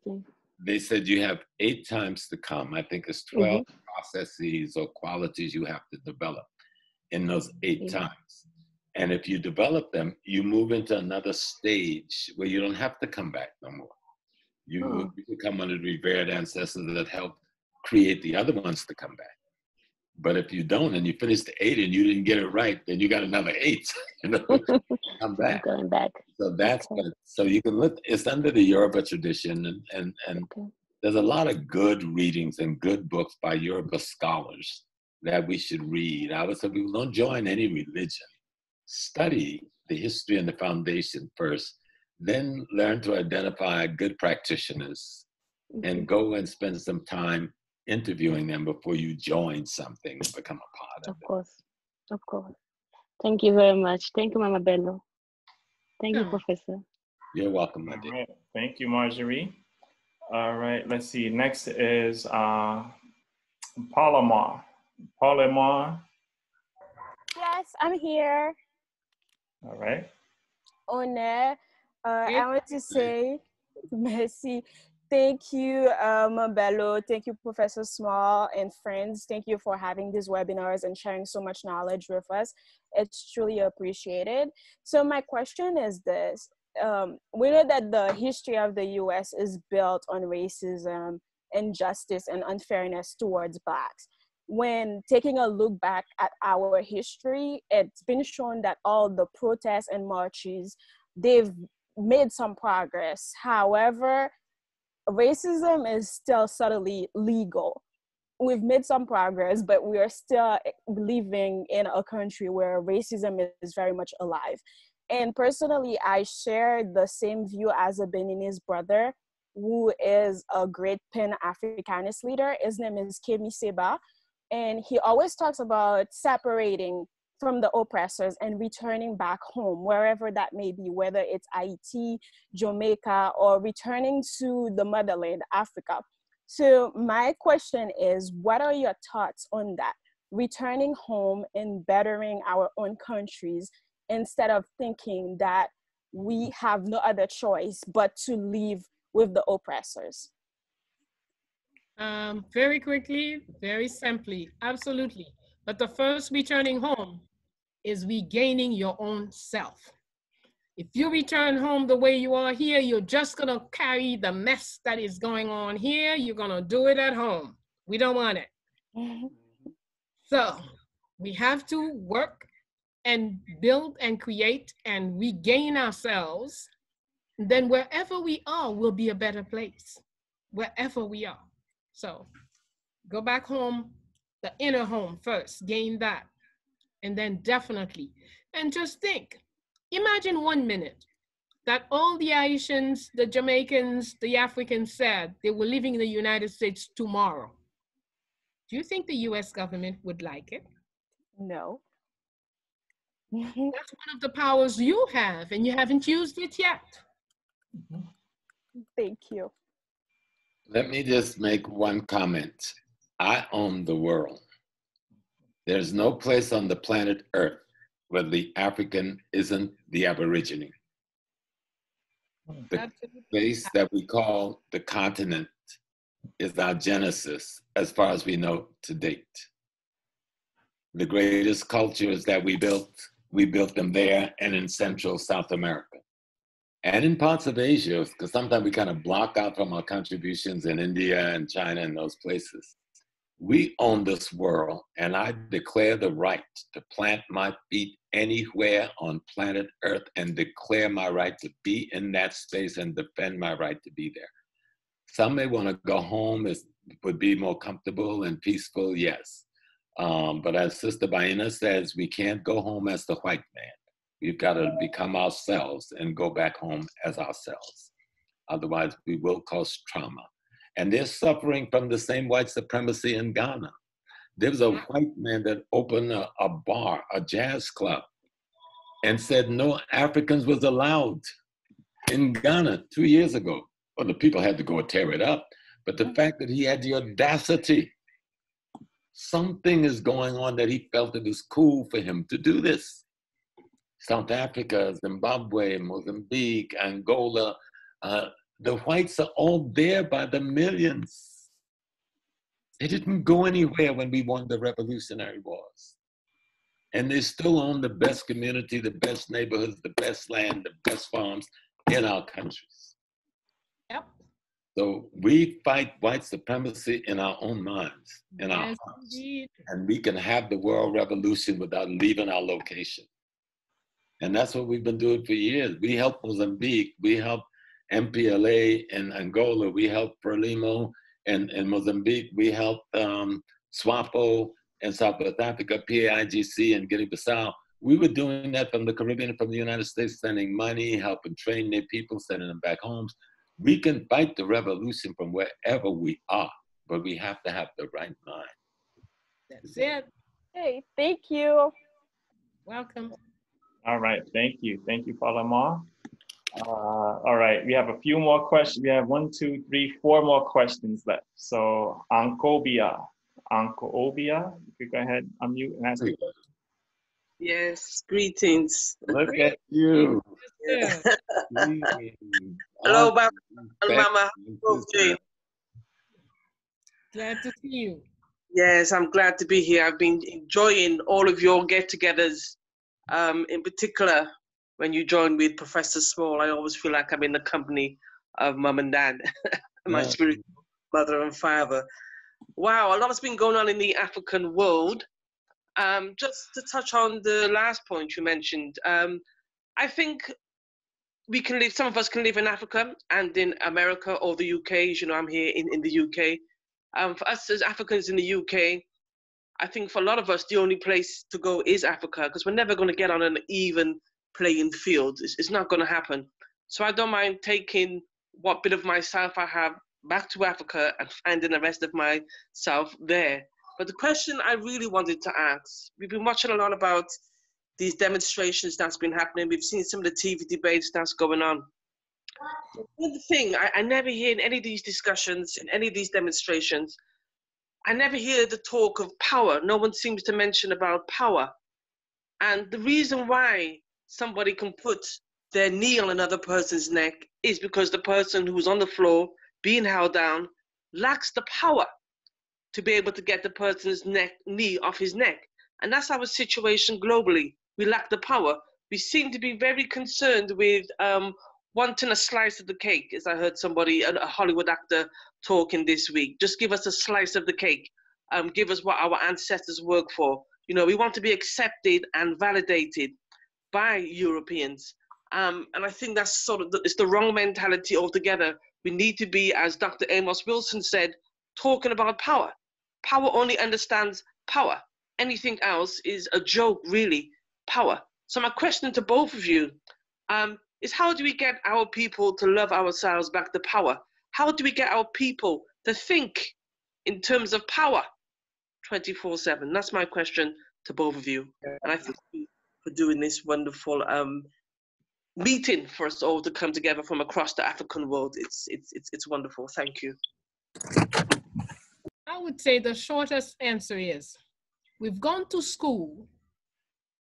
they said you have 8 times to come. I think it's 12 processes or qualities you have to develop in those 8 times. And if you develop them, you move into another stage where you don't have to come back no more. You become one of the revered ancestors that helped create the other ones to come back. But if you don't, and you finish the 8 and you didn't get it right, then you got another 8, come back. Going back. So that's good. So you can look, it's under the Yoruba tradition, and there's a lot of good readings and good books by Yoruba scholars that we should read. I would say people don't join any religion. Study the history and the foundation first, then learn to identify good practitioners and go and spend some time interviewing them before you join something and become a part of it. Of course. Thank you very much. Thank you, Mama Bello. Thank you, Professor. You're welcome, my dear. Right. Thank you, Marjorie. All right, let's see. Next is Palomar. Palomar. Yes, I'm here. All right. Honneur. I want to say merci. Thank you, Bello. Thank you, Professor Small and friends. Thank you for having these webinars and sharing so much knowledge with us. It's truly appreciated. So my question is this. We know that the history of the US is built on racism, injustice, and unfairness towards Blacks. When taking a look back at our history, it's been shown that all the protests and marches, they've made some progress. However, racism is still subtly legal. We've made some progress, but we are still living in a country where racism is very much alive. And personally, I share the same view as a Beninese brother who is a great Pan-Africanist leader. His name is Kemi Seba. And he always talks about separating from the oppressors and returning back home, wherever that may be, whether it's Haiti, Jamaica, or returning to the motherland, Africa. So my question is, what are your thoughts on that? Returning home and bettering our own countries instead of thinking that we have no other choice but to live with the oppressors? Very quickly, very simply, absolutely. But the first returning home is regaining your own self. If you return home the way you are here, you're just gonna carry the mess that is going on here. You're gonna do it at home. We don't want it. So we have to work and build and create and regain ourselves. Then wherever we are will be a better place, wherever we are. So go back home, the inner home first, gain that. And then definitely, and just think, imagine 1 minute that all the Haitians, the Jamaicans, the Africans said they were leaving the United States tomorrow. Do you think the US government would like it? No. That's one of the powers you have, and you haven't used it yet. Thank you. Let me just make one comment. I own the world. There's no place on the planet Earth where the African isn't the Aborigine. The place that we call the continent is our genesis, as far as we know to date. The greatest cultures that we built them there and in Central South America. And in parts of Asia, because sometimes we kind of block out from our contributions in India and China and those places. We own this world, and I declare the right to plant my feet anywhere on planet Earth and declare my right to be in that space and defend my right to be there. Some may want to go home, it would be more comfortable and peaceful, yes. But as Sister Bayyinah says, we can't go home as the white man. We've got to become ourselves and go back home as ourselves. Otherwise, we will cause trauma. And they're suffering from the same white supremacy in Ghana. There was a white man that opened a bar, a jazz club, and said no Africans was allowed in Ghana 2 years ago. Well, the people had to go and tear it up. But the fact that he had the audacity, something is going on that he felt it was cool for him to do this. South Africa, Zimbabwe, Mozambique, Angola, the whites are all there by the millions. They didn't go anywhere when we won the Revolutionary Wars. And they still own the best community, the best neighborhoods, the best land, the best farms in our countries. Yep. So we fight white supremacy in our own minds, in our hearts. Indeed. And we can have the world revolution without leaving our location. And that's what we've been doing for years. We helped Mozambique, we helped MPLA in Angola, we helped Frelimo in Mozambique, we helped SWAPO in South Africa, PAIGC in Guinea-Bissau. We were doing that from the Caribbean, from the United States, sending money, helping train their people, sending them back home. We can fight the revolution from wherever we are, but we have to have the right mind. That's it. Hey, thank you. Welcome. All right, thank you. Thank you, Paloma. All right, we have a few more questions. We have 1, 2, 3, 4 more questions left. So Ankobia, you could go ahead, unmute and ask. Yes, greetings. Look at you. Yeah. Hello, Mama. Glad to see you. Yes, I'm glad to be here. I've been enjoying all of your get-togethers. In particular, when you join with Professor Small, I always feel like I'm in the company of Mum and Dad, my spiritual mother and father. Wow, a lot has been going on in the African world. Just to touch on the last point you mentioned, I think we can live, some of us can live in Africa and in America or the UK. As you know, I'm here in the UK. For us as Africans in the UK, I think for a lot of us, the only place to go is Africa, because we're never going to get on an even playing field. It's not going to happen. So I don't mind taking what bit of myself I have back to Africa and finding the rest of myself there. But the question I really wanted to ask, we've been watching a lot about these demonstrations that's been happening. We've seen some of the TV debates that's going on. One thing, I never hear in any of these discussions, in any of these demonstrations, I never hear the talk of power. No one seems to mention about power. And the reason why somebody can put their knee on another person's neck is because the person who's on the floor being held down lacks the power to be able to get the person's knee off his neck. And that's our situation globally. We lack the power. We seem to be very concerned with wanting a slice of the cake, as I heard somebody, a Hollywood actor, talking this week. Just give us a slice of the cake. Give us what our ancestors worked for. You know, we want to be accepted and validated by Europeans. And I think that's sort of, it's the wrong mentality altogether. We need to be, as Dr. Amos Wilson said, talking about power. Power only understands power. Anything else is a joke, really, power. So my question to both of you is, how do we get our people to love ourselves back to power? How do we get our people to think in terms of power 24/7? That's my question to both of you. And I thank you for doing this wonderful meeting for us all to come together from across the African world. It's wonderful. Thank you. I would say the shortest answer is, we've gone to school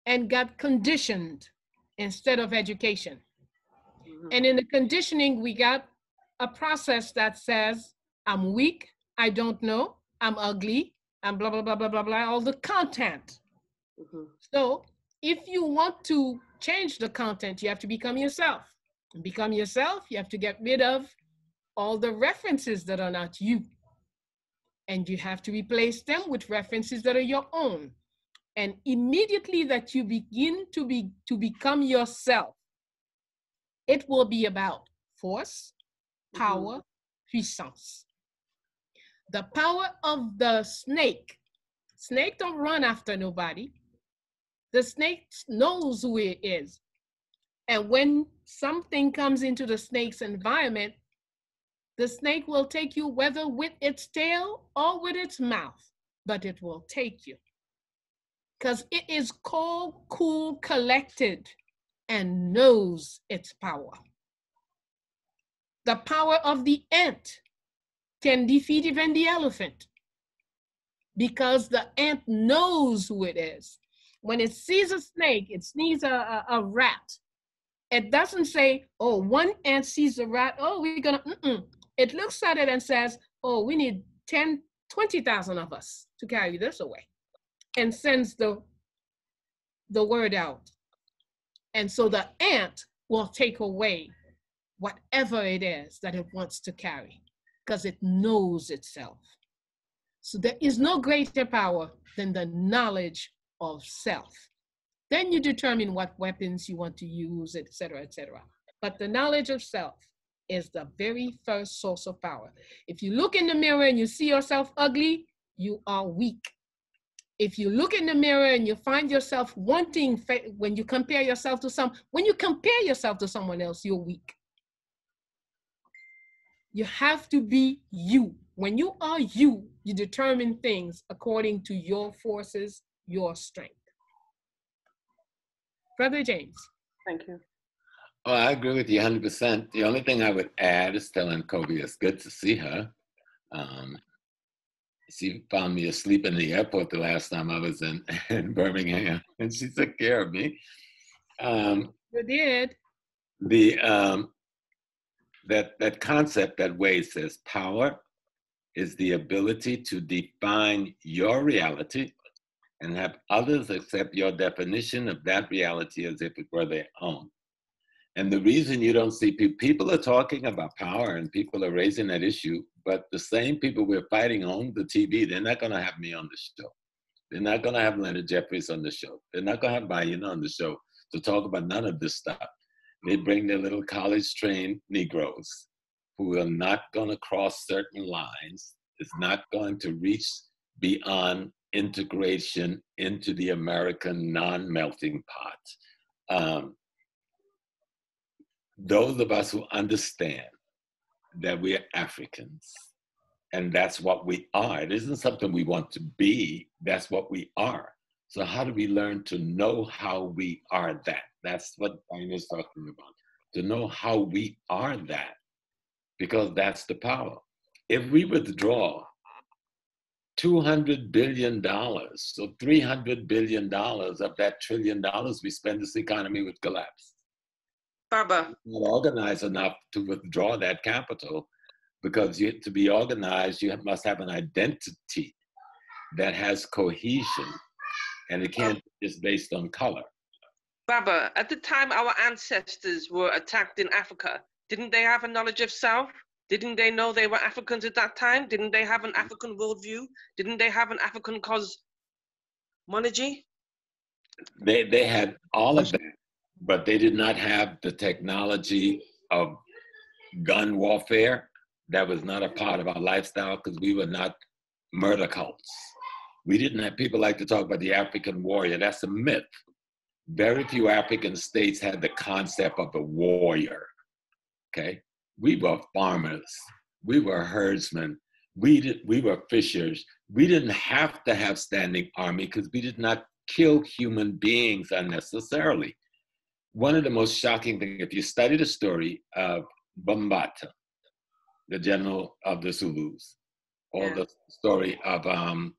and got conditioned instead of education. And in the conditioning, we got a process that says, I'm weak, I don't know, I'm ugly, I'm blah, blah, blah, blah, blah, blah, all the content. So if you want to change the content, you have to become yourself. And become yourself, you have to get rid of all the references that are not you. And you have to replace them with references that are your own. And immediately that you begin to become yourself, it will be about force, power, puissance. The power of the snake. Snake don't run after nobody. The snake knows who it is. And when something comes into the snake's environment, the snake will take you whether with its tail or with its mouth, but it will take you. Because it is cold, cool, collected, and knows its power. The power of the ant can defeat even the elephant, because the ant knows who it is. When it sees a snake, it sees a rat. It doesn't say, oh, one ant sees a rat, oh, we're gonna, It looks at it and says, oh, we need 10, 20,000 of us to carry this away, and sends the word out. And so the ant will take away whatever it is that it wants to carry, because it knows itself. So there is no greater power than the knowledge of self. Then you determine what weapons you want to use, et cetera, et cetera. But the knowledge of self is the very first source of power. If you look in the mirror and you see yourself ugly, you are weak. If you look in the mirror and you find yourself wanting, when you compare yourself to someone else, you're weak. You have to be you. When you are you, you determine things according to your forces, your strength. Brother James. Thank you. Oh, I agree with you 100%. The only thing I would add is telling Kobe it's good to see her. She found me asleep in the airport the last time I was in Birmingham, and she took care of me. You did. That concept that Wade says, power is the ability to define your reality and have others accept your definition of that reality as if it were their own. And the reason you don't see people are talking about power and people are raising that issue, but the same people we're fighting on the TV, they're not going to have me on the show. They're not going to have Leonard Jeffries on the show. They're not going to have Bayyinah on the show to talk about none of this stuff. They bring their little college-trained Negroes who are not going to cross certain lines, is not going to reach beyond integration into the American non-melting pot. Those of us who understand that we are Africans, and that's what we are. It isn't something we want to be, that's what we are. So how do we learn to know how we are that? That's what Bayyinah is talking about, to know how we are that, because that's the power. If we withdraw $200 billion, so $300 billion of that $1 trillion we spend, this economy would collapse. Baba. Not organized enough to withdraw that capital, because to be organized, you must have an identity that has cohesion, and it can't be just based on color. Baba, at the time our ancestors were attacked in Africa, didn't they have a knowledge of self? Didn't they know they were Africans at that time? Didn't they have an African worldview? Didn't they have an African cosmology? They had all of that, but they did not have the technology of gun warfare. That was not a part of our lifestyle, because we were not murder cults. We didn't have, people like to talk about the African warrior. That's a myth. Very few African states had the concept of a warrior, okay? We were farmers. We were herdsmen. We were fishers. We didn't have to have standing army because we did not kill human beings unnecessarily. One of the most shocking things, if you study the story of Bambata, the general of the Zulus, or the story of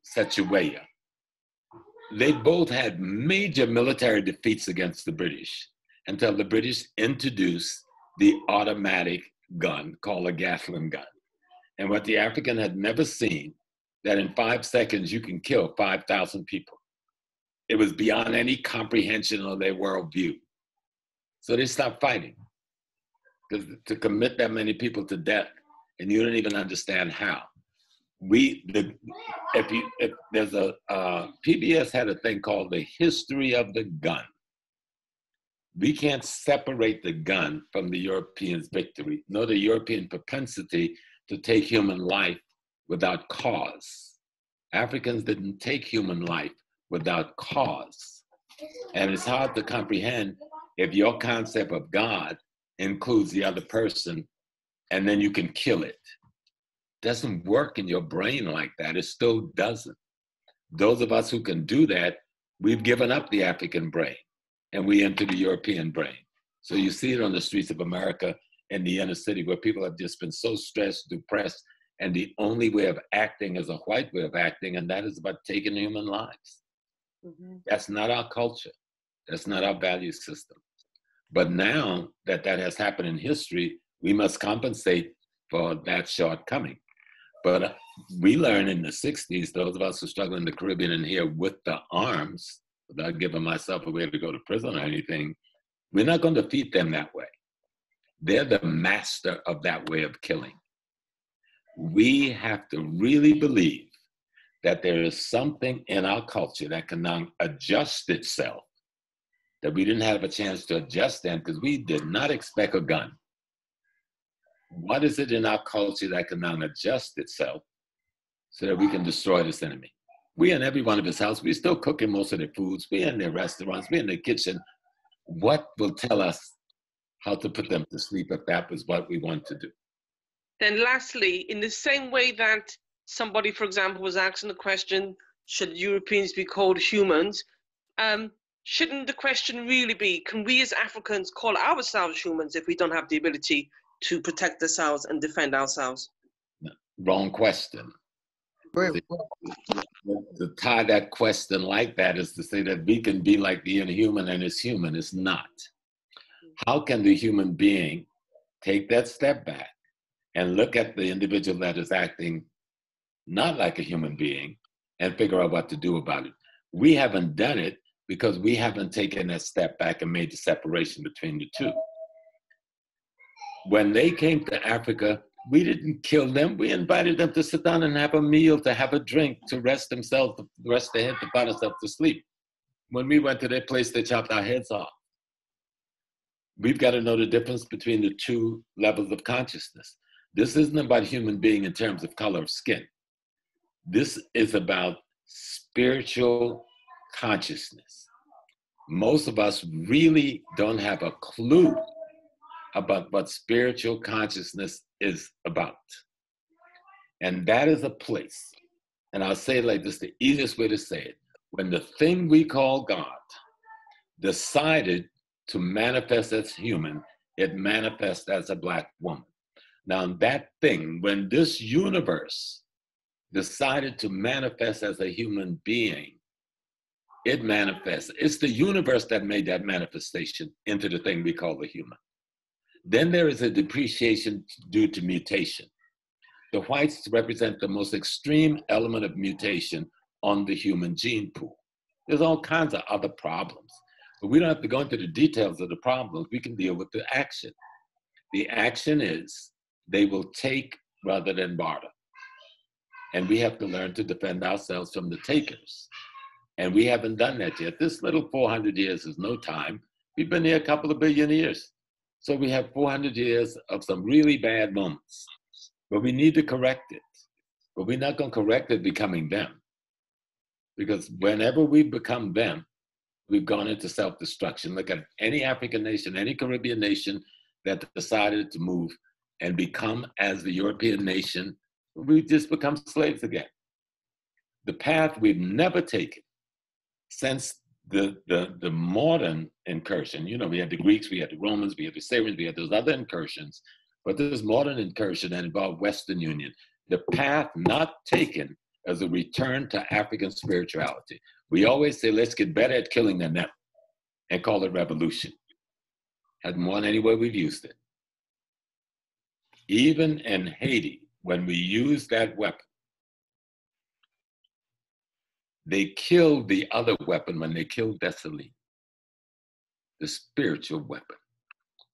Sechueya, they both had major military defeats against the British until the British introduced the automatic gun called a Gatling gun. And what the African had never seen, that in 5 seconds you can kill 5,000 people. It was beyond any comprehension of their worldview. So they stopped fighting. Because to commit that many people to death, and you don't even understand how. if there's a PBS had a thing called the history of the gun. We can't separate the gun from the Europeans' victory, nor the European propensity to take human life without cause. Africans didn't take human life without cause. And it's hard to comprehend if your concept of God includes the other person and then you can kill it. Doesn't work in your brain like that. It still doesn't. Those of us who can do that, we've given up the African brain and we enter the European brain. So you see it on the streets of America in the inner city where people have just been so stressed, depressed, and the only way of acting is a white way of acting, and that is about taking human lives. Mm-hmm. That's not our culture. That's not our value system. But now that that has happened in history, we must compensate for that shortcoming. But we learned in the 60s, those of us who struggle in the Caribbean and here with the arms, without giving myself a way to go to prison or anything, we're not going to defeat them that way. They're the master of that way of killing. We have to really believe that there is something in our culture that can now adjust itself, that we didn't have a chance to adjust then because we did not expect a gun. What is it in our culture that can now adjust itself so that we can destroy this enemy? We in every one of his house, we're still cooking most of their foods. We're in their restaurants, we're in their kitchen. What will tell us how to put them to sleep if that was what we want to do? Then lastly, in the same way that somebody, for example, was asking the question, should Europeans be called humans? Shouldn't the question really be, can we as Africans call ourselves humans if we don't have the ability to protect ourselves and defend ourselves? No, wrong question. To tie that question like that is to say that we can be like the inhuman and it's human. It's not. How can the human being take that step back and look at the individual that is acting not like a human being and figure out what to do about it? We haven't done it because we haven't taken that step back and made the separation between the two. When they came to Africa, we didn't kill them. We invited them to sit down and have a meal, to have a drink, to rest themselves, to rest their head, to put themselves to sleep. When we went to their place, they chopped our heads off. We've got to know the difference between the two levels of consciousness. This isn't about human being in terms of color of skin. This is about spiritual consciousness. Most of us really don't have a clue about what spiritual consciousness is about. And that is a place, and I'll say it like this, the easiest way to say it, when the thing we call God decided to manifest as human, it manifests as a Black woman. Now that thing, when this universe decided to manifest as a human being, it manifests. It's the universe that made that manifestation into the thing we call the human. Then there is a depreciation due to mutation. The whites represent the most extreme element of mutation on the human gene pool. There's all kinds of other problems, but we don't have to go into the details of the problems. We can deal with the action. The action is they will take rather than barter. And we have to learn to defend ourselves from the takers. And we haven't done that yet. This little 400 years is no time. We've been here a couple of billion years. So we have 400 years of some really bad moments, but we need to correct it. But we're not going to correct it becoming them. Because whenever we become them, we've gone into self-destruction. Look at any African nation, any Caribbean nation that decided to move and become as the European nation, we just become slaves again. The path we've never taken since the modern incursion, you know, we had the Greeks, we had the Romans, we had the Syrians, we had those other incursions, but this modern incursion that involved Western Union, the path not taken as a return to African spirituality. We always say, let's get better at killing than them and call it revolution. Hasn't won any way we've used it. Even in Haiti, when we used that weapon, they killed the other weapon when they killed Dessalines, the spiritual weapon.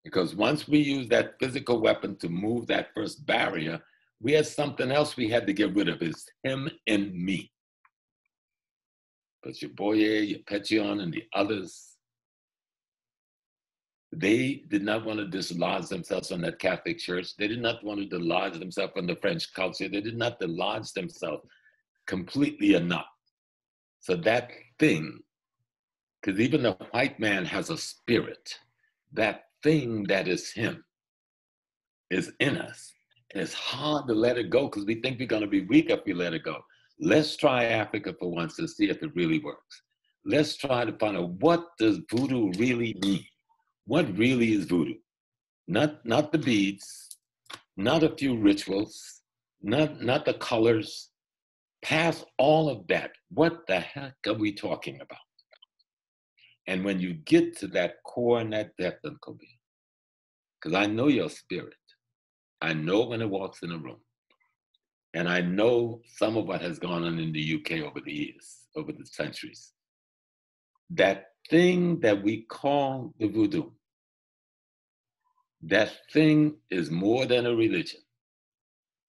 Because once we use that physical weapon to move that first barrier, We had something else we had to get rid of. It's him and me. But your Boye, your Petion, and the others, they did not want to dislodge themselves from that Catholic Church. They did not want to dislodge themselves from the French culture. They did not dislodge themselves completely enough. So that thing, because even the white man has a spirit, that thing that is him is in us. And it's hard to let it go because we think we're going to be weak if we let it go. Let's try Africa for once and see if it really works. Let's try to find out, what does voodoo really mean? What really is voodoo? Not the beads, not a few rituals, not the colors. Past all of that, what the heck are we talking about? And when you get to that core and that depth of Kobe, because I know your spirit. I know when it walks in a room. And I know some of what has gone on in the UK over the years, over the centuries. That thing that we call the voodoo, that thing is more than a religion.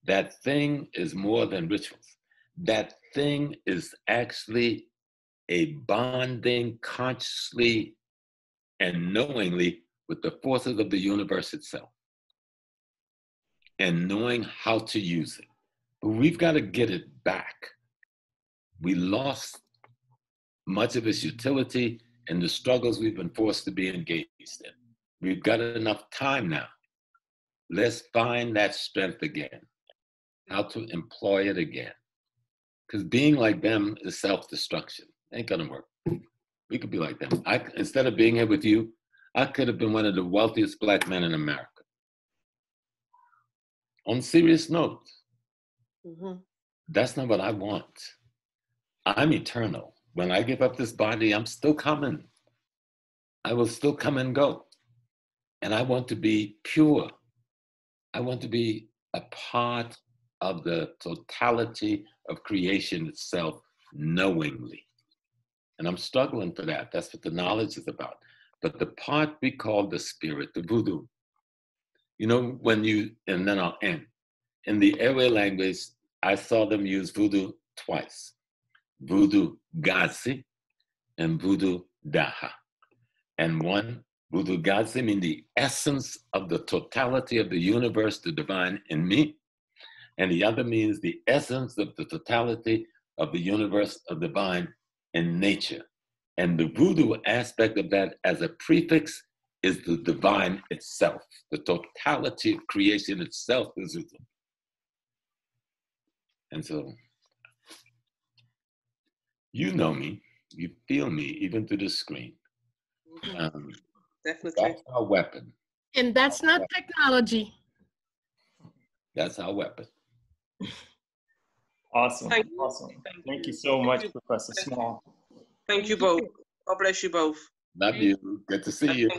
That thing is more than rituals. That thing is actually a bonding consciously and knowingly with the forces of the universe itself, and knowing how to use it. But we've got to get it back. We lost much of its utility in the struggles we've been forced to be engaged in. We've got enough time now. Let's find that strength again, how to employ it again. Because being like them is self-destruction. Ain't gonna work. We could be like them. Instead of being here with you, I could have been one of the wealthiest Black men in America. On a serious note, that's not what I want. I'm eternal. When I give up this body, I'm still coming. I will still come and go. And I want to be pure. I want to be a part of the totality of creation itself knowingly. And I'm struggling for that. That's what the knowledge is about. But the part we call the spirit, the voodoo, you know, and then I'll end. In the Ewe language, I saw them use voodoo twice. Voodoo Gazi and voodoo Daha. And one, voodoo Gazi, means the essence of the totality of the universe, the divine in me. And the other means the essence of the totality of the universe of divine in nature. And the voodoo aspect of that as a prefix is the divine itself. The totality of creation itself is voodoo. And so, you know me, you feel me, even through the screen. Definitely. That's our weapon. And that's not technology. That's our weapon. Awesome. Awesome. Thank you so much, Professor Small. Thank you both. God bless you both. Love you. Good to see you.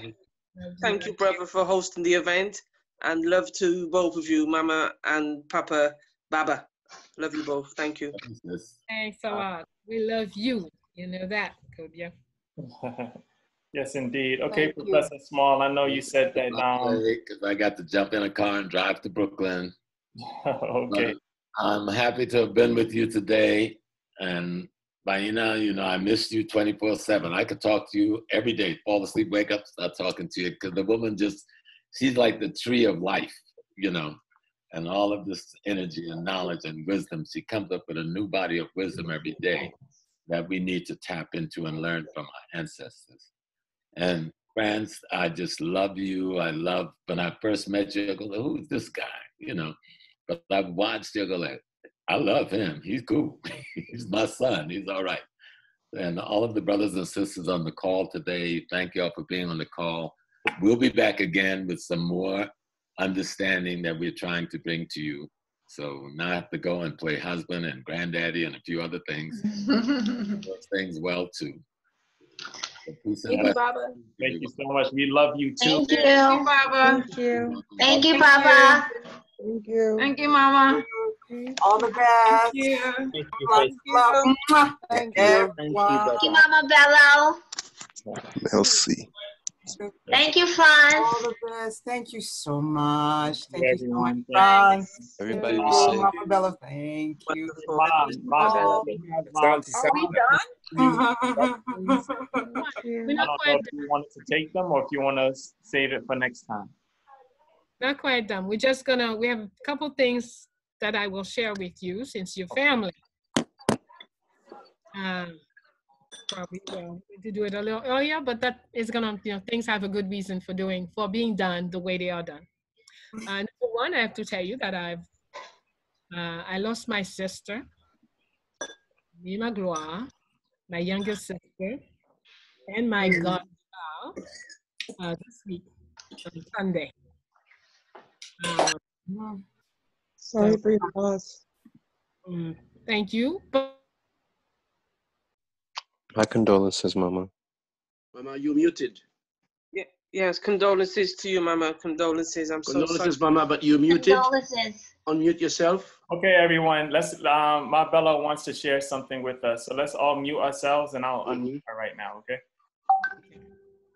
Thank you, brother, for hosting the event. And love to both of you, Mama and Papa Baba. Love you both. Thank you. Thanks a lot. We love you. You know that, Kobia. Yes, indeed. Okay, Professor Small, I know you said that. Because I got to jump in a car and drive to Brooklyn. Okay. But I'm happy to have been with you today. And Bayyinah, you know, I missed you 24/7. I could talk to you every day, fall asleep, wake up, start talking to you. Because the woman she's like the tree of life, you know, and all of this energy and knowledge and wisdom. She comes up with a new body of wisdom every day that we need to tap into and learn from our ancestors. And friends, I just love you. When I first met you, I go, who's this guy? You know, but I've watched you, I go like, I love him. He's cool. He's my son. He's all right. And all of the brothers and sisters on the call today, thank y'all for being on the call. We'll be back again with some more understanding that we're trying to bring to you. So now I have to go and play husband and granddaddy and a few other things. Those things well too. Thank you, Baba. Thank you so much. We love you too. Thank you, Baba. Thank you. Thank you, Baba. Thank you. Thank you, Mama. All the best. Thank you. Thank you. Thank you. Thank you, Thank you, Mama Bello. Merci. Thank you, Franz. All the best. Thank you so much. Thank you so much, everyone. Franz. Everybody Thank be you, safe. Mama Bello. Thank you. Mom, we have, Are we done? We're I not don't know quite if you wanted to take them or if you want to save it for next time. Not quite done. We have a couple things that I will share with you since you're family. Probably to do it a little earlier, but that is gonna, things have a good reason for being done the way they are done. Number one, I have to tell you that I lost my sister, Mima Gloire, my younger sister, and my godchild this week on Sunday. Sorry for your loss. Thank you. My condolences, Mama. Mama, you muted. Yeah, yes, condolences to you, Mama. Condolences. I'm so sorry. Condolences, Mama, but you muted. Condolences. Unmute yourself. Okay, everyone. Let's. My Bella wants to share something with us, so let's all mute ourselves, and I'll unmute her right now. Okay.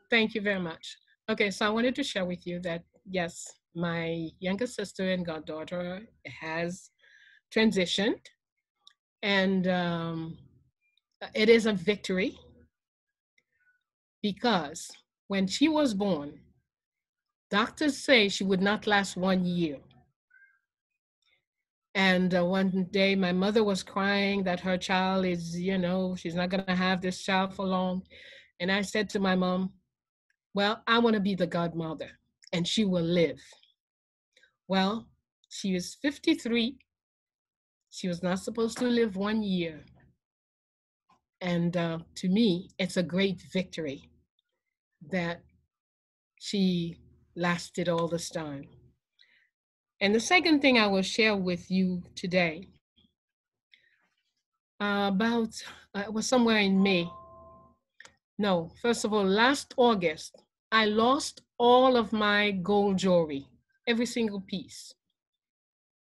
Thank you very much. Okay, so I wanted to share with you that yes, my younger sister and goddaughter has transitioned, and it is a victory because when she was born, doctors say she would not last 1 year. And one day my mother was crying that her child is, she's not gonna have this child for long. And I said to my mom, well, I wanna be the godmother and she will live. Well, she is 53. She was not supposed to live 1 year. And to me, it's a great victory that she lasted all this time. And the second thing I will share with you today it was somewhere in May. No, first of all, last August, I lost all of my gold jewelry, every single piece.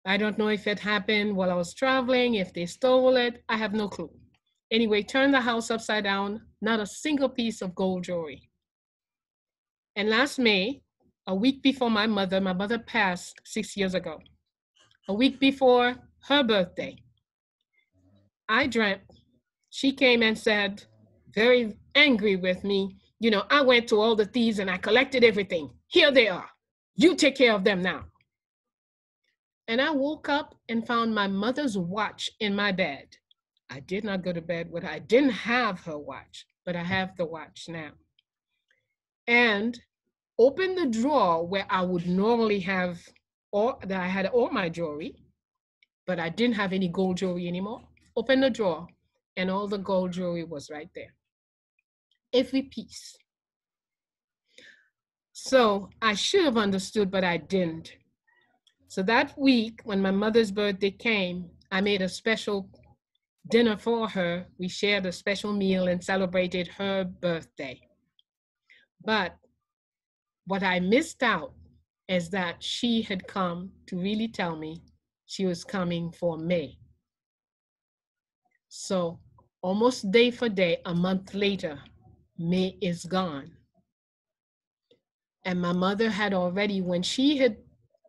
I don't know if it happened while I was traveling, if they stole it, I have no clue. Anyway, turned the house upside down, not a single piece of gold jewelry. And last May, a week before my mother passed 6 years ago, a week before her birthday, I dreamt she came and said, very angry with me, I went to all the thieves and I collected everything. Here they are. You take care of them now. And I woke up and found my mother's watch in my bed. I did not go to bed with her. I didn't have her watch, but I have the watch now. And opened the drawer where I would normally have, that I had all my jewelry, but I didn't have any gold jewelry anymore. Opened the drawer and all the gold jewelry was right there. Every piece. So I should have understood, but I didn't. So that week, when my mother's birthday came, I made a special dinner for her. We shared a special meal and celebrated her birthday. But what I missed out is that she had come to really tell me she was coming for May. So almost day for day, a month later, May is gone. And my mother had already, when she had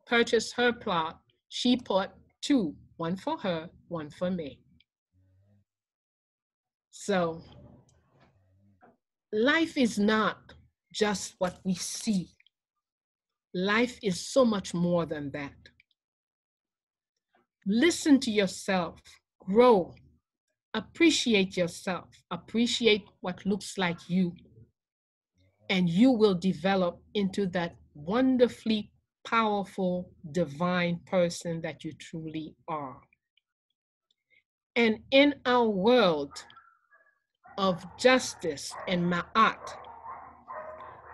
purchased her plot, she bought two, one for her, one for me. So life is not just what we see. Life is so much more than that. Listen to yourself, grow, appreciate yourself, appreciate what looks like you, and you will develop into that wonderfully powerful, divine person that you truly are. And in our world of justice and ma'at,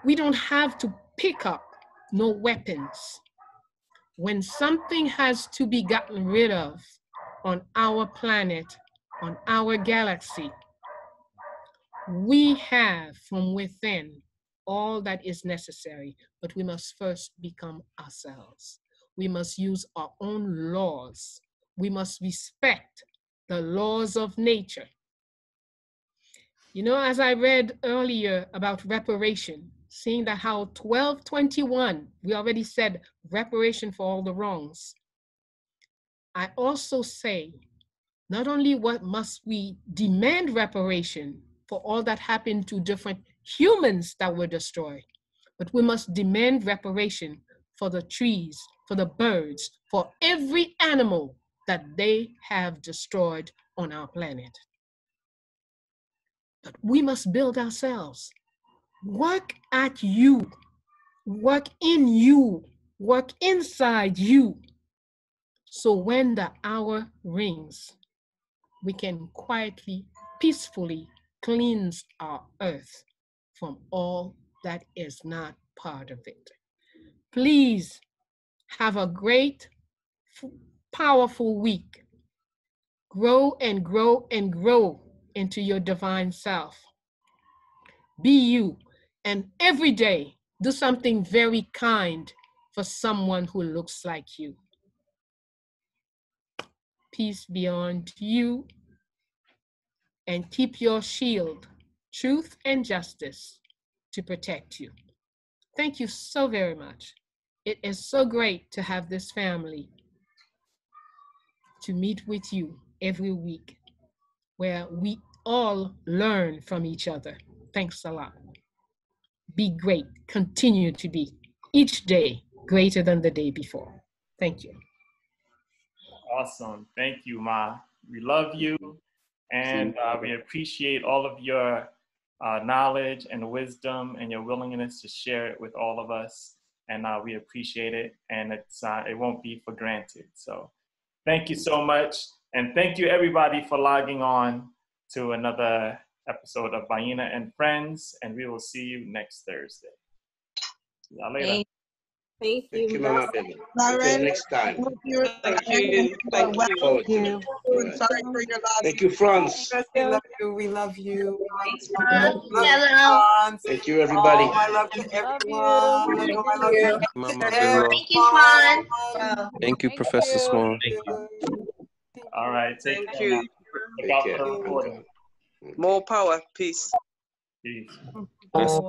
we don't have to pick up no weapons. When something has to be gotten rid of on our planet, on our galaxy, we have from within all that is necessary, but we must first become ourselves. We must use our own laws. We must respect the laws of nature. As I read earlier about reparation, seeing that how 1221, we already said reparation for all the wrongs. I also say, not only what must we demand reparation for all that happened to different humans that were destroyed, but we must demand reparation for the trees, for the birds, for every animal that they have destroyed on our planet. But we must build ourselves. Work at you, work in you, work inside you. So when the hour rings, we can quietly, peacefully cleanse our earth from all that is not part of it. Please have a great, powerful week. Grow and grow and grow into your divine self. Be you, and every day do something very kind for someone who looks like you. Peace be unto you, and keep your shield, truth and justice, to protect you. Thank you so very much. It is so great to have this family to meet with you every week, where we all learn from each other. Thanks a lot. Be great. Continue to be each day greater than the day before. Thank you. Awesome. Thank you, Ma. We love you, and we appreciate all of your knowledge and wisdom and your willingness to share it with all of us. And we appreciate it, and it won't be for granted. So thank you so much. And thank you, everybody, for logging on to another episode of Bayyinah and Friends. And we will see you next Thursday. See y'all later. Thank you. Thank you, Mama Baby. Until next time. Thank you. Thank you. Sorry for your loss. Thank you, Franz. We love you. We love you. Hello. Thank you, everybody. Oh, I love you, everyone. Thank I love you. Mama Bello. Thank you, Fran. Thank you, Professor Small. All right. Take Thank care. you. Look out for the recording. More power. Peace. Peace. Bless.